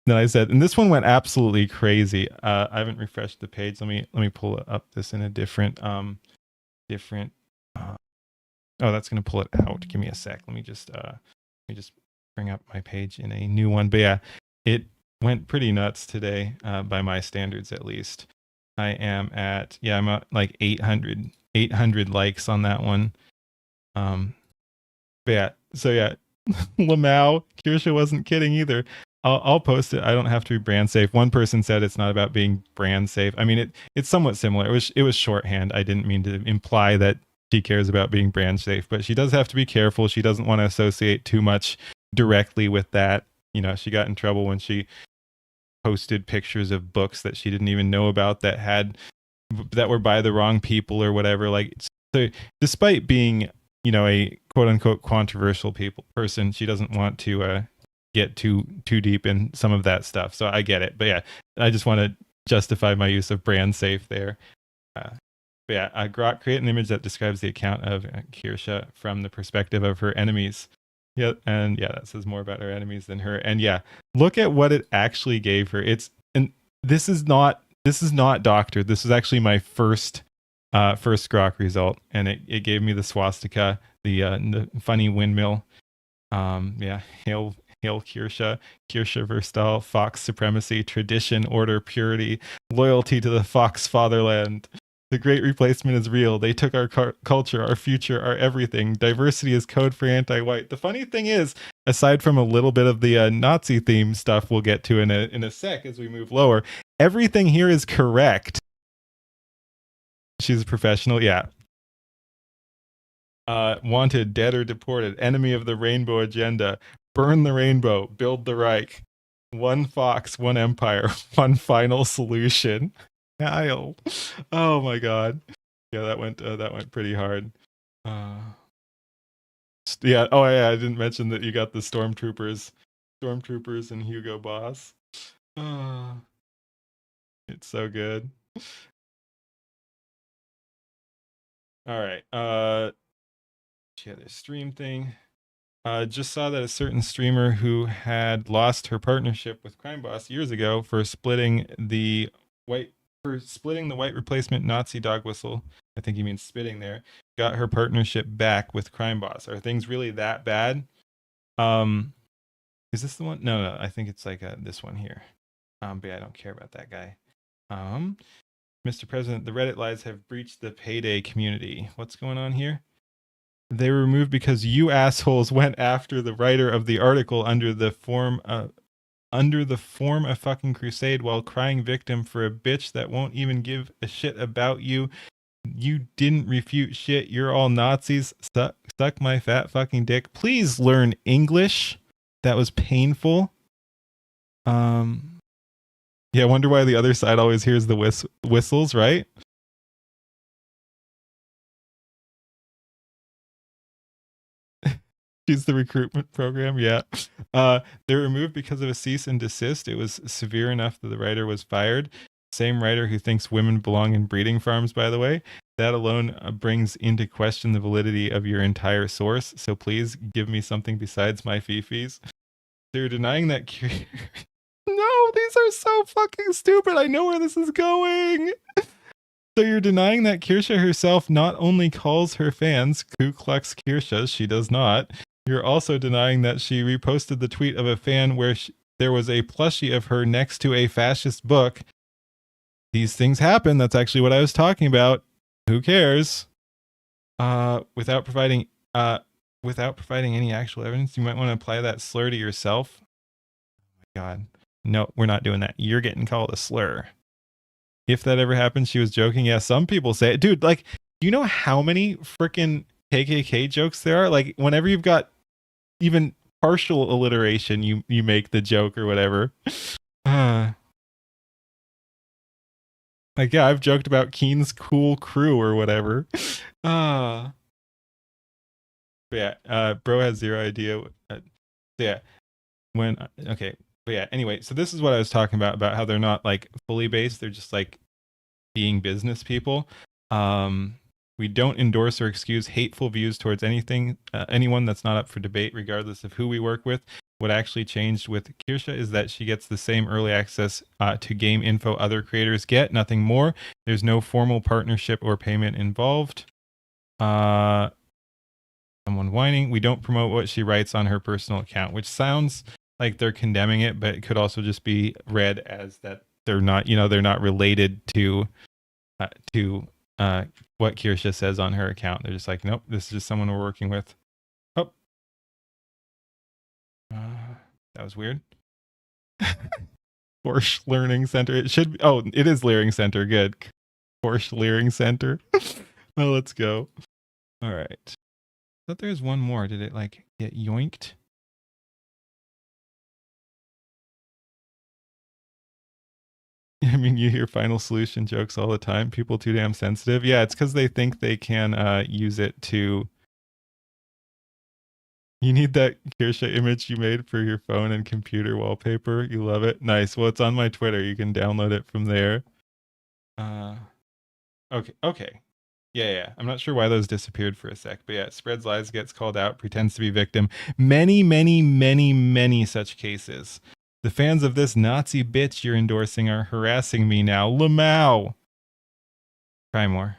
Speaker 1: then I said, and this one went absolutely crazy. I haven't refreshed the page. Let me pull up this in a different oh, that's gonna pull it out. Give me a sec. Let me just bring up my page in a new one. But yeah, it went pretty nuts today, by my standards at least. I'm at like 800 likes on that one. But yeah, so yeah, Lamau, Kirsha wasn't kidding either. I'll post it. I don't have to be brand safe. One person said it's not about being brand safe. I mean, it's somewhat similar. It was shorthand. I didn't mean to imply that she cares about being brand safe, but she does have to be careful. She doesn't want to associate too much directly with that. You know, she got in trouble when she posted pictures of books that she didn't even know about that were by the wrong people or whatever. Like, so despite being, you know, a quote unquote controversial person, she doesn't want to get too deep in some of that stuff. So I get it. But yeah, I just want to justify my use of brand safe there. But yeah, Grok, create an image that describes the account of Kirsha from the perspective of her enemies. Yeah, and yeah, that says more about her enemies than her. And yeah, look at what it actually gave her. And this is not doctored. This is actually my first Grok result, and it gave me the swastika, the funny windmill. Yeah, hail Kirsha, Kirsha Verstal, Fox supremacy, tradition, order, purity, loyalty to the Fox fatherland. The great replacement is real. They took our culture, our future, our everything. Diversity is code for anti-white. The funny thing is, aside from a little bit of the Nazi theme stuff we'll get to in a sec as we move lower, everything here is correct. She's a professional, yeah. Wanted, dead or deported, enemy of the rainbow agenda, burn the rainbow, build the Reich, one Fox, one empire, one final solution. Kyle. Oh my god. Yeah, that went pretty hard. Yeah, oh yeah, I didn't mention that you got the stormtroopers and Hugo Boss. It's so good. All right. Yeah, the stream thing. Just saw that a certain streamer who had lost her partnership with Crime Boss years ago for splitting the white replacement Nazi dog whistle. I think he means spitting there. Got her partnership back with Crime Boss. Are things really that bad? Is this the one? No, I think it's like this one here. But yeah, I don't care about that guy. Mr. President, the Reddit lies have breached the payday community. What's going on here? They were removed because you assholes went after the writer of the article under the form of fucking crusade while crying victim for a bitch that won't even give a shit about you. You didn't refute shit. You're all Nazis. Suck my fat fucking dick. Please learn English. That was painful. Yeah, I wonder why the other side always hears the whistles, right? She's the recruitment program, yeah. They were removed because of a cease and desist. It was severe enough that the writer was fired. Same writer who thinks women belong in breeding farms, by the way. That alone brings into question the validity of your entire source. So please give me something besides my fifis. They're denying that. No, these are so fucking stupid. I know where this is going. So you're denying that Kirsha herself not only calls her fans Ku Klux Kirshas, she does not. You're also denying that she reposted the tweet of a fan where there was a plushie of her next to a fascist book. These things happen. That's actually what I was talking about. Who cares? Without providing any actual evidence, you might want to apply that slur to yourself. Oh my god. No, we're not doing that. You're getting called a slur. If that ever happened, she was joking. Yeah, some people say it. Dude, like, do you know how many freaking KKK jokes there are? Like, whenever you've got even partial alliteration, you make the joke or whatever. Like, yeah, I've joked about Keen's cool crew or whatever. But yeah, bro has zero idea. Yeah, okay. But yeah, anyway, so this is what I was talking about how they're not like fully based. They're just like being business people. We don't endorse or excuse hateful views towards anyone that's not up for debate, regardless of who we work with. What actually changed with Kirsha is that she gets the same early access to game info other creators get, nothing more. There's no formal partnership or payment involved. Someone whining. We don't promote what she writes on her personal account, which sounds like they're condemning it, but it could also just be read as that they're not, they're not related to what Kirsha says on her account. They're just like, nope, this is just someone we're working with. Oh, that was weird. Porsche Learning Center. It should be, it is Learning Center. Good. Porsche Learning Center. Well, let's go. All right. I thought there was one more. Did it like get yoinked? I mean, you hear Final Solution jokes all the time. People too damn sensitive. Yeah, it's because they think they can use it to. You need that Kirsha image you made for your phone and computer wallpaper. You love it. Nice. Well, it's on my Twitter. You can download it from there. Okay. Yeah. I'm not sure why those disappeared for a sec, but yeah, spreads lies, gets called out, pretends to be victim. Many such cases. The fans of this Nazi bitch you're endorsing are harassing me now. Lamau. Try more.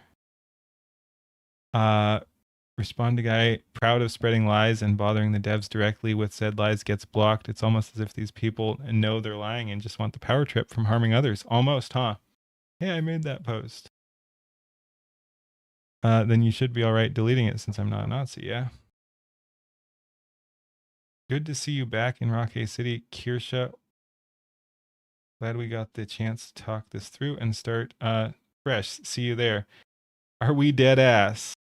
Speaker 1: Respond to guy proud of spreading lies and bothering the devs directly with said lies gets blocked. It's almost as if these people know they're lying and just want the power trip from harming others. Almost, huh? Hey, I made that post. Then you should be all right deleting it since I'm not a Nazi, yeah? Good to see you back in Rockay City, Kirsha. Glad we got the chance to talk this through and start fresh. See you there. Are we dead ass?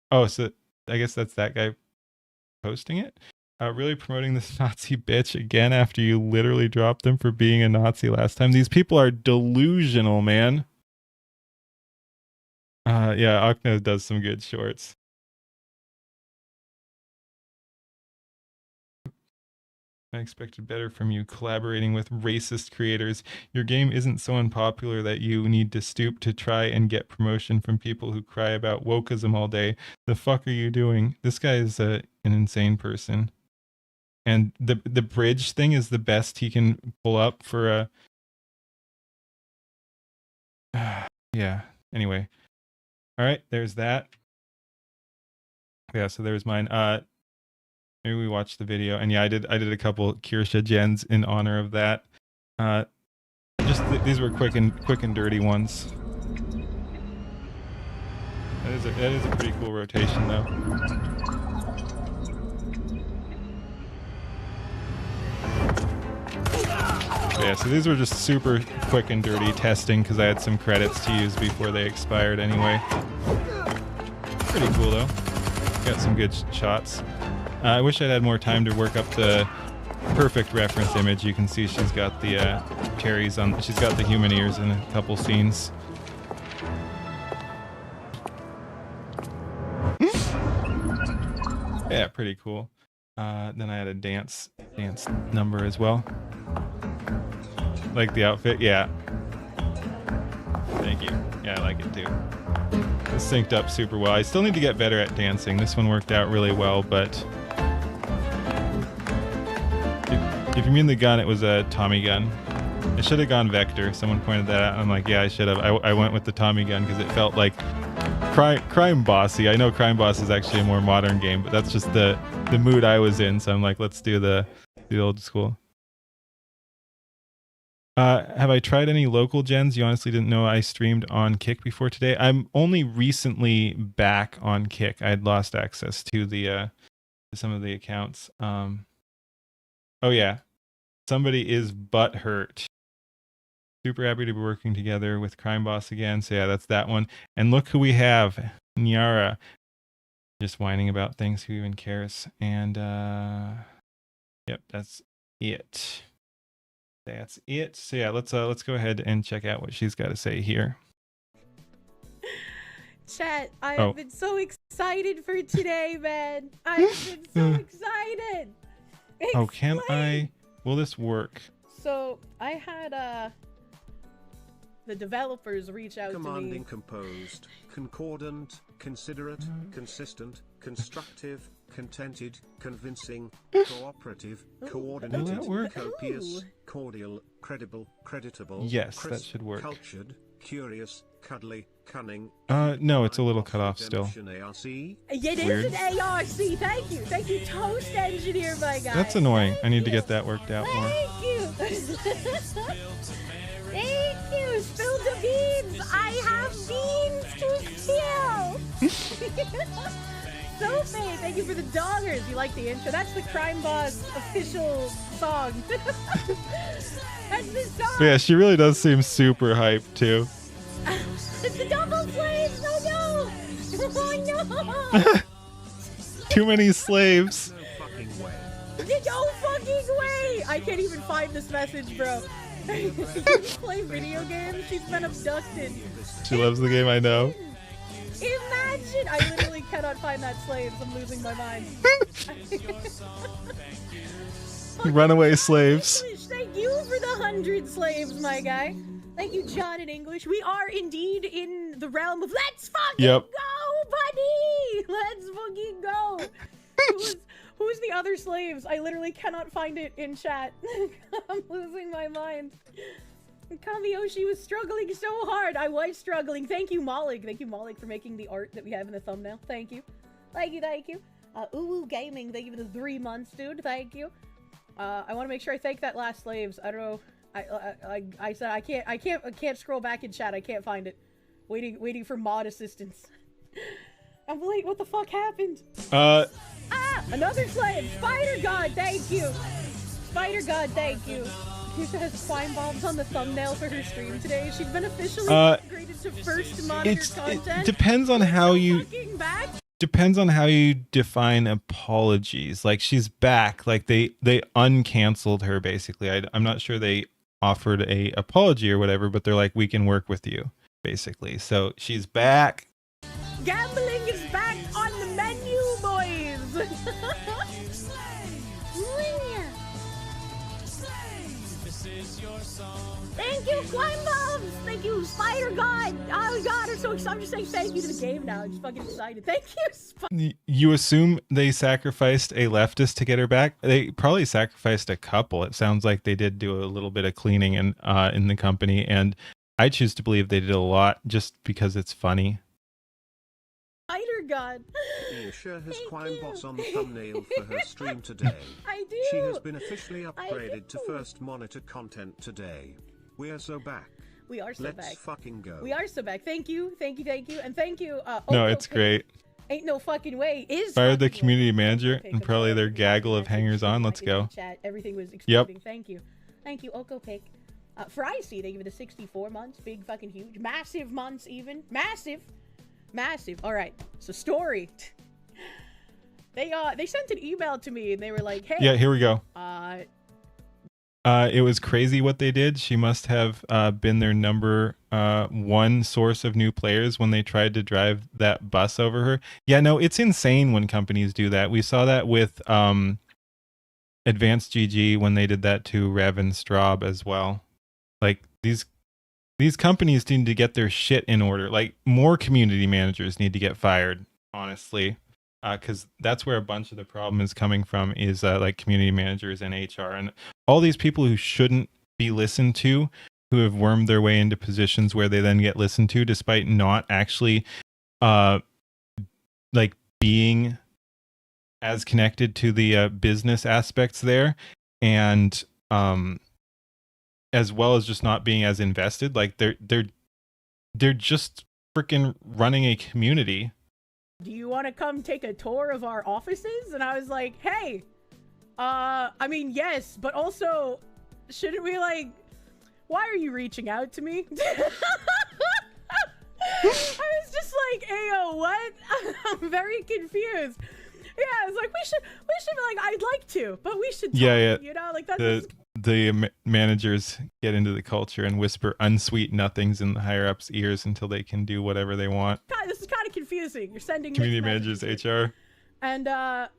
Speaker 1: Oh, so I guess that's that guy posting it. Really promoting this Nazi bitch again after you literally dropped them for being a Nazi last time. These people are delusional, man. Yeah, Okno does some good shorts. I expected better from you collaborating with racist creators. Your game isn't so unpopular that you need to stoop to try and get promotion from people who cry about wokeism all day. The fuck are you doing? This guy is an insane person. And the bridge thing is the best he can pull up for a... yeah, anyway. All right, there's that. Yeah, so there's mine. Maybe we watched the video, and yeah, I did a couple Kirsha gens in honor of that. These were quick and dirty ones. That is a pretty cool rotation, though. Yeah, so these were just super quick and dirty testing because I had some credits to use before they expired anyway. Pretty cool though. Got some good shots. I wish I'd had more time to work up the perfect reference image. You can see she's got the cherries on. She's got the human ears in a couple scenes. Yeah, pretty cool. Then I had a dance number as well. Like the outfit, yeah. Thank you. Yeah, I like it too. It's synced up super well. I still need to get better at dancing. This one worked out really well, but if you mean the gun, it was a Tommy gun. It should have gone Vector. Someone pointed that out. I'm like, yeah, I should have. I went with the Tommy gun because it felt like Crime Bossy. I know Crime Boss is actually a more modern game, but that's just the mood I was in. So I'm like, let's do the old school. Have I tried any local gens? You honestly didn't know I streamed on Kick before today. I'm only recently back on Kick. I had lost access to the to some of the accounts. Oh yeah, somebody is butthurt. Super happy to be working together with Crime Boss again. So yeah, that's that one. And look who we have, Nyara. Just whining about things. Who even cares? And yep, that's it. That's it. So yeah, let's go ahead and check out what she's got to say here.
Speaker 3: Chat, I've been so excited for today, man. I've been so excited.
Speaker 1: Oh, can I? Will this work?
Speaker 3: So I had the developers reach out to me.
Speaker 22: Commanding, composed, concordant, considerate, consistent, constructive, contented, convincing, cooperative, coordinated, copious, cordial, credible, creditable,
Speaker 1: yes,
Speaker 22: crisp,
Speaker 1: that should work.
Speaker 22: Cultured, curious, cuddly, cunning.
Speaker 1: No, it's a little cut off still.
Speaker 3: It is an ARC. Thank you, Toast Engineer, my guy.
Speaker 1: That's annoying. I need to get that worked out more.
Speaker 3: Thank you. Thank you. Spill the beans. I have beans to spill. Sophie, thank you for the dollars. You like the intro? That's the Crime Boss official song. That's the song.
Speaker 1: Yeah, she really does seem super hyped too.
Speaker 3: It's the double slaves. Oh no! Oh no!
Speaker 1: Too many slaves.
Speaker 3: No fucking way! I can't even find this message, bro. Play video games. She's been abducted.
Speaker 1: She loves the game, I know.
Speaker 3: Imagine! I literally cannot find that slaves. I'm losing my mind.
Speaker 1: Runaway slaves.
Speaker 3: English, thank you for the 100 slaves, my guy. Thank you, John, in English. We are indeed in the realm of let's fucking go, buddy! Let's fucking go! Who's the other slaves? I literally cannot find it in chat. I'm losing my mind. Kamiyoshi was struggling so hard. I was struggling. Thank you, Malik. Thank you, Malik, for making the art that we have in the thumbnail. Thank you. Thank you, thank you. Uwu Gaming, thank you for the 3 months, dude. Thank you. I want to make sure I thank that last slaves. I don't know. I said I can't scroll back in chat. I can't find it. Waiting for mod assistance. I'm late. What the fuck happened? Another slave. Spider God, thank you. Spider God, thank you. Kisha has slime bombs on the thumbnail for her stream today. She's been officially upgraded to first monitor content.
Speaker 1: It depends on how you. Depends on how you define apologies. Like, she's back. Like, they uncanceled her, basically. I'm not sure they offered a apology or whatever, but they're like, we can work with you, basically. So she's back.
Speaker 3: Gambling is back on the menu, boys. Thank you, Slime Bombs! Thank you, Spider God! Oh my god, I'm just saying thank you to the game now. I'm just fucking excited. Thank you,
Speaker 1: You assume they sacrificed a leftist to get her back? They probably sacrificed a couple. It sounds like they did do a little bit of cleaning in the company, and I choose to believe they did a lot just because it's funny.
Speaker 3: Spider God.
Speaker 22: Isha has Quimeboss on the thumbnail for her stream today.
Speaker 3: I do.
Speaker 22: She has been officially upgraded to first monitor content today. We are so back.
Speaker 3: We are so back.
Speaker 22: Let's fucking go.
Speaker 3: We are so back. Thank you, thank you, thank you, and thank you.
Speaker 1: No, it's great.
Speaker 3: Ain't no fucking way.
Speaker 1: Fired the community manager and probably their gaggle of hangers on. Let's go.
Speaker 3: Chat. Everything was exploding. Thank you. Thank you, Oko Pick. For IC, they give it a 64 months. Big fucking huge. Massive months even. Massive. Massive. All right. So story. They sent an email to me and they were like, hey.
Speaker 1: Yeah, here we go. It was crazy what they did. She must have been their number one source of new players when they tried to drive that bus over her. Yeah, no, it's insane when companies do that. We saw that with Advanced GG when they did that to Rev and Straub as well. Like, these companies need to get their shit in order. Like, more community managers need to get fired, honestly. Because that's where a bunch of the problem is coming from, is like community managers and HR and all these people who shouldn't be listened to, who have wormed their way into positions where they then get listened to despite not actually like being as connected to the business aspects there, and as well as just not being as invested. Like, they're just freaking running a community.
Speaker 3: Do you want to come take a tour of our offices? And I was like, hey, I mean, yes, but also, shouldn't we, like, why are you reaching out to me? I was just like, ayo, what? I'm very confused. Yeah, it's like, we should be like, I'd like to, but we should talk, you know, like, that's
Speaker 1: the managers get into the culture and whisper unsweet nothings in the higher ups' ears until they can do whatever they want.
Speaker 3: God, this is kind of confusing. You're sending
Speaker 1: community managers, HR,
Speaker 3: and I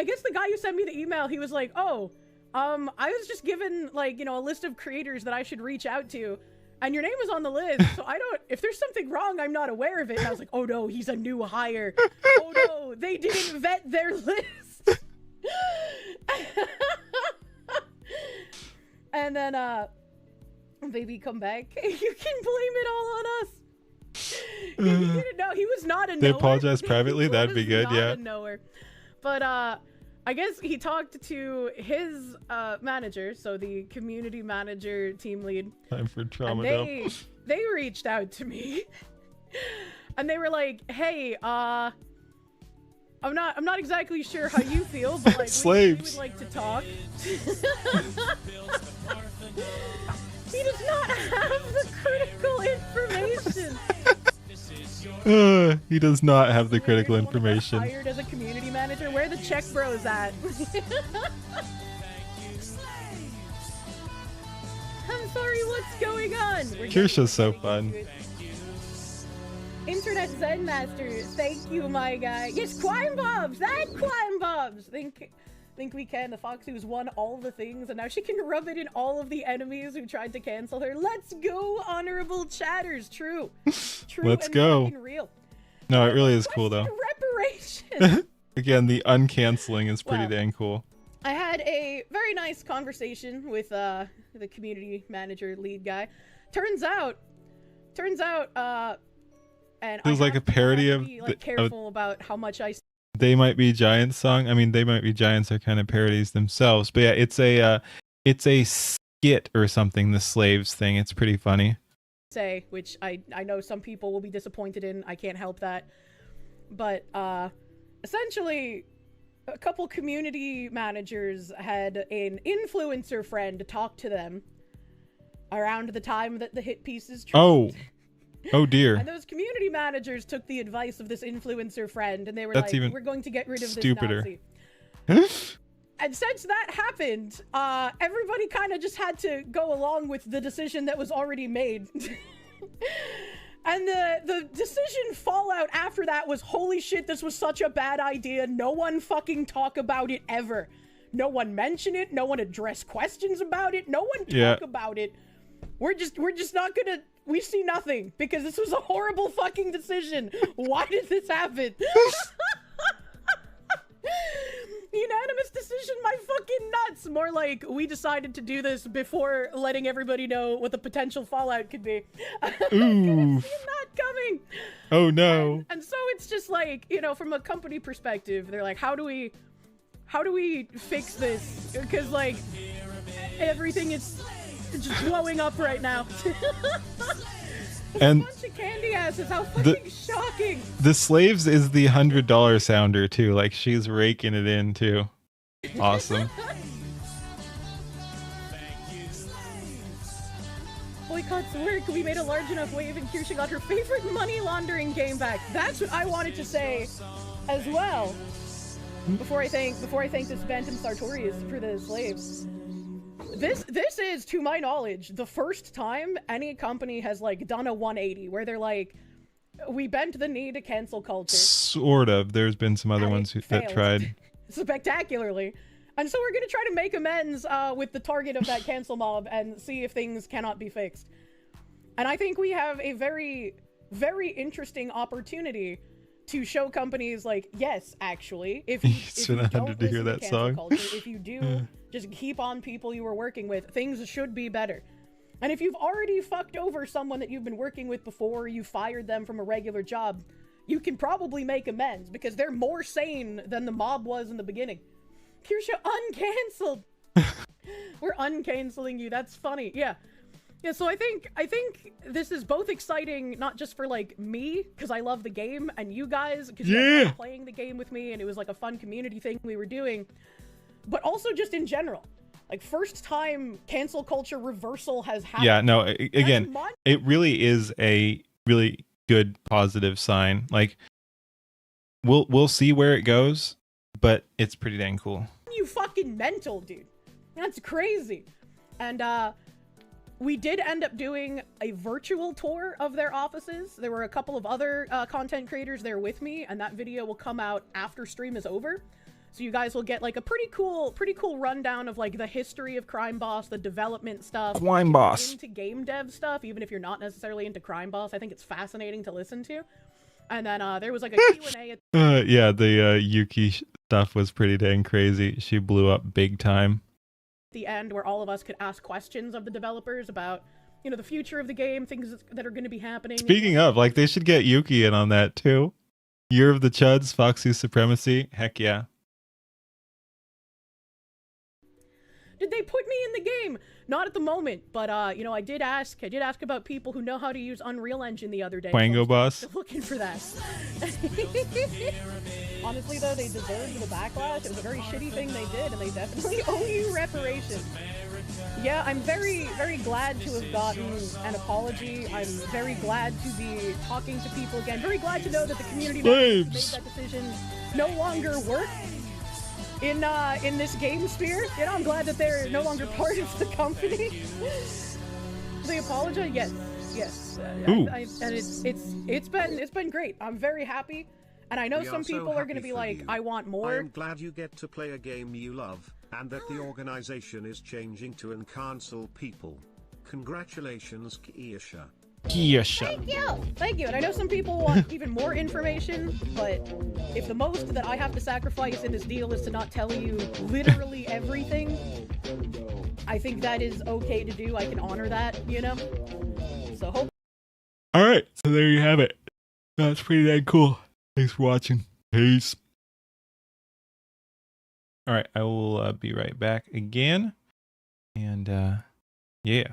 Speaker 3: guess the guy who sent me the email, he was like, "Oh, I was just given, like, you know, a list of creators that I should reach out to, and your name was on the list. So I don't. If there's something wrong, I'm not aware of it." And I was like, "Oh no, he's a new hire. Oh no, they didn't vet their list." And then, baby, come back. You can blame it all on us. He didn't know. He was not a knower.
Speaker 1: They apologize privately. That'd be good, yeah.
Speaker 3: A knower. But, I guess he talked to his, manager, so the community manager, team lead.
Speaker 1: Time for trauma
Speaker 3: and
Speaker 1: dump.
Speaker 3: They reached out to me. And they were like, hey, I'm not exactly sure how you feel, but like we would like to talk. He does not have the critical information.
Speaker 1: He does not have the critical information.
Speaker 3: Hired as a community manager. Where are the check bros at? I'm sorry, what's going on?
Speaker 1: Kirsha's so fun.
Speaker 3: Internet Zen Master, thank you, my guy. Yes, Quine Bobs! That Quine Bobs! Think we can. The fox who's won all the things, and now she can rub it in all of the enemies who tried to cancel her. Let's go, honorable chatters. True. True.
Speaker 1: Let's
Speaker 3: and
Speaker 1: go.
Speaker 3: fucking real.
Speaker 1: No, it really is cool though.
Speaker 3: Reparations.
Speaker 1: Again, the uncanceling is pretty dang cool.
Speaker 3: I had a very nice conversation with the community manager lead guy. Turns out, and
Speaker 1: It was like a parody of
Speaker 3: be, like, careful about how much I.
Speaker 1: They Might Be Giants song. I mean, They Might Be Giants are kind of parodies themselves, but yeah, it's a skit or something. The slaves thing. It's pretty funny.
Speaker 3: Say, which I know some people will be disappointed in. I can't help that, but essentially, a couple community managers had an influencer friend talk to them around the time that the hit pieces dropped.
Speaker 1: Oh dear.
Speaker 3: And those community managers took the advice of this influencer friend, and they were
Speaker 1: That's
Speaker 3: like,
Speaker 1: even
Speaker 3: we're going to get rid of
Speaker 1: stupider.
Speaker 3: this Nazi. And since that happened, everybody kind of just had to go along with the decision that was already made. And the decision fallout after that was, holy shit, this was such a bad idea. No one fucking talk about it ever. No one mention it. No one address questions about it. No one talk about it. We're just not gonna, we see nothing because this was a horrible fucking decision. Why did this happen? Unanimous decision, my fucking nuts. More like, we decided to do this before letting everybody know what the potential fallout could be.
Speaker 1: Ooh.
Speaker 3: Not coming.
Speaker 1: Oh no.
Speaker 3: And so it's just like, from a company perspective, they're like, how do we fix this? Because like, everything is just blowing up right now.
Speaker 1: And
Speaker 3: a bunch of candy asses. How fucking shocking.
Speaker 1: The slaves is the $100 sounder too. Like, she's raking it in too. Awesome.
Speaker 3: Boycotts work. We made a large enough wave and Kirsha got her favorite money laundering game back. That's what I wanted to say as well. Before I thank this Bantam Sartorius for the slaves. This is, to my knowledge, the first time any company has like done a 180 where they're like, we bent the knee to cancel culture.
Speaker 1: Sort of. There's been some other ones that tried.
Speaker 3: Spectacularly. And so we're going to try to make amends with the target of that cancel mob and see if things cannot be fixed. And I think we have a very, very interesting opportunity to show companies like, yes, actually, if you don't
Speaker 1: to hear that song.
Speaker 3: Culture, if you do just keep on people you were working with, things should be better. And if you've already fucked over someone that you've been working with before, you fired them from a regular job, you can probably make amends because they're more sane than the mob was in the beginning. Kirsha, uncanceled. We're uncanceling you. That's funny. Yeah. Yeah, so I think this is both exciting, not just for like me, because I love the game, and you guys, because you were playing the game with me, and it was like a fun community thing we were doing, but also just in general. Like, first time cancel culture reversal has happened.
Speaker 1: Yeah, no, again, it really is a really good positive sign. Like, we'll see where it goes, but it's pretty dang cool.
Speaker 3: You fucking mental, dude. That's crazy. And we did end up doing a virtual tour of their offices. There were a couple of other content creators there with me, and that video will come out after stream is over. So you guys will get like a pretty cool rundown of like the history of Crime Boss, the development stuff.
Speaker 1: Crime Boss.
Speaker 3: Into game dev stuff, even if you're not necessarily into Crime Boss. I think it's fascinating to listen to. And then there was like a Q&A.
Speaker 1: Yeah, the Yuki stuff was pretty dang crazy. She blew up big time.
Speaker 3: The end where all of us could ask questions of the developers about, the future of the game, things that are going to be happening.
Speaker 1: Speaking of, like, they should get Yuki in on that too. Year of the Chuds, Foxy's Supremacy. Heck yeah.
Speaker 3: Did they put me in the game? Not at the moment, but I did ask about people who know how to use Unreal Engine the other day.
Speaker 1: Wango Boss.
Speaker 3: Still looking for that. Honestly, though, they deserved the backlash. It was a very shitty thing they did, and they definitely owe you reparations. Yeah, I'm very, very glad to have gotten an apology. I'm very glad to be talking to people again. Very glad to know that the community made that decision no longer work in this game sphere. I'm glad that they're no longer part of the company. They apologize. Yes, yes.
Speaker 1: Ooh.
Speaker 3: And it's been great. I'm very happy, and I know
Speaker 22: We
Speaker 3: some
Speaker 22: are so
Speaker 3: people are going to
Speaker 22: happy
Speaker 3: be
Speaker 22: for
Speaker 3: like,
Speaker 22: you.
Speaker 3: I want
Speaker 22: I
Speaker 3: more.
Speaker 22: am glad you get to play a game you love, and that the organization is changing to cancel people. Congratulations, Kiesha.
Speaker 3: Thank you. And I know some people want even more information, but if the most that I have to sacrifice in this deal is to not tell you literally everything, I think that is okay to do. I can honor that, you know? So hope.
Speaker 1: All right, so there you have it. That's pretty dang cool. Thanks for watching. Peace. All right, I will be right back again. And yeah.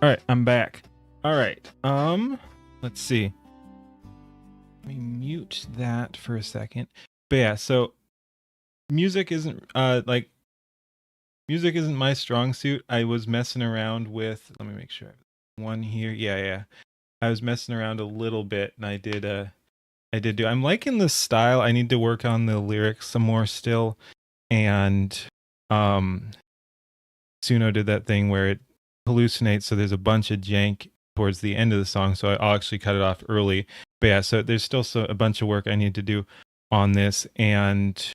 Speaker 1: All right, I'm back. All right. Let's see. Let me mute that for a second. But yeah, so music isn't music isn't my strong suit. I was messing around with, let me make sure I have one here. Yeah. I was messing around a little bit, and I did do. I'm liking the style. I need to work on the lyrics some more still. And Suno did that thing where it hallucinates, so there's a bunch of jank towards the end of the song, so I'll actually cut it off early. But yeah, so there's still a bunch of work I need to do on this, and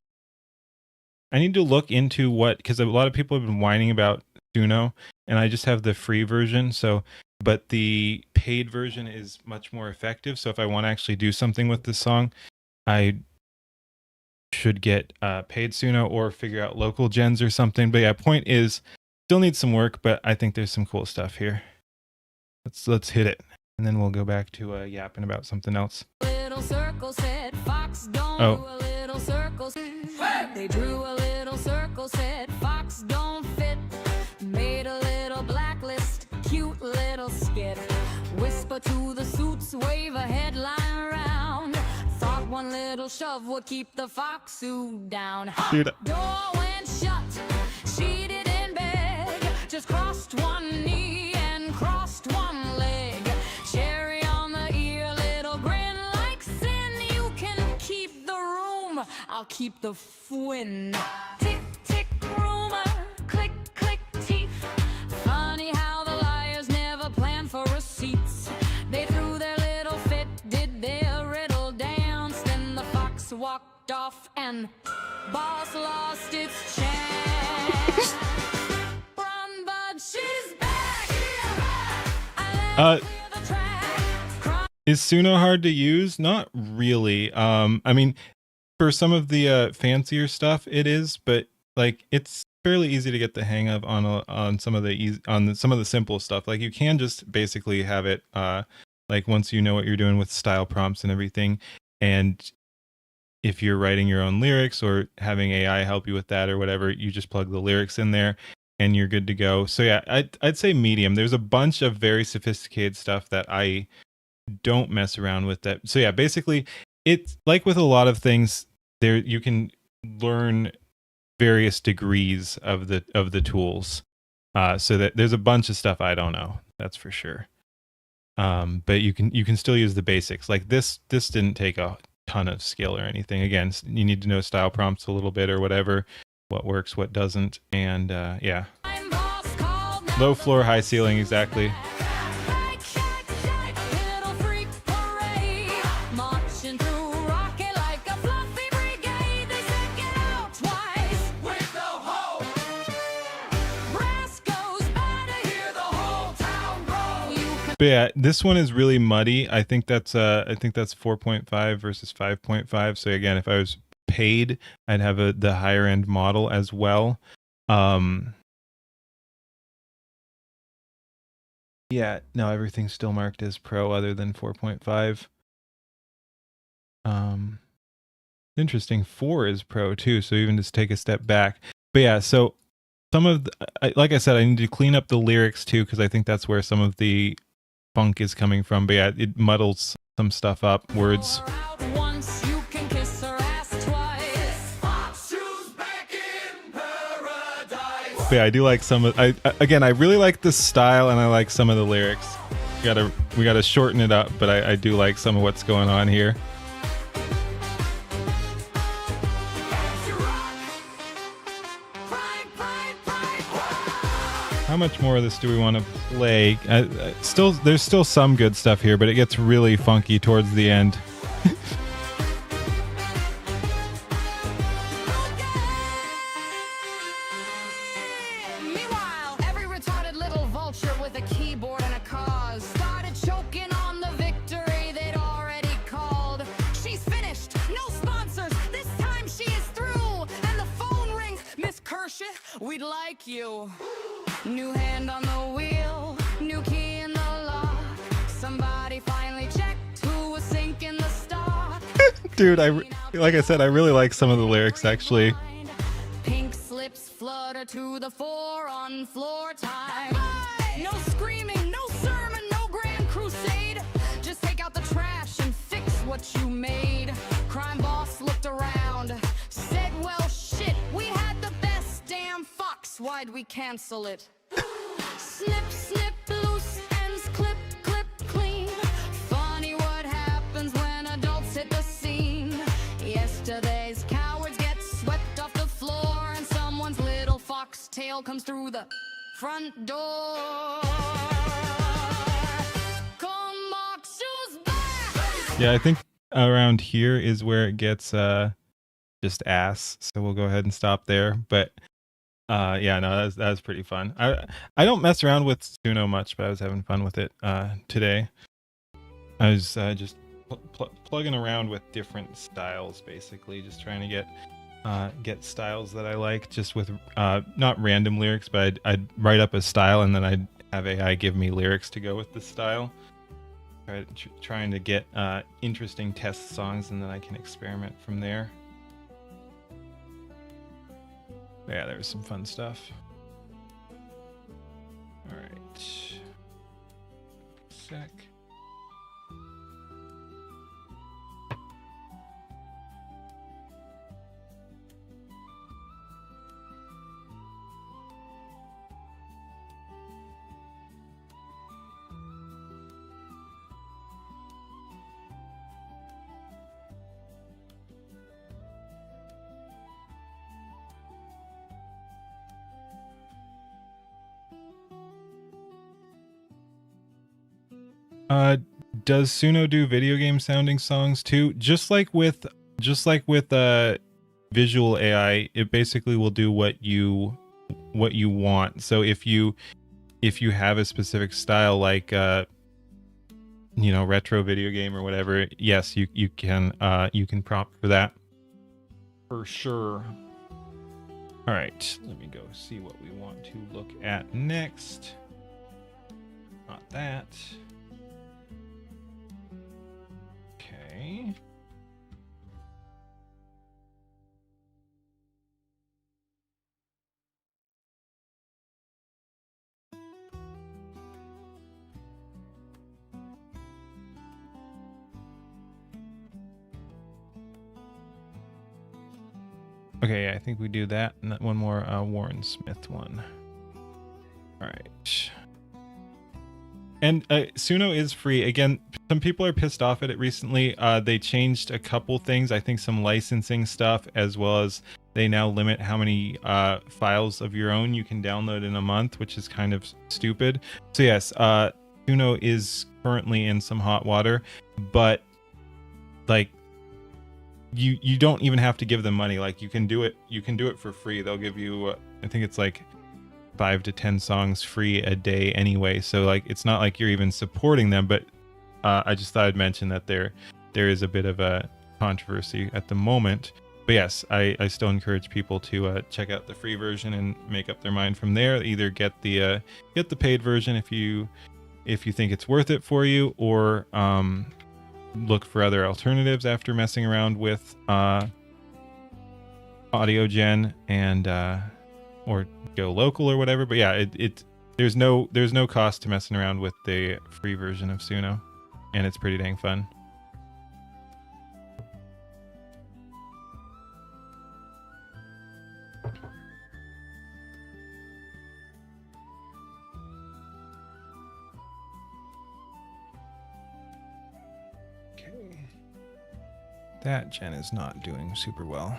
Speaker 1: I need to look into because a lot of people have been whining about Suno, and I just have the free version, but the paid version is much more effective. So if I want to actually do something with this song, I should get paid Suno or figure out local gens or something. But yeah, point is, still needs some work, but I think there's some cool stuff here. Let's hit it, and then we'll go back to yapping about something else.
Speaker 15: Little circle said, Fox don't do a little circle. They drew a little circle, said, Fox don't fit. Made a little blacklist, cute little skit. Whisper to the suits, wave a headline around. Thought one little shove would keep the fox suit down.
Speaker 1: Dude.
Speaker 15: Door went shut, she didn't beg. Just crossed one knee and crossed one leg. Cherry on the ear, little grin like sin. You can keep the room, I'll keep the fwin. Tick, tick, rumor, click, click, teeth. Funny how the liars never plan for receipts. They threw their little fit, did their riddle dance. Then the fox walked off and boss lost its chance. Run, bud, she's back.
Speaker 1: Is Suno hard to use? Not really. I mean, for some of the fancier stuff, it is, but like it's fairly easy to get the hang of on some of the simple stuff. Like you can just basically have it like once you know what you're doing with style prompts and everything, and if you're writing your own lyrics or having AI help you with that or whatever, you just plug the lyrics in there and you're good to go. So yeah, I'd say medium. There's a bunch of very sophisticated stuff that I don't mess around with that. So yeah, basically it's like with a lot of things there, you can learn various degrees of the tools. So that there's a bunch of stuff I don't know, that's for sure. But you can still use the basics. Like this didn't take a ton of skill or anything. Again, you need to know style prompts a little bit or whatever, what works, what doesn't, and yeah. Low floor, high ceiling, exactly. But yeah, this one is really muddy. I think that's 4.5 versus 5.5. So again, if I was paid, I'd have the higher end model as well. Yeah, no, everything's still marked as pro other than 4.5. Interesting. 4 is pro too. So even just take a step back. But yeah, so some of like I said, I need to clean up the lyrics too, because I think that's where some of the funk is coming from. But yeah, it muddles some stuff up, words. But yeah, I do like some of. Again, I really like the style, and I like some of the lyrics. We gotta shorten it up, but I do like some of what's going on here. How much more of this do we want to play? There's still some good stuff here, but it gets really funky towards the end.
Speaker 15: Meanwhile, every retarded little vulture with a keyboard and a cause started choking on the victory they'd already called. She's finished, no sponsors. This time she is through, and the phone rings. Miss Kershaw, we'd like you. New hand on the wheel, new key in the lock. Somebody finally checked who was sinking the stock.
Speaker 1: Dude, like I said, I really like some of the lyrics actually.
Speaker 15: Pink slips flutter to the fore on floor time. No screaming, no sermon, no grand crusade. Just take out the trash and fix what you made. Crime boss looked around, said, well, shit, we had the best damn fox. Why'd we cancel it? Snip, snip, loose ends, clip, clip, clean. Funny what happens when adults hit the scene. Yesterday's cowards get swept off the floor, and someone's little foxtail comes through the front door. Come mark shoes back.
Speaker 1: Yeah, I think around here is where it gets just ass. So we'll go ahead and stop there. But yeah, no, that was pretty fun. I don't mess around with Suno much, but I was having fun with it today. I was just plugging around with different styles, basically, just trying to get styles that I like, just with not random lyrics, but I'd write up a style and then I'd have AI give me lyrics to go with the style. Trying to get interesting test songs, and then I can experiment from there. Yeah, there was some fun stuff. All right. Sec. Does Suno do video game sounding songs too? Just like with visual AI, it basically will do what you want. So if you have a specific style, like retro video game or whatever, yes, you can prompt for that for sure. All right, let me go see what we want to look at next. Not that. Okay. Okay, yeah, I think we do that, and that one more Warren Smith one. All right. And Suno is free. Again, some people are pissed off at it recently. They changed a couple things. I think some licensing stuff, as well as they now limit how many files of your own you can download in a month, which is kind of stupid. So yes, Suno is currently in some hot water, but like you don't even have to give them money. Like you can do it for free. They'll give you I think it's like 5 to 10 songs free a day anyway. So like, it's not like you're even supporting them, but I just thought I'd mention that there is a bit of a controversy at the moment. But yes, I still encourage people to check out the free version and make up their mind from there. Either get the paid version if you think it's worth it for you, or look for other alternatives after messing around with AudioGen and or go local or whatever. But yeah, there's no cost to messing around with the free version of Suno, and it's pretty dang fun. That gen is not doing super well.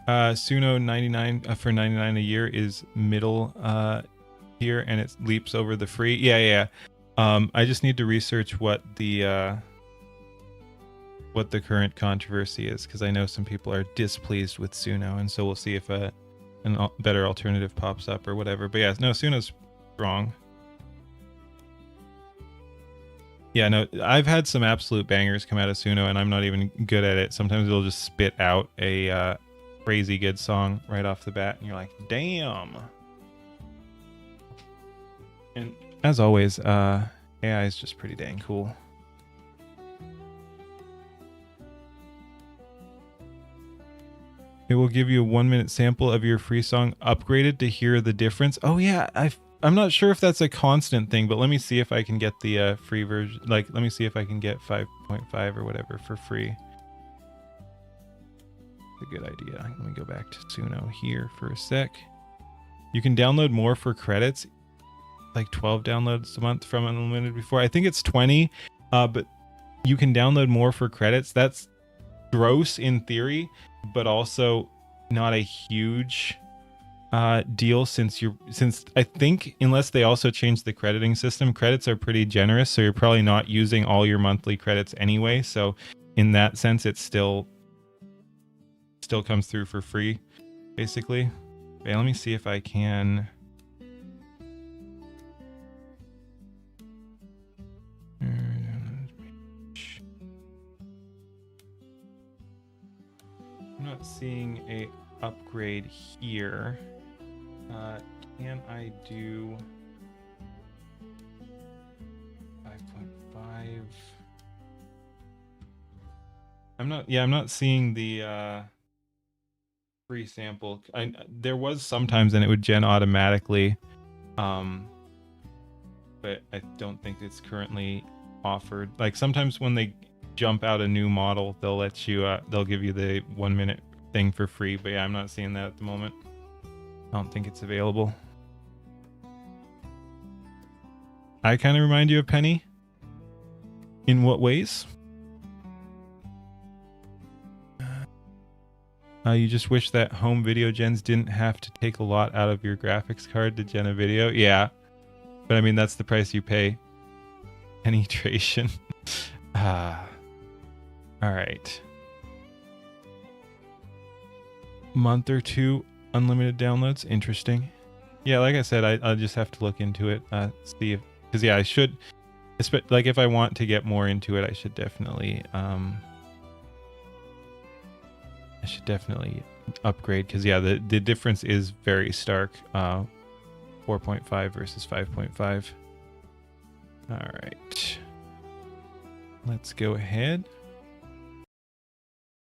Speaker 1: Suno 99 for 99 a year is middle here, and it leaps over the free. Yeah. I just need to research what the current controversy is, because I know some people are displeased with Suno, and so we'll see if a better alternative pops up or whatever. But yeah, no, Suno's wrong. Yeah, no, I've had some absolute bangers come out of Suno, and I'm not even good at it. Sometimes it'll just spit out a crazy good song right off the bat, and you're like, damn. And as always, AI is just pretty dang cool. It will give you a 1-minute sample of your free song upgraded to hear the difference. Oh yeah, I'm not sure if that's a constant thing, but let me see if I can get the free version. Like, let me see if I can get 5.5 or whatever for free. A good idea. Let me go back to Suno here for a sec. You can download more for credits, like 12 downloads a month from unlimited before. I think it's 20, but you can download more for credits. That's gross in theory, but also not a huge deal, since I think, unless they also change the crediting system, credits are pretty generous, so you're probably not using all your monthly credits anyway. So in that sense, it still comes through for free, basically. Okay, let me see if I can. I'm not seeing a upgrade here. Can I do 5.5? I'm not seeing the free sample. There was sometimes, and it would gen automatically, but I don't think it's currently offered. Like, sometimes when they jump out a new model, they'll let you they'll give you the 1-minute thing for free, but yeah, I'm not seeing that at the moment. I don't think it's available. I kind of remind you of Penny. In what ways? You just wish that home video gens didn't have to take a lot out of your graphics card to gen a video. Yeah, but I mean, that's the price you pay. Penetration. All right. Month or two unlimited downloads. Interesting. Yeah, like I said, I'll just have to look into it, see if, because yeah, I should, like, if I want to get more into it, I should definitely upgrade, because yeah, the difference is very stark. 4.5 versus 5.5. All right, let's go ahead,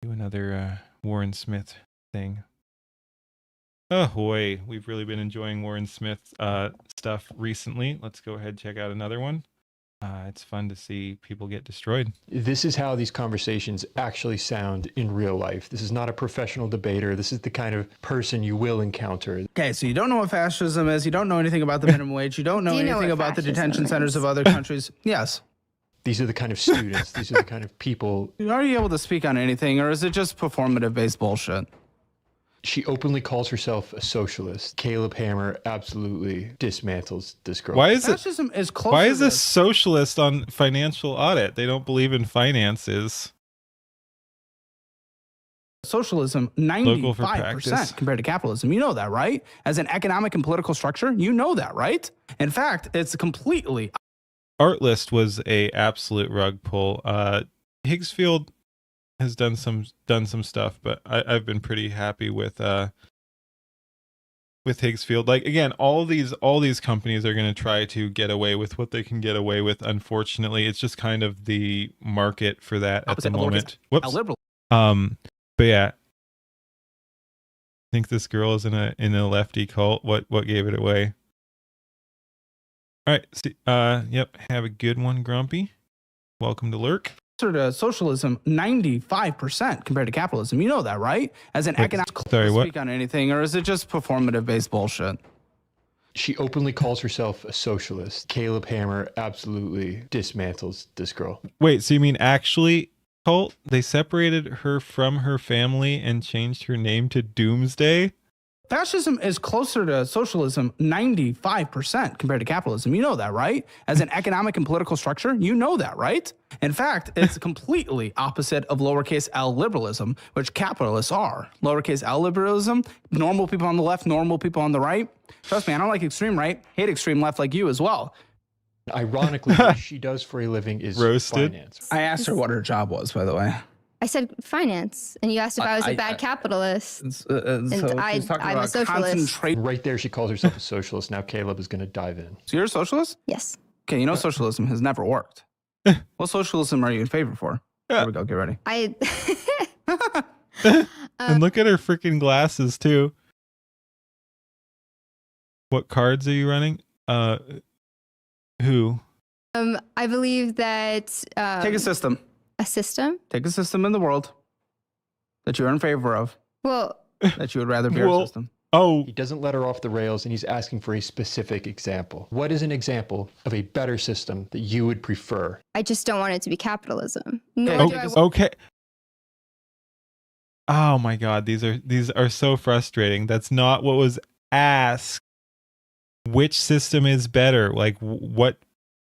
Speaker 1: do another Warren Smith thing. Ahoy, we've really been enjoying Warren Smith stuff recently. Let's go ahead and check out another one. It's fun to see people get destroyed.
Speaker 18: This is how these conversations actually sound in real life. This is not a professional debater. This is the kind of person you will encounter.
Speaker 6: Okay, so you don't know what fascism is. You don't know anything about the minimum wage. You don't know anything about the detention centers of other countries. Yes.
Speaker 18: These are the kind of students. These are the kind of people.
Speaker 6: Are you able to speak on anything, or is it just performative-based bullshit?
Speaker 18: She openly calls herself a socialist. Caleb Hammer absolutely dismantles this girl.
Speaker 1: Why is
Speaker 6: Fascism is closer
Speaker 1: Why is a socialist on financial audit? They don't believe in finances.
Speaker 6: Socialism,
Speaker 1: Local for
Speaker 6: 95%
Speaker 1: practice.
Speaker 6: compared to capitalism. You know that, right? As an economic and political structure, you know that, right? In fact, it's completely
Speaker 1: Artlist was a absolute rug pull. Higgsfield has done some stuff, but I've been pretty happy with Higgsfield. Like, again, all these companies are going to try to get away with what they can get away with. Unfortunately, it's just kind of the market for that at the moment. Whoops. But yeah, I think this girl is in a lefty cult. What gave it away? All right. See, yep. Have a good one, Grumpy. Welcome to Lurk.
Speaker 6: to socialism, 95% compared to capitalism. You know that, right? As an economic speak on anything, or is it just performative based bullshit?
Speaker 18: She openly calls herself a socialist. Caleb Hammer absolutely dismantles this girl.
Speaker 1: Wait, so you mean actually cult? They separated her from her family and changed her name to Doomsday?
Speaker 6: Fascism is closer to socialism 95% compared to capitalism. You know that, right? As an economic and political structure, you know that, right? In fact, it's completely opposite of lowercase l liberalism, which capitalists are. Lowercase l liberalism, normal people on the left, normal people on the right. Trust me, I don't like extreme right, hate extreme left like you as well.
Speaker 18: Ironically, what she does for a living is
Speaker 1: roasted.
Speaker 18: Finance.
Speaker 6: I asked her what her job was, by the way.
Speaker 7: I said finance, and you asked if I was a bad capitalist. And I'm a socialist.
Speaker 18: Right there, she calls herself a socialist. Now Caleb is going to dive in.
Speaker 6: So you're a socialist?
Speaker 7: Yes.
Speaker 6: Okay, you know socialism has never worked. What socialism are you in favor for? Here we go, get ready.
Speaker 1: And look at her freaking glasses, too. What cards are you running? Who?
Speaker 7: I believe that...
Speaker 6: Take a system.
Speaker 7: A system?
Speaker 6: Take a system in the world that you're in favor of.
Speaker 7: Well...
Speaker 6: That you would rather be our system.
Speaker 1: Oh.
Speaker 18: He doesn't let her off the rails, and he's asking for a specific example. What is an example of a better system that you would prefer?
Speaker 7: I just don't want it to be capitalism.
Speaker 1: Okay. Oh my God, these are so frustrating. That's not what was asked. Which system is better? Like, what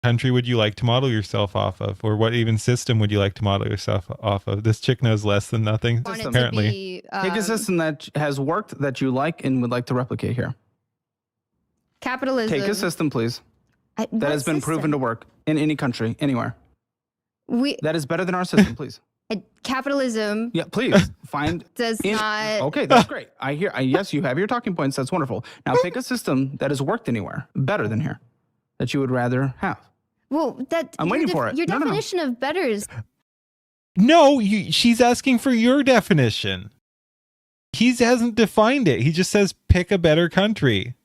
Speaker 1: country would you like to model yourself off of, or what even system would you like to model yourself off of? This chick knows less than nothing. Apparently,
Speaker 6: take a system that has worked that you like and would like to replicate here.
Speaker 7: Capitalism.
Speaker 6: Take a system, please, that has been proven to work in any country, anywhere. That is better than our system, please.
Speaker 7: Capitalism.
Speaker 6: Yeah, please find.
Speaker 7: Does not.
Speaker 6: Okay, that's great. I hear. Yes, you have your talking points. That's wonderful. Now pick a system that has worked anywhere better than here, that you would rather have.
Speaker 7: Well,
Speaker 6: I'm waiting for it.
Speaker 7: Your definition of better is...
Speaker 1: No, she's asking for your definition. He hasn't defined it. He just says pick a better country.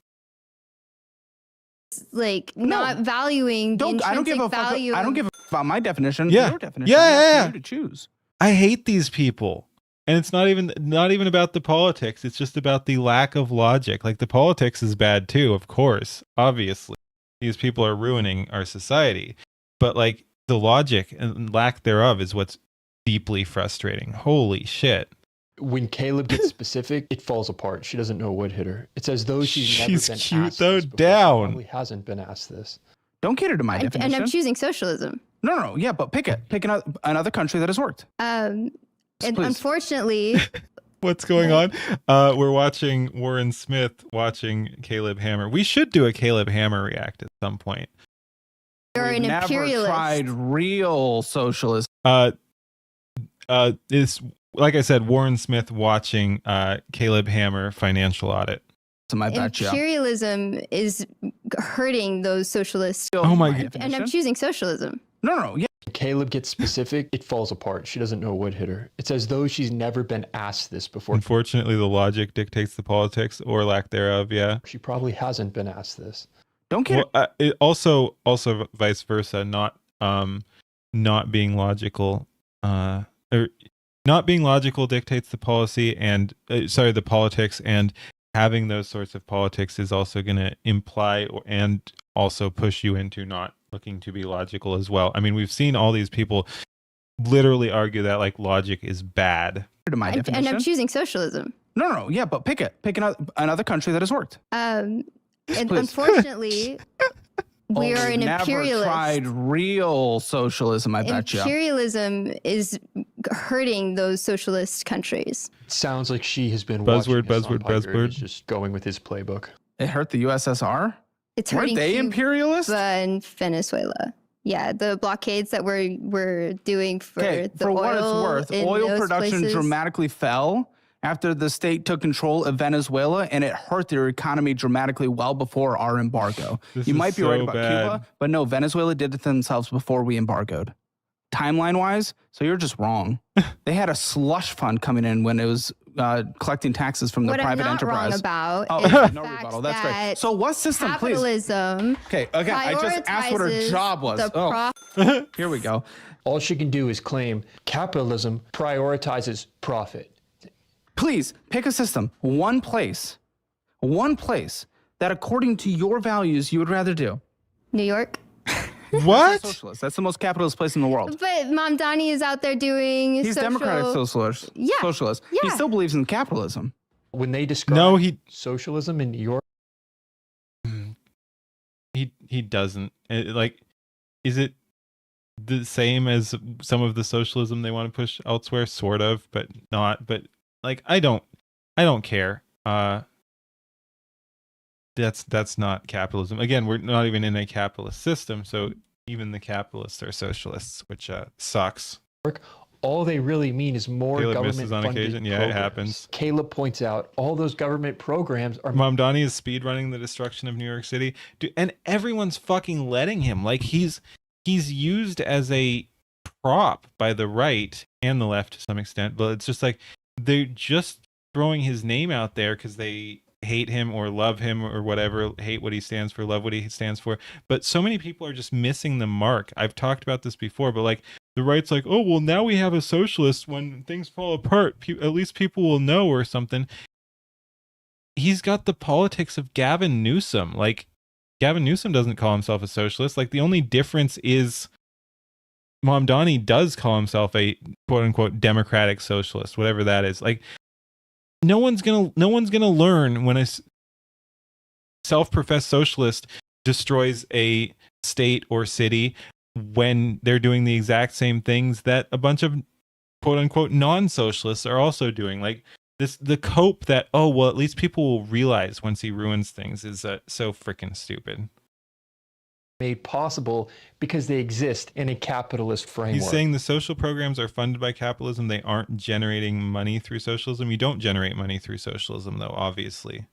Speaker 7: Like not valuing the intrinsic value.
Speaker 6: I don't give a fuck about my definition.
Speaker 1: Yeah.
Speaker 6: Your definition.
Speaker 1: Yeah.
Speaker 6: You to choose.
Speaker 1: I hate these people. And it's not even about the politics. It's just about the lack of logic. Like, the politics is bad too, of course, obviously. These people are ruining our society. But like, the logic and lack thereof is what's deeply frustrating. Holy shit.
Speaker 18: When Caleb gets specific, it falls apart. She doesn't know what hit her. It's as though she's never been
Speaker 1: cute
Speaker 18: asked
Speaker 1: though.
Speaker 18: this before.
Speaker 1: Down.
Speaker 18: She probably hasn't been asked this.
Speaker 6: Don't cater to my definition.
Speaker 7: And I'm choosing socialism.
Speaker 6: No. Yeah, but pick it. Pick another country that has worked.
Speaker 7: And unfortunately...
Speaker 1: What's going on? We're watching Warren Smith watching Caleb Hammer. We should do a Caleb Hammer react at some point.
Speaker 7: You're an imperialist.
Speaker 6: Never tried real socialism.
Speaker 1: Is, like I said, Warren Smith watching Caleb Hammer financial audit.
Speaker 7: Imperialism is hurting those socialists.
Speaker 1: Oh my God.
Speaker 7: And I'm choosing socialism.
Speaker 6: No. Yeah.
Speaker 18: Caleb gets specific, it falls apart. She doesn't know what hit her. It's as though she's never been asked this before.
Speaker 1: Unfortunately, the logic dictates the politics, or lack thereof. Yeah.
Speaker 18: She probably hasn't been asked this.
Speaker 6: Don't care.
Speaker 1: Well, it also vice versa. Not being logical. Or not being logical dictates the policy, and the politics, and having those sorts of politics is also going to imply and also push you into not looking to be logical as well. I mean, we've seen all these people literally argue that like logic is bad.
Speaker 6: To my definition.
Speaker 7: And I'm choosing socialism.
Speaker 6: No. Yeah, but pick it. Pick another country that has worked.
Speaker 7: And unfortunately, we are an imperialist.
Speaker 6: Never tried real socialism. I bet you.
Speaker 7: Imperialism is hurting those socialist countries.
Speaker 18: Sounds like she has been
Speaker 1: Buzzword,
Speaker 18: watching Hassan
Speaker 1: buzzword,
Speaker 18: Piker and is
Speaker 1: buzzword.
Speaker 18: just going with his playbook.
Speaker 6: It hurt the USSR?
Speaker 7: It's
Speaker 6: Weren't
Speaker 7: hurting
Speaker 6: they imperialist?
Speaker 7: Cuba and Venezuela. Yeah, the blockades that we're doing for the
Speaker 6: for
Speaker 7: oil.
Speaker 6: what it's worth,
Speaker 7: in
Speaker 6: oil
Speaker 7: those
Speaker 6: production
Speaker 7: places.
Speaker 6: dramatically fell after the state took control of Venezuela, and it hurt their economy dramatically well before our embargo.
Speaker 1: This
Speaker 6: You
Speaker 1: is
Speaker 6: might be right
Speaker 1: so
Speaker 6: about
Speaker 1: bad.
Speaker 6: Cuba, but no, Venezuela did it to themselves before we embargoed. Timeline-wise, so you're just wrong. They had a slush fund coming in when it was collecting taxes from the
Speaker 7: What I'm
Speaker 6: private
Speaker 7: not
Speaker 6: enterprise.
Speaker 7: wrong about
Speaker 6: Oh,
Speaker 7: is
Speaker 6: okay,
Speaker 7: the
Speaker 6: no
Speaker 7: fact
Speaker 6: rebuttal. That's great.
Speaker 7: that
Speaker 6: So what system, please?
Speaker 7: capitalism.
Speaker 6: Okay, again, I just asked what her
Speaker 7: prioritizes
Speaker 6: job was.
Speaker 7: the
Speaker 6: Oh, here we go.
Speaker 18: All she can do is claim capitalism prioritizes profit.
Speaker 6: Please pick a system, one place that according to your values you would rather do.
Speaker 7: New York.
Speaker 1: What?
Speaker 6: Socialist. That's the most capitalist place in the world.
Speaker 7: But Mamdani is out there doing
Speaker 6: He's
Speaker 7: social...
Speaker 6: democratic socialist.
Speaker 7: Yeah.
Speaker 6: Socialist. He
Speaker 7: Yeah.
Speaker 6: still believes in capitalism.
Speaker 18: When they describe socialism in New York,
Speaker 1: he doesn't. Is it the same as some of the socialism they want to push elsewhere? Sort of, but not. But like, I don't care. That's not capitalism. Again, we're not even in a capitalist system, so even the capitalists are socialists, which sucks.
Speaker 18: all they really mean is more
Speaker 1: Caleb
Speaker 18: government
Speaker 1: misses on
Speaker 18: funded
Speaker 1: occasion. Yeah,
Speaker 18: programs.
Speaker 1: it happens.
Speaker 18: Caleb points out all those government programs are
Speaker 1: Mamdani is speedrunning the destruction of New York City. Dude, and everyone's fucking letting him. Like he's used as a prop by the right and the left to some extent, but it's just like they're just throwing his name out there because they hate him or love him or whatever, hate what he stands for, love what he stands for. But so many people are just missing the mark. I've talked about this before, but like the right's like, oh, well, now we have a socialist. When things fall apart, at least people will know or something. He's got the politics of Gavin Newsom. Like Gavin Newsom doesn't call himself a socialist. Like the only difference is Mamdani does call himself a quote unquote democratic socialist, whatever that is. Like no one's gonna learn when a self-professed socialist destroys a state or city when they're doing the exact same things that a bunch of quote unquote non-socialists are also doing. Like the cope that, oh well, at least people will realize once he ruins things is so freaking stupid.
Speaker 18: Made possible because they exist in a capitalist framework.
Speaker 1: He's saying the social programs are funded by capitalism. They aren't generating money through socialism. You don't generate money through socialism, though, obviously.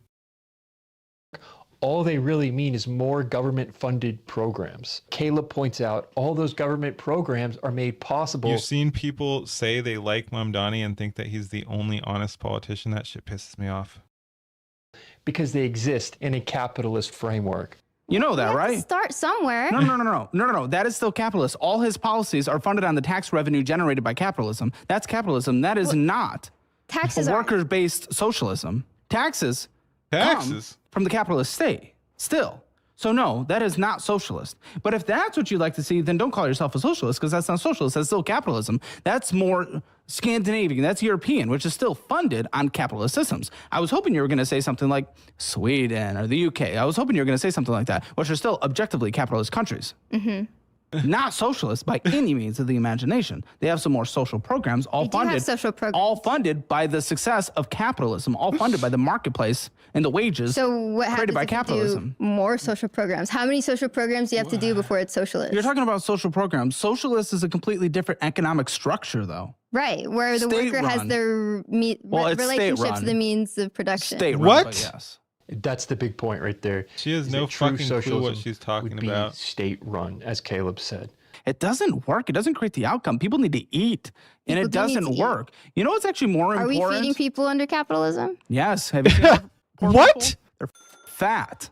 Speaker 18: All they really mean is more government funded programs. Caleb points out all those government programs are made possible.
Speaker 1: You've seen people say they like Mamdani and think that he's the only honest politician. That shit pisses me off.
Speaker 18: Because they exist in a capitalist framework.
Speaker 6: You know that, right?
Speaker 7: Start somewhere.
Speaker 6: No. That is still capitalist. All his policies are funded on the tax revenue generated by capitalism. That's capitalism. That is not
Speaker 7: taxes
Speaker 6: worker-based socialism. Taxes come from the capitalist state still. So no, that is not socialist. But if that's what you'd like to see, then don't call yourself a socialist because that's not socialist. That's still capitalism. That's more Scandinavian. That's European, which is still funded on capitalist systems. I was hoping you were going to say something like Sweden or the UK. I was hoping you were going to say something like that, which are still objectively capitalist countries.
Speaker 7: Mm-hmm.
Speaker 6: Not socialist by any means of the imagination. They have some more social programs, all funded by the success of capitalism, all funded by the marketplace and the wages created by capitalism.
Speaker 7: Do more social programs? How many social programs do you have to do before it's socialist?
Speaker 6: You're talking about social programs. Socialist is a completely different economic structure, though.
Speaker 7: Right, where the worker has their relationships to the means of production.
Speaker 6: Yes.
Speaker 18: That's the big point right there.
Speaker 1: She has no fucking clue what she's talking about.
Speaker 18: State-run, as Caleb said.
Speaker 6: It doesn't work. It doesn't create the outcome. People need to eat, and it doesn't work. You know what's actually more important?
Speaker 7: Are we feeding people under capitalism?
Speaker 6: Yes. Have you seen
Speaker 1: what?
Speaker 6: They're fat.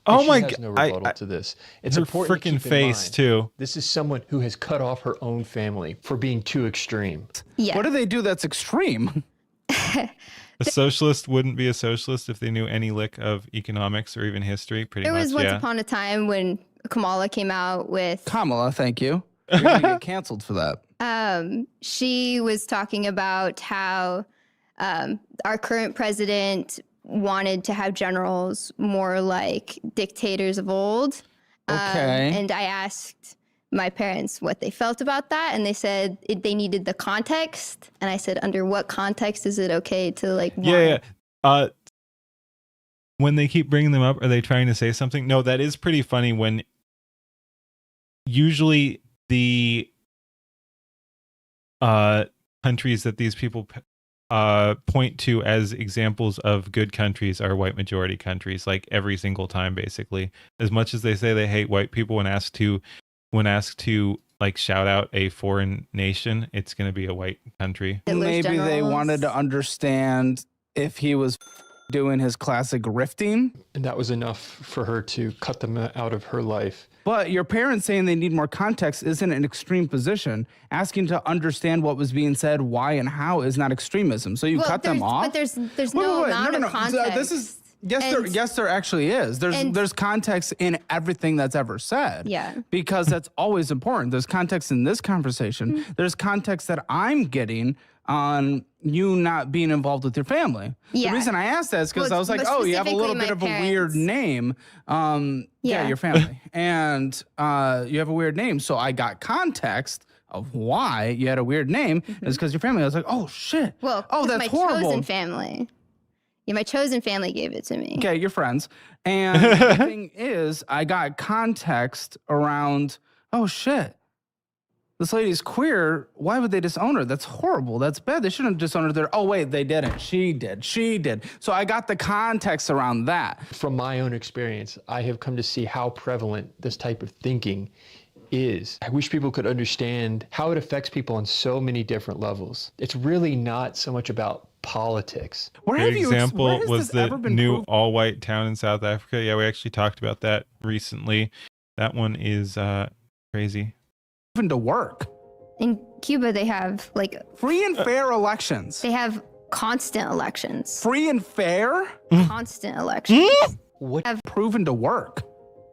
Speaker 1: Oh my god!
Speaker 18: No rebuttal to this. It's
Speaker 1: her
Speaker 18: important to
Speaker 1: freaking
Speaker 18: keep in
Speaker 1: face
Speaker 18: mind,
Speaker 1: too.
Speaker 18: This is someone who has cut off her own family for being too extreme.
Speaker 7: Yeah.
Speaker 6: What do they do that's extreme?
Speaker 1: A socialist wouldn't be a socialist if they knew any lick of economics or even history.
Speaker 7: There was once upon a time when Kamala came out with
Speaker 6: Kamala. Thank you. You're gonna get canceled for that.
Speaker 7: She was talking about how our current president wanted to have generals more like dictators of old.
Speaker 6: Okay.
Speaker 7: And I asked my parents what they felt about that, and they said they needed the context, and I said, under what context is it okay to like?
Speaker 1: Yeah. When they keep bringing them up, are they trying to say something? No, that is pretty funny. When usually the countries that these people point to as examples of good countries are white majority countries, like every single time, basically. As much as they say they hate white people, when asked to like shout out a foreign nation, it's going to be a white country.
Speaker 6: Maybe they wanted to understand if he was doing his classic grifting.
Speaker 18: And that was enough for her to cut them out of her life.
Speaker 6: But your parents saying they need more context isn't an extreme position. Asking to understand what was being said, why and how is not extremism. So you cut them off.
Speaker 7: But there's no amount of context.
Speaker 6: This is yes, there actually is. There's context in everything that's ever said.
Speaker 7: Yeah.
Speaker 6: Because that's always important. There's context in this conversation.
Speaker 7: Mm-hmm.
Speaker 6: There's context that I'm getting on you not being involved with your family.
Speaker 7: Yeah.
Speaker 6: The reason I asked that is because I was like, oh, you have a little bit of a weird name. Yeah, your family. And you have a weird name. So I got context of why you had a weird name. Is because your family. I was like, oh, shit.
Speaker 7: Well,
Speaker 6: that's
Speaker 7: my
Speaker 6: horrible.
Speaker 7: chosen family. Yeah, my chosen family gave it to me.
Speaker 6: Okay, you're friends. And the thing is, I got context around, oh, shit. This lady's queer. Why would they disown her? That's horrible. That's bad. They shouldn't have disowned her there. Oh, wait, they didn't. She did. So I got the context around that.
Speaker 18: From my own experience, I have come to see how prevalent this type of thinking is. I wish people could understand how it affects people on so many different levels. It's really not so much about politics.
Speaker 1: Good example was the new all-white town in South Africa. Yeah, we actually talked about that recently. That one is crazy.
Speaker 6: Even to work.
Speaker 7: In Cuba, they have like
Speaker 6: free and fair elections.
Speaker 7: They have constant elections.
Speaker 6: Free and fair?
Speaker 7: Constant elections.
Speaker 6: What have proven to work?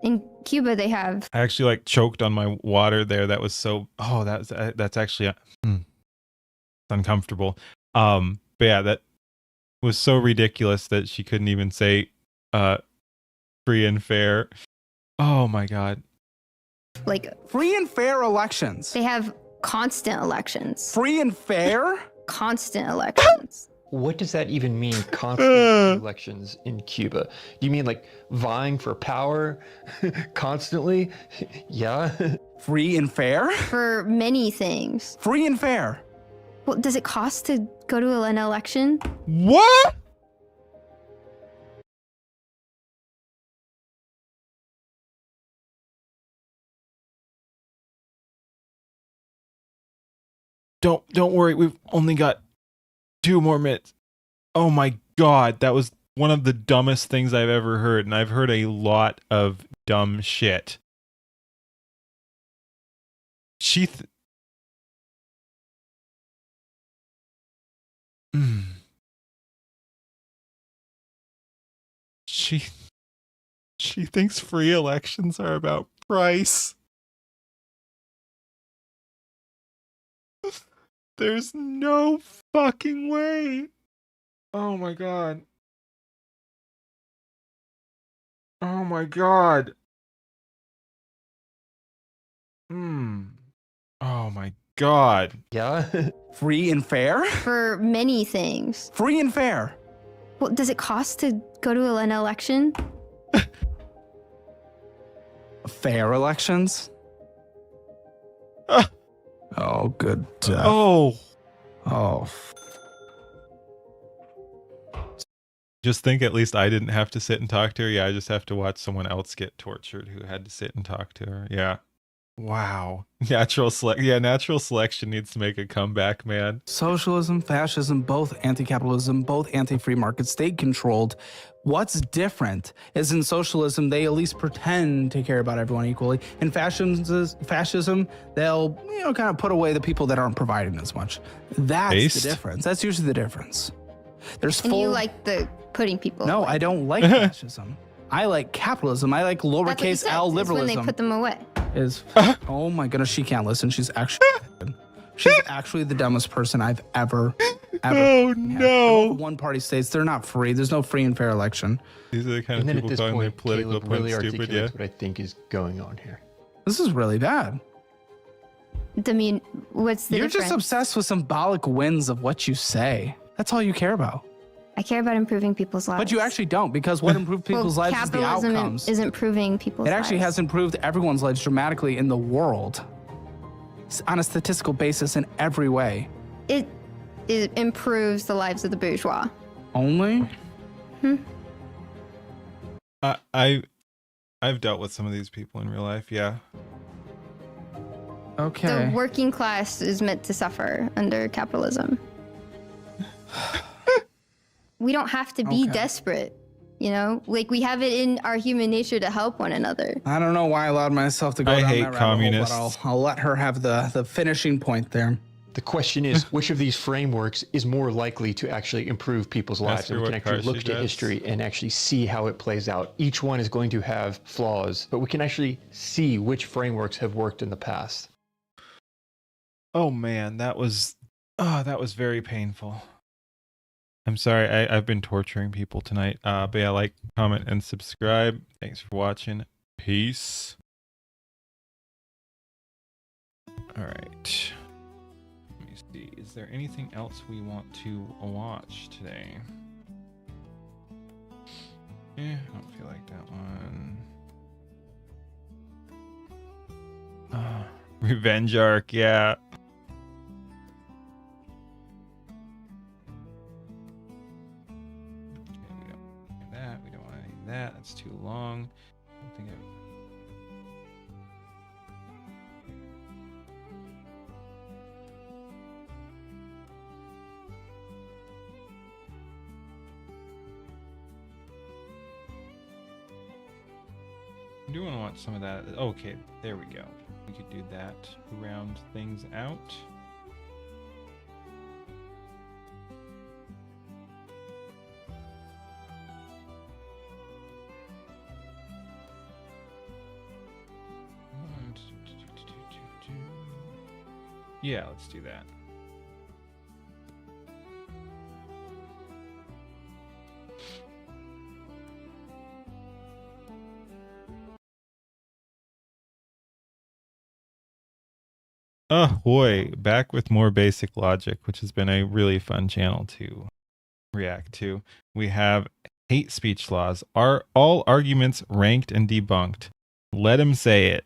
Speaker 7: In Cuba, they have.
Speaker 1: I actually like choked on my water there. That was so. Oh, that's actually uncomfortable. But yeah, that was so ridiculous that she couldn't even say free and fair. Oh my god.
Speaker 7: Like
Speaker 6: free and fair elections.
Speaker 7: They have constant elections.
Speaker 6: Free and fair?
Speaker 7: Constant elections.
Speaker 18: What does that even mean, constant elections in Cuba? Do you mean like vying for power constantly? Yeah.
Speaker 6: Free and fair?
Speaker 7: For many things.
Speaker 6: Free and fair.
Speaker 7: Well, does it cost to go to an election?
Speaker 1: What? Don't worry, we've only got 2 more minutes. Oh my god, that was one of the dumbest things I've ever heard, and I've heard a lot of dumb shit. She thinks free elections are about price. There's no fucking way. Oh my god. Oh my god. Oh my god.
Speaker 18: Yeah.
Speaker 6: Free and fair?
Speaker 7: For many things.
Speaker 6: Free and fair.
Speaker 7: Well, does it cost to go to an election?
Speaker 6: Fair elections? Oh, good.
Speaker 1: Oh. Just think at least I didn't have to sit and talk to her. Yeah, I just have to watch someone else get tortured who had to sit and talk to her. Yeah. Wow. Natural selection needs to make a comeback, man.
Speaker 6: Socialism, fascism, both anti-capitalism, both anti-free market, state-controlled. What's different is in socialism, they at least pretend to care about everyone equally. In fascism, they'll kind of put away the people that aren't providing as much. That's the difference. That's usually the difference.
Speaker 7: And you like the putting people
Speaker 6: No,
Speaker 7: away.
Speaker 6: I don't like fascism. I like capitalism. I like lowercase L liberalism.
Speaker 7: When they put them away.
Speaker 6: Oh my goodness, she can't listen. She's actually the dumbest person I've ever.
Speaker 1: Oh no!
Speaker 6: One-party states, they're not free. There's no free and fair election.
Speaker 1: These are the kind of people calling their political opponents stupid. Yeah.
Speaker 18: What I think is going on here.
Speaker 6: This is really bad.
Speaker 7: I mean, what's the
Speaker 6: You're
Speaker 7: difference?
Speaker 6: just obsessed with symbolic wins of what you say. That's all you care about.
Speaker 7: I care about improving people's lives.
Speaker 6: But you actually don't, because what improves people's lives is the
Speaker 7: capitalism
Speaker 6: outcomes.
Speaker 7: is improving people's
Speaker 6: It
Speaker 7: lives.
Speaker 6: actually has improved everyone's lives dramatically in the world on a statistical basis in every way.
Speaker 7: It improves the lives of the bourgeois.
Speaker 6: Only?
Speaker 1: I've dealt with some of these people in real life. Yeah.
Speaker 6: Okay.
Speaker 7: The working class is meant to suffer under capitalism. We don't have to be desperate, you know? Like, we have it in our human nature to help one another.
Speaker 6: I don't know why I allowed myself to go
Speaker 1: I
Speaker 6: down
Speaker 1: hate
Speaker 6: that rabbit hole,
Speaker 1: communists.
Speaker 6: but I'll let her have the finishing point there.
Speaker 18: The question is, which of these frameworks is more likely to actually improve people's lives?
Speaker 1: Ask her
Speaker 18: And we can
Speaker 1: what
Speaker 18: actually look
Speaker 1: car she
Speaker 18: to
Speaker 1: drives.
Speaker 18: history and actually see how it plays out. Each one is going to have flaws, but we can actually see which frameworks have worked in the past.
Speaker 1: Oh man, that was very painful. I'm sorry, I've been torturing people tonight. But yeah, like, comment, and subscribe. Thanks for watching. Peace. All right. Let me see. Is there anything else we want to watch today? I don't feel like that one. Revenge arc, yeah. We don't want any of that. That's too long. I don't think I do want to watch some of that. Okay, there we go. We could do that to round things out. Yeah, let's do that. Oh boy, back with more basic logic, which has been a really fun channel to react to. We have hate speech laws. Are all arguments ranked and debunked? Let him say it.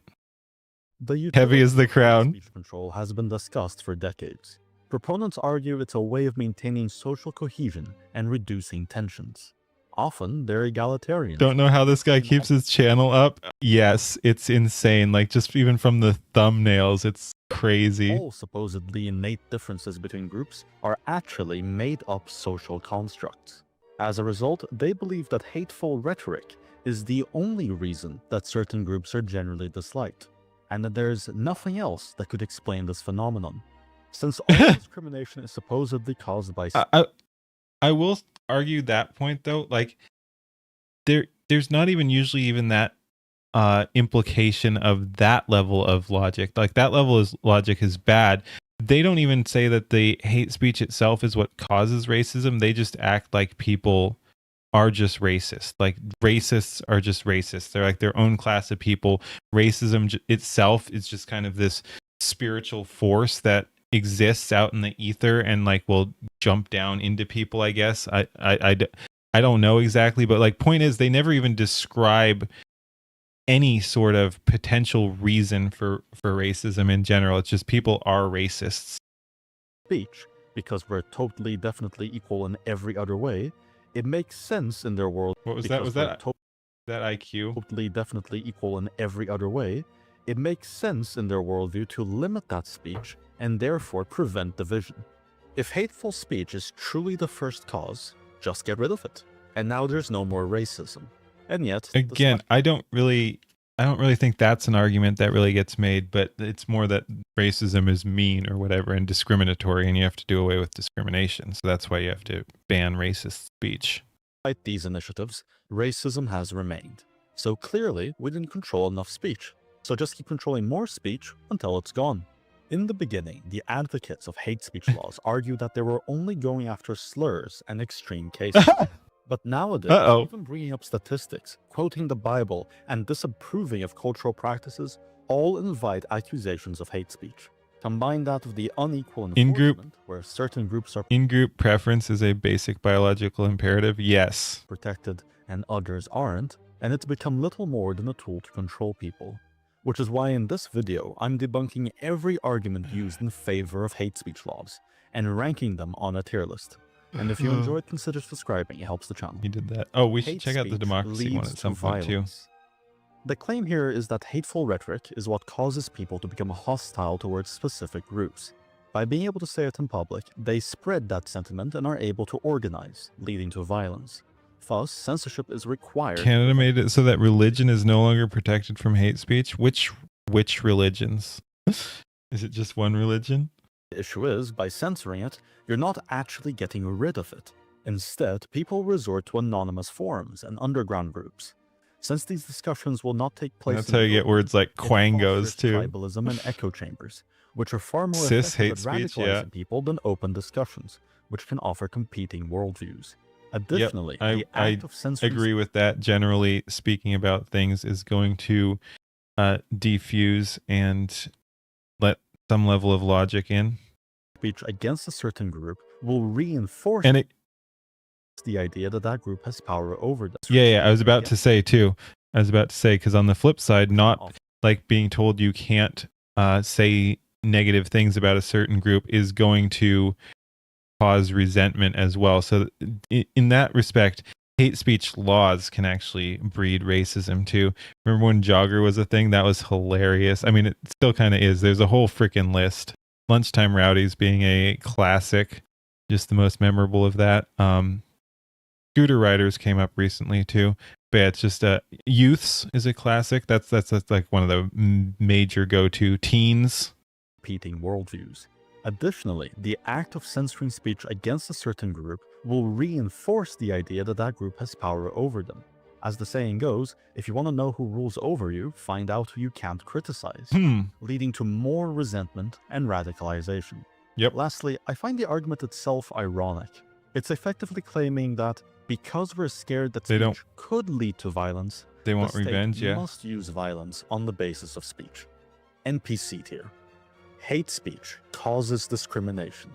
Speaker 1: Heavy as the crown.
Speaker 8: Speech control has been discussed for decades. Proponents argue it's a way of maintaining social cohesion and reducing tensions. Often, they're egalitarian.
Speaker 1: Don't know how this guy keeps his channel up. Yes, it's insane. Like, just even from the thumbnails, it's crazy.
Speaker 8: All supposedly innate differences between groups are actually made-up social constructs. As a result, they believe that hateful rhetoric is the only reason that certain groups are generally disliked, and that there's nothing else that could explain this phenomenon. Since all discrimination is supposedly caused by...
Speaker 1: I will argue that point, though. Like, there's not even usually even that implication of that level of logic. Like, that level of logic is bad. They don't even say that the hate speech itself is what causes racism. They just act like people are just racist. Like, racists are just racist. They're like their own class of people. Racism itself is just kind of this spiritual force that exists out in the ether and like will jump down into people, I guess. I don't know exactly, but like, point is, they never even describe any sort of potential reason for racism in general. It's just people are racists.
Speaker 8: Speech, because we're totally definitely equal in every other way, it makes sense in their world.
Speaker 1: What was that? Was that IQ?
Speaker 8: Totally definitely equal in every other way, it makes sense in their worldview to limit that speech and therefore prevent division. If hateful speech is truly the first cause, just get rid of it. And now there's no more racism. And yet,
Speaker 1: again, I don't really think that's an argument that really gets made, but it's more that racism is mean or whatever and discriminatory, and you have to do away with discrimination. So that's why you have to ban racist speech.
Speaker 8: Despite these initiatives, racism has remained. So clearly, we didn't control enough speech. So just keep controlling more speech until it's gone. In the beginning, the advocates of hate speech laws argued that they were only going after slurs and extreme cases. But nowadays, even bringing up statistics, quoting the Bible, and disapproving of cultural practices all invite accusations of hate speech. Combine that with the unequal
Speaker 1: In-group
Speaker 8: enforcement, where certain groups are
Speaker 1: in-group preference is a basic biological imperative. Yes.
Speaker 8: protected and others aren't, and it's become little more than a tool to control people. Which is why in this video, I'm debunking every argument used in favor of hate speech laws, and ranking them on a tier list. And if you enjoyed, consider subscribing, it helps the channel.
Speaker 1: You did that. Oh, we should
Speaker 8: Hate
Speaker 1: check out the
Speaker 8: speech
Speaker 1: democracy one
Speaker 8: leads
Speaker 1: at
Speaker 8: to
Speaker 1: some point too.
Speaker 8: violence. The claim here is that hateful rhetoric is what causes people to become hostile towards specific groups. By being able to say it in public, they spread that sentiment and are able to organize, leading to violence. Thus, censorship is required.
Speaker 1: Canada made it so that religion is no longer protected from hate speech. Which religions? Is it just one religion?
Speaker 8: The issue is, by censoring it, you're not actually getting rid of it. Instead, people resort to anonymous forums and underground groups. Since these discussions will not take place,
Speaker 1: That's how you get words like quangos too.
Speaker 8: Tribalism and echo chambers, which are far more
Speaker 1: Cis
Speaker 8: effective
Speaker 1: hate
Speaker 8: at
Speaker 1: speech,
Speaker 8: radicalizing
Speaker 1: yeah.
Speaker 8: people than open discussions, which can offer competing worldviews. Additionally,
Speaker 1: Yep,
Speaker 8: the
Speaker 1: I
Speaker 8: act of censoring
Speaker 1: agree with that. Generally speaking about things is going to defuse and let some level of logic in.
Speaker 8: speech against a certain group will reinforce
Speaker 1: And it
Speaker 8: the idea that that group has power over them.
Speaker 1: Yeah, I was about to say too. I was about to say, because on the flip side, not like being told you can't say negative things about a certain group is going to cause resentment as well. So in that respect, hate speech laws can actually breed racism too. Remember when Jogger was a thing? That was hilarious. I mean, it still kind of is. There's a whole freaking list. Lunchtime Rowdies being a classic, just the most memorable of that. Scooter Riders came up recently too. But yeah, it's just Youths is a classic. That's like one of the major go-to. Teens.
Speaker 8: Competing worldviews. Additionally, the act of censoring speech against a certain group will reinforce the idea that that group has power over them. As the saying goes, if you want to know who rules over you, find out who you can't criticize, leading to more resentment and radicalization.
Speaker 1: Yep.
Speaker 8: Lastly, I find the argument itself ironic. It's effectively claiming that because we're scared that speech could lead to violence,
Speaker 1: they want
Speaker 8: the state
Speaker 1: revenge, yeah.
Speaker 8: must use violence on the basis of speech. NPC tier. Hate speech causes discrimination.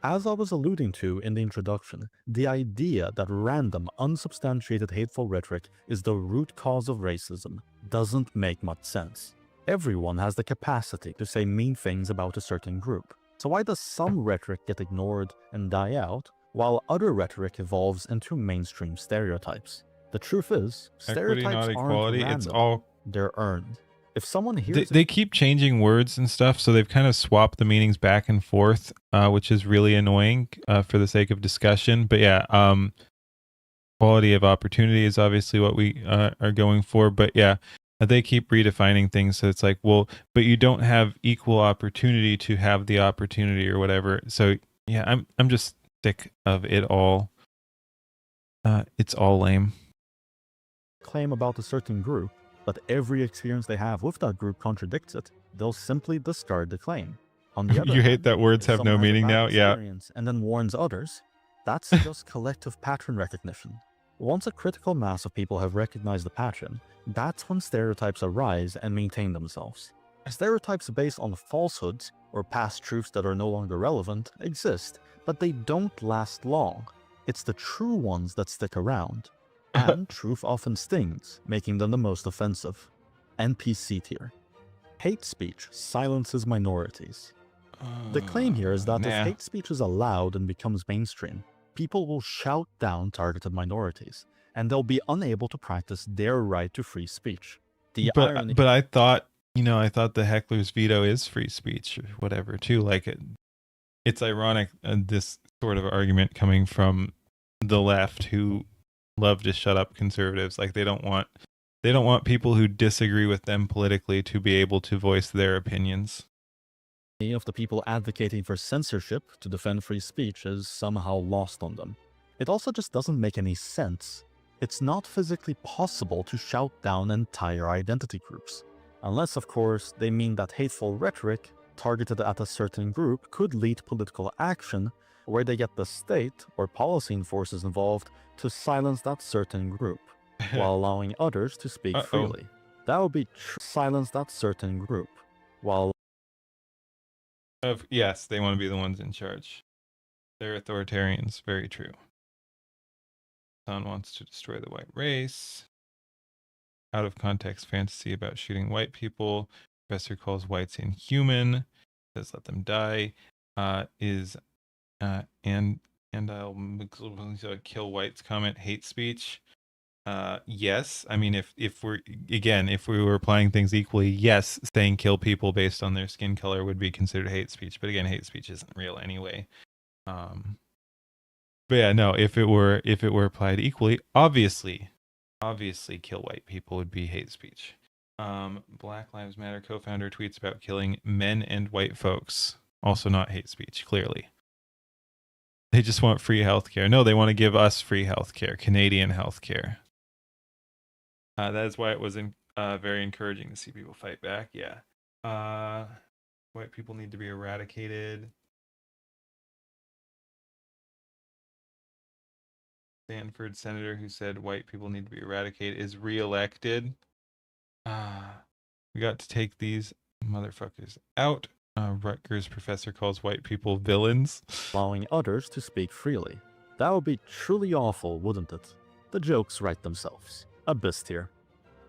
Speaker 8: As I was alluding to in the introduction, the idea that random, unsubstantiated hateful rhetoric is the root cause of racism doesn't make much sense. Everyone has the capacity to say mean things about a certain group. So why does some rhetoric get ignored and die out, while other rhetoric evolves into mainstream stereotypes? The truth is,
Speaker 1: Equity,
Speaker 8: stereotypes
Speaker 1: not equality.
Speaker 8: aren't
Speaker 1: It's
Speaker 8: random.
Speaker 1: all
Speaker 8: They're earned. If someone hears
Speaker 1: they keep changing words and stuff, so they've kind of swapped the meanings back and forth, which is really annoying for the sake of discussion. But yeah, quality of opportunity is obviously what we are going for. But yeah, they keep redefining things, so it's like, well, but you don't have equal opportunity to have the opportunity or whatever. So yeah, I'm just sick of it all. It's all lame.
Speaker 8: claim about a certain group, but every experience they have with that group contradicts it, they'll simply discard the claim. On the other
Speaker 1: You hate
Speaker 8: hand,
Speaker 1: that words
Speaker 8: if
Speaker 1: have no
Speaker 8: someone has a
Speaker 1: meaning
Speaker 8: bad
Speaker 1: now? Yeah.
Speaker 8: experience and then warns others, that's just collective pattern recognition. Once a critical mass of people have recognized the pattern, that's when stereotypes arise and maintain themselves. Stereotypes based on falsehoods or past truths that are no longer relevant exist, but they don't last long. It's the true ones that stick around. And truth often stings, making them the most offensive. NPC tier. Hate speech silences minorities. The claim here is that if hate speech is allowed and becomes mainstream, people will shout down targeted minorities, and they'll be unable to practice their right to free speech. The irony—
Speaker 1: But I thought, I thought the heckler's veto is free speech or whatever too. Like it's ironic, this sort of argument coming from the left who love to shut up conservatives. Like they don't want people who disagree with them politically to be able to voice their opinions.
Speaker 8: of the people advocating for censorship to defend free speech is somehow lost on them. It also just doesn't make any sense. It's not physically possible to shout down entire identity groups. Unless, of course, they mean that hateful rhetoric targeted at a certain group could lead to political action where they get the state or policy forces involved to silence that certain group, while allowing others to speak freely. That would be silence that certain group, while
Speaker 1: Yes, they want to be the ones in charge. They're authoritarians. Very true. Son wants to destroy the white race. Out of context fantasy about shooting white people. Professor calls whites inhuman. Says let them die. And I'll kill whites comment hate speech. Yes, I mean if we were applying things equally, yes, saying kill people based on their skin color would be considered hate speech. But again, hate speech isn't real anyway. But yeah, no, if it were applied equally, obviously kill white people would be hate speech. Black Lives Matter co-founder tweets about killing men and white folks. Also not hate speech, clearly. They just want free healthcare. No, they want to give us free healthcare, Canadian healthcare. That is why it was very encouraging to see people fight back. Yeah. White people need to be eradicated. Stanford senator who said white people need to be eradicated is reelected. We got to take these motherfuckers out. Rutgers professor calls white people villains.
Speaker 8: Allowing others to speak freely. That would be truly awful, wouldn't it? The jokes write themselves. Abyss here.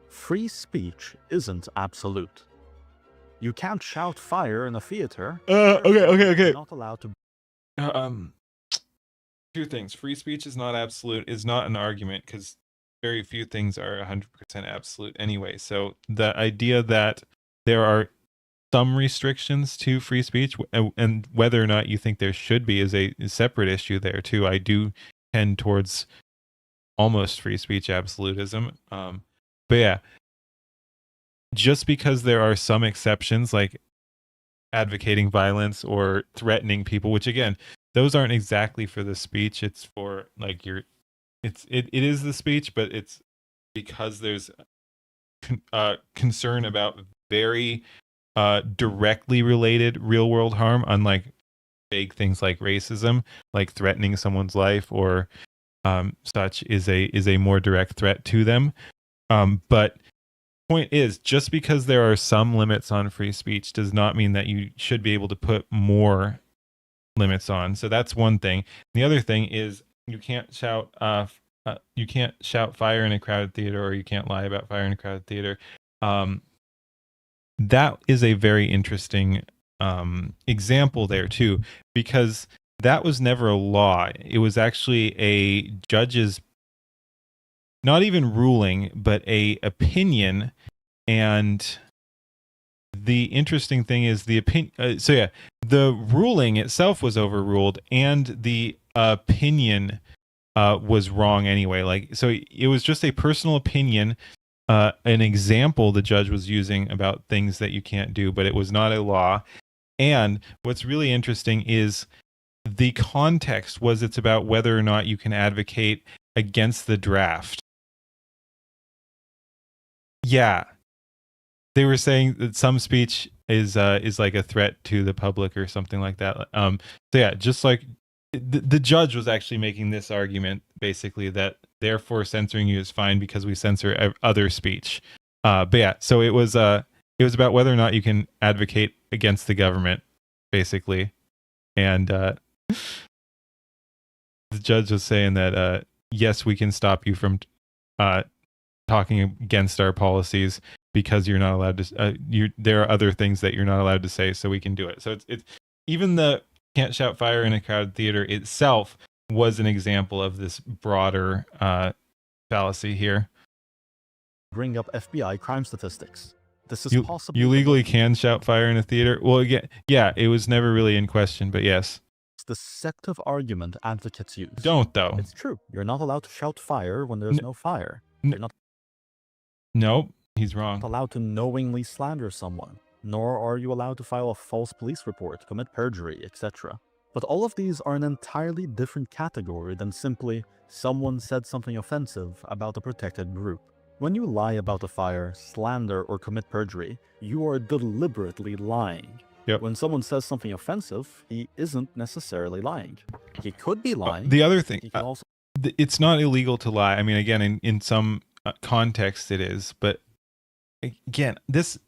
Speaker 8: Free speech isn't absolute. You can't shout fire in a theater.
Speaker 1: Okay.
Speaker 8: You're not allowed to.
Speaker 1: Two things. Free speech is not absolute, is not an argument, because very few things are 100% absolute anyway. So the idea that there are some restrictions to free speech, and whether or not you think there should be is a separate issue there too. I do tend towards almost free speech absolutism. But yeah, just because there are some exceptions like advocating violence or threatening people, which again, those aren't exactly for the speech, it's for like it is the speech, but it's because there's concern about very directly related real world harm, unlike vague things like racism, like threatening someone's life or such is a more direct threat to them. But point is, just because there are some limits on free speech does not mean that you should be able to put more limits on. So that's one thing. The other thing is you can't shout fire in a crowded theater, or you can't lie about fire in a crowded theater. That is a very interesting example there too, because that was never a law. It was actually a judge's, not even ruling, but a opinion. And the interesting thing is the opinion. The ruling itself was overruled, and the opinion was wrong anyway. Like, so it was just a personal opinion, an example the judge was using about things that you can't do, but it was not a law. And what's really interesting is the context was it's about whether or not you can advocate against the draft. Yeah. They were saying that some speech is like a threat to the public or something like that. So yeah, just like the judge was actually making this argument, basically, that therefore censoring you is fine because we censor other speech. But yeah, so it was about whether or not you can advocate against the government, basically. And the judge was saying that yes, we can stop you from talking against our policies, because you're not allowed to. There are other things that you're not allowed to say, so we can do it. So it's even the can't shout fire in a crowded theater itself was an example of this broader fallacy here.
Speaker 8: Bring up FBI crime statistics. This is possible.
Speaker 1: You legally can shout fire in a theater. Well, again, yeah, it was never really in question, but yes.
Speaker 8: It's the sective argument advocates use.
Speaker 1: Don't though.
Speaker 8: It's true. You're not allowed to shout fire when there's no fire. You're not.
Speaker 1: Nope, he's wrong.
Speaker 8: Allowed to knowingly slander someone, nor are you allowed to file a false police report, commit perjury, etc. But all of these are an entirely different category than simply someone said something offensive about a protected group. When you lie about a fire, slander, or commit perjury, you are deliberately lying.
Speaker 1: Yep.
Speaker 8: When someone says something offensive, he isn't necessarily lying. He could be lying.
Speaker 1: The other thing,
Speaker 8: he can also...
Speaker 1: it's not illegal to lie. I mean, again, in some context it is, but again, this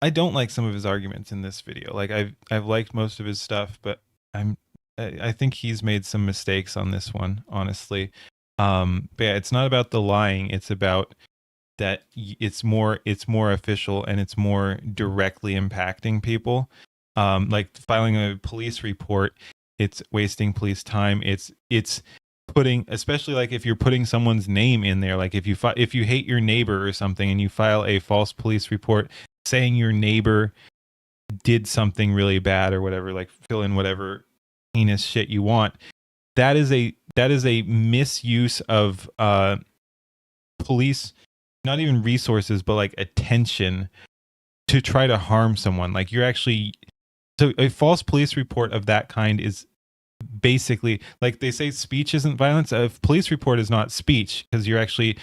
Speaker 1: I don't like some of his arguments in this video. Like I've liked most of his stuff, but I think he's made some mistakes on this one, honestly. But yeah, it's not about the lying. It's about that it's more official and it's more directly impacting people. Like filing a police report, it's wasting police time. It's putting, especially like if you're putting someone's name in there, like if you hate your neighbor or something and you file a false police report saying your neighbor did something really bad or whatever, like fill in whatever heinous shit you want. That is a misuse of police, not even resources, but like attention to try to harm someone. Like you're actually, so a false police report of that kind is basically, like they say speech isn't violence. A police report is not speech because you're actually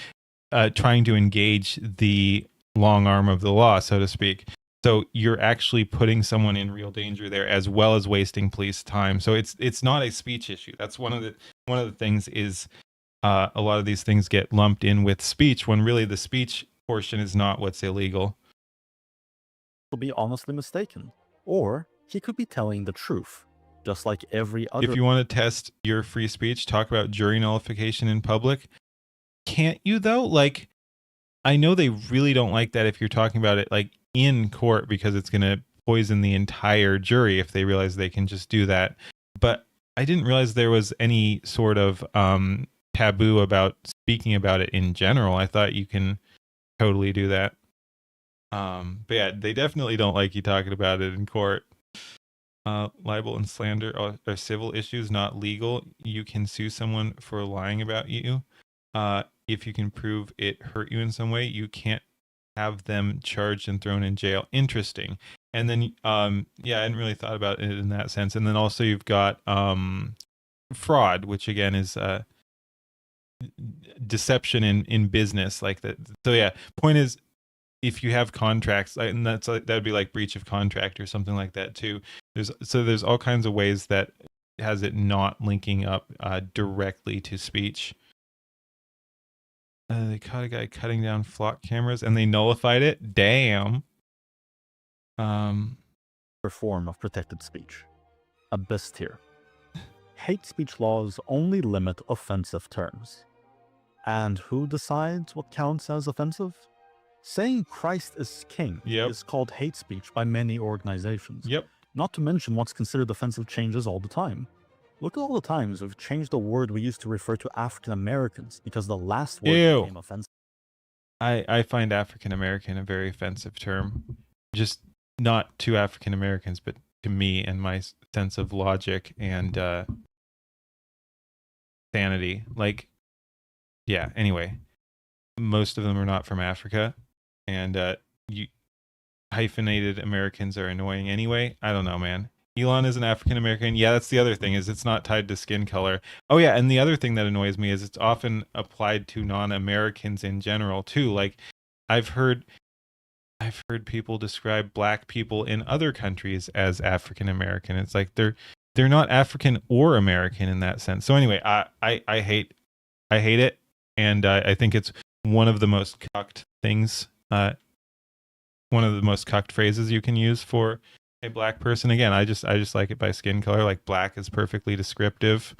Speaker 1: trying to engage the long arm of the law, so to speak. So you're actually putting someone in real danger there, as well as wasting police time. So it's not a speech issue. That's one of the things is a lot of these things get lumped in with speech when really the speech portion is not what's illegal.
Speaker 8: He'll be honestly mistaken, or he could be telling the truth, just like every other.
Speaker 1: If you want to test your free speech, talk about jury nullification in public. Can't you though? Like, I know they really don't like that if you're talking about it like in court because it's going to poison the entire jury if they realize they can just do that. But I didn't realize there was any sort of taboo about speaking about it in general. I thought you can totally do that. But yeah, they definitely don't like you talking about it in court. Libel and slander are civil issues, not legal. You can sue someone for lying about you. If you can prove it hurt you in some way, you can't have them charged and thrown in jail. Interesting. And then, yeah, I hadn't really thought about it in that sense. And then also you've got fraud, which again is deception in business, like that. So yeah, point is, if you have contracts, and that's like, that'd be like breach of contract or something like that too. There's all kinds of ways that has it not linking up directly to speech. They caught a guy cutting down flock cameras and they nullified it. Damn.
Speaker 8: Form of protected speech. Abyss tier. Hate speech laws only limit offensive terms. And who decides what counts as offensive? Saying Christ is king is called hate speech by many organizations.
Speaker 1: Yep.
Speaker 8: Not to mention what's considered offensive changes all the time. Look at all the times we've changed the word we used to refer to African Americans because the last word became offensive.
Speaker 1: I find African American a very offensive term. Just not to African Americans, but to me and my sense of logic and sanity. Like, yeah, anyway, most of them are not from Africa, and you hyphenated Americans are annoying anyway. I don't know, man. Elon is an African American. Yeah, that's the other thing, is it's not tied to skin color. Oh yeah, and the other thing that annoys me is it's often applied to non-Americans in general too. Like I've heard people describe black people in other countries as African American. It's like they're not African or American in that sense. So anyway, I hate it, and I think it's one of the most cucked things, one of the most cucked phrases you can use for a black person. Again, I just like it by skin color. Like black is perfectly descriptive.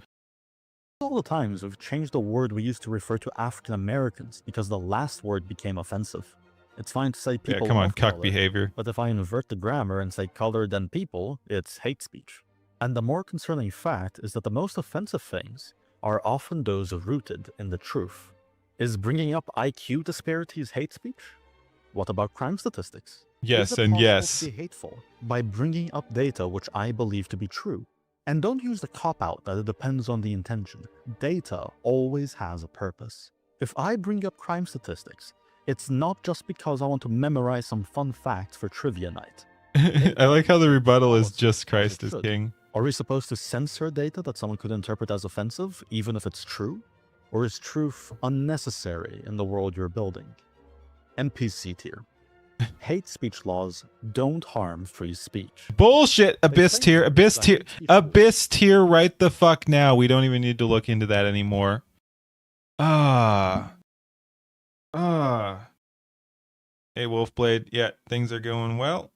Speaker 8: All the times we've changed the word we used to refer to African Americans because the last word became offensive. It's fine to say people.
Speaker 1: Yeah, come on,
Speaker 8: of
Speaker 1: cuck
Speaker 8: color,
Speaker 1: behavior.
Speaker 8: But if I invert the grammar and say colored and people, it's hate speech. And the more concerning fact is that the most offensive things are often those rooted in the truth. Is bringing up IQ disparities hate speech? What about crime statistics?
Speaker 1: Yes,
Speaker 8: is it
Speaker 1: and
Speaker 8: possible
Speaker 1: yes.
Speaker 8: to be hateful by bringing up data which I believe to be true? And don't use the cop-out that it depends on the intention. Data always has a purpose. If I bring up crime statistics, it's not just because I want to memorize some fun facts for trivia night.
Speaker 1: I like how the rebuttal is just Christ is king.
Speaker 8: Are we supposed to censor data that someone could interpret as offensive, even if it's true? Or is truth unnecessary in the world you're building? NPC tier. Hate speech laws don't harm free speech.
Speaker 1: Bullshit. Abyss tier right the fuck now. We don't even need to look into that anymore. Hey, Wolfblade. Yeah, things are going well.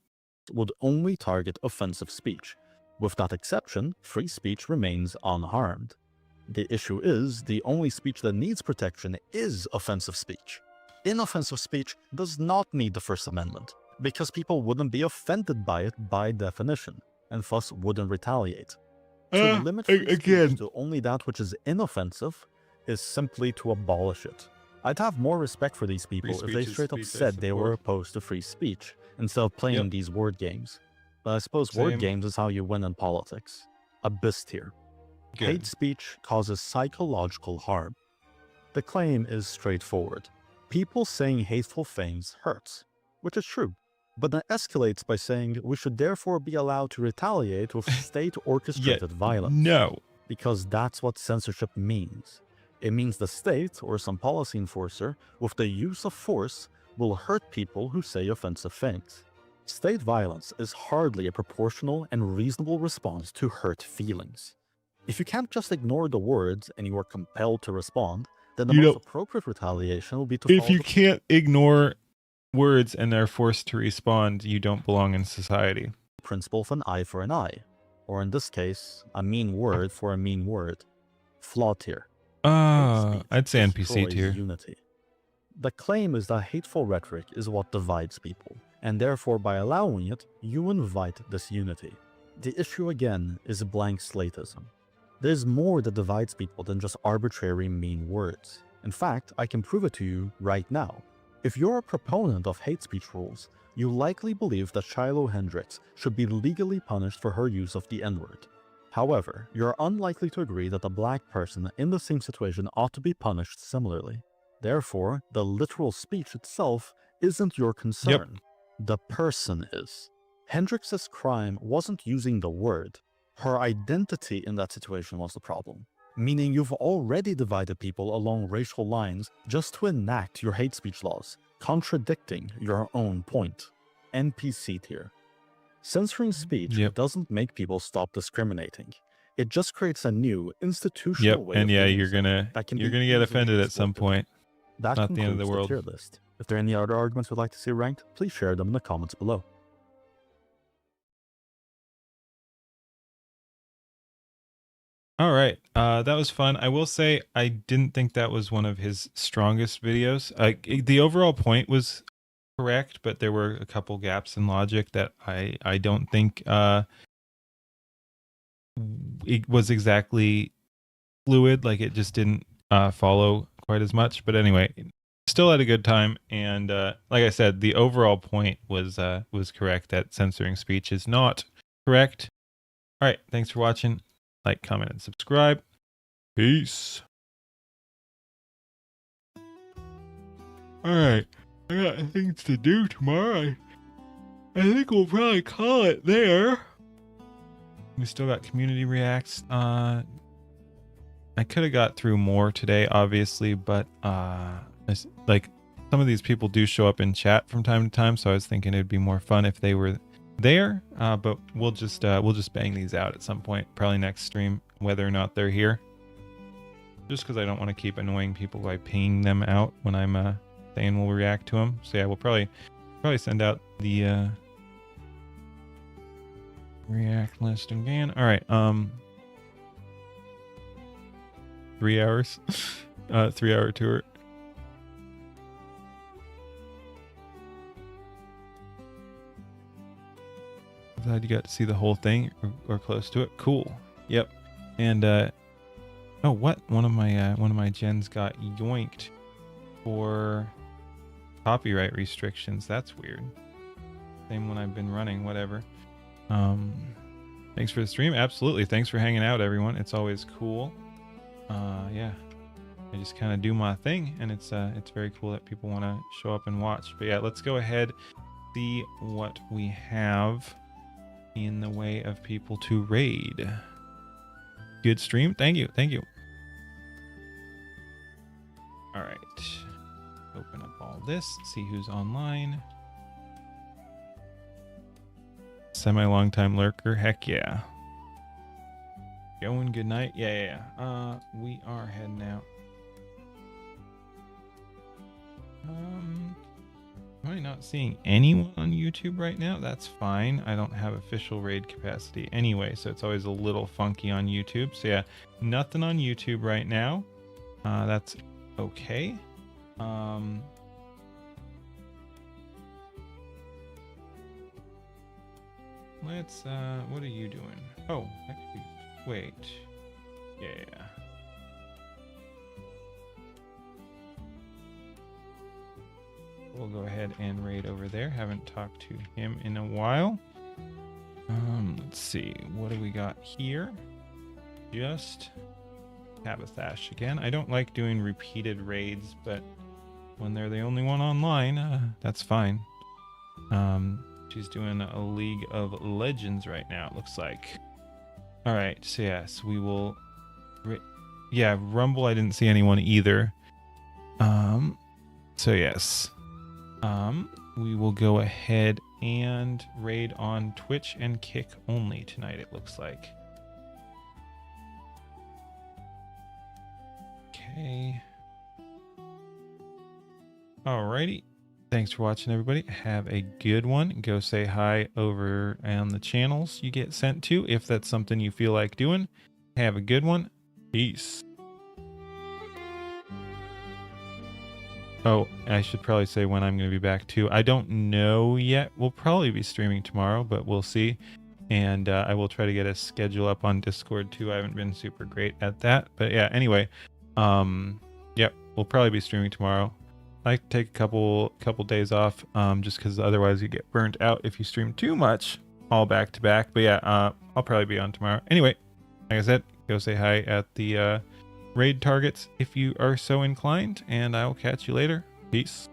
Speaker 8: Would only target offensive speech. With that exception, free speech remains unharmed. The issue is, the only speech that needs protection is offensive speech. Inoffensive speech does not need the First Amendment, because people wouldn't be offended by it by definition, and thus wouldn't retaliate. To limit free speech to only that which is inoffensive is simply to abolish it. I'd have more respect for these people if they straight up said they were opposed to free speech, instead of playing these word games. But I suppose word games is how you win in politics. Abyss tier. Hate speech causes psychological harm. The claim is straightforward. People saying hateful things hurts, which is true, but then escalates by saying we should therefore be allowed to retaliate with state-orchestrated violence.
Speaker 1: No.
Speaker 8: Because that's what censorship means. It means the state, or some policy enforcer, with the use of force, will hurt people who say offensive things. State violence is hardly a proportional and reasonable response to hurt feelings. If you can't just ignore the words and you are compelled to respond, then the most appropriate retaliation will be to
Speaker 1: If you can't ignore words and are forced to respond, you don't belong in society.
Speaker 8: Principle of an eye for an eye, or in this case, a mean word for a mean word. Flaw tier.
Speaker 1: I'd say NPC
Speaker 8: Destroys
Speaker 1: tier.
Speaker 8: Unity. The claim is that hateful rhetoric is what divides people, and therefore by allowing it, you invite disunity. The issue again is blank slateism. There's more that divides people than just arbitrary mean words. In fact, I can prove it to you right now. If you're a proponent of hate speech rules, you likely believe that Shiloh Hendricks should be legally punished for her use of the N-word. However, you're unlikely to agree that a black person in the same situation ought to be punished similarly. Therefore, the literal speech itself isn't your concern. The person is. Hendricks' crime wasn't using the word. Her identity in that situation was the problem. Meaning you've already divided people along racial lines just to enact your hate speech laws, contradicting your own point. NPC tier. Censoring speech doesn't make people stop discriminating. It just creates a new institutional way
Speaker 1: and
Speaker 8: of doing
Speaker 1: you're gonna get offended at some point.
Speaker 8: That
Speaker 1: Not the end of the
Speaker 8: concludes
Speaker 1: world.
Speaker 8: tier list. If there are any other arguments you'd like to see ranked, please share them in the comments below.
Speaker 1: All right, that was fun. I will say I didn't think that was one of his strongest videos. The overall point was correct, but there were a couple gaps in logic that I don't think it was exactly fluid. Like it just didn't follow quite as much. But anyway, still had a good time. And like I said, the overall point was correct. That censoring speech is not correct. All right, thanks for watching. Like, comment, and subscribe. Peace. Alright, I got things to do tomorrow. I think we'll probably call it there. We still got community reacts. I could have got through more today, obviously, but like some of these people do show up in chat from time to time, so I was thinking it'd be more fun if they were there, but we'll just bang these out at some point, probably next stream, whether or not they're here, just because I don't want to keep annoying people by pinging them out when I'm saying we'll react to them. So yeah, we'll probably send out the react list again. All right, 3 hours 3-hour tour. Glad you got to see the whole thing or close to it. Cool. Yep. And oh, what? One of my gens got yoinked for copyright restrictions. That's weird. Same one I've been running. Whatever. Thanks for the stream. Absolutely. Thanks for hanging out, everyone. It's always cool. Yeah. I just kind of do my thing, and it's very cool that people want to show up and watch. But yeah, let's go ahead, see what we have in the way of people to raid. Good stream. Thank you. All right. Open up all this. See who's online. Semi-long time lurker. Heck yeah. Going good night. Yeah. We are heading out. Am I not seeing anyone on YouTube right now? That's fine. I don't have official raid capacity anyway, so it's always a little funky on YouTube. So yeah, nothing on YouTube right now. That's okay. Let's, what are you doing? Oh, actually, wait. Yeah. We'll go ahead and raid over there. Haven't talked to him in a while. Let's see. What do we got here? Just Tabithash again. I don't like doing repeated raids, but when they're the only one online, that's fine. She's doing a League of Legends right now, it looks like. All right, so yes, we will... yeah, Rumble, I didn't see anyone either. So yes. We will go ahead and raid on Twitch and Kick only tonight, it looks like. Okay. Alrighty. Thanks for watching, everybody. Have a good one. Go say hi over on the channels you get sent to if that's something you feel like doing. Have a good one. Peace. Oh, I should probably say when I'm going to be back too. I don't know yet. We'll probably be streaming tomorrow, but we'll see. And I will try to get a schedule up on Discord too. I haven't been super great at that. But yeah, anyway. Yep, we'll probably be streaming tomorrow. I take a couple days off just because otherwise you get burnt out if you stream too much all back to back. But yeah, I'll probably be on tomorrow. Anyway, like I said, go say hi at the raid targets if you are so inclined, and I will catch you later. Peace.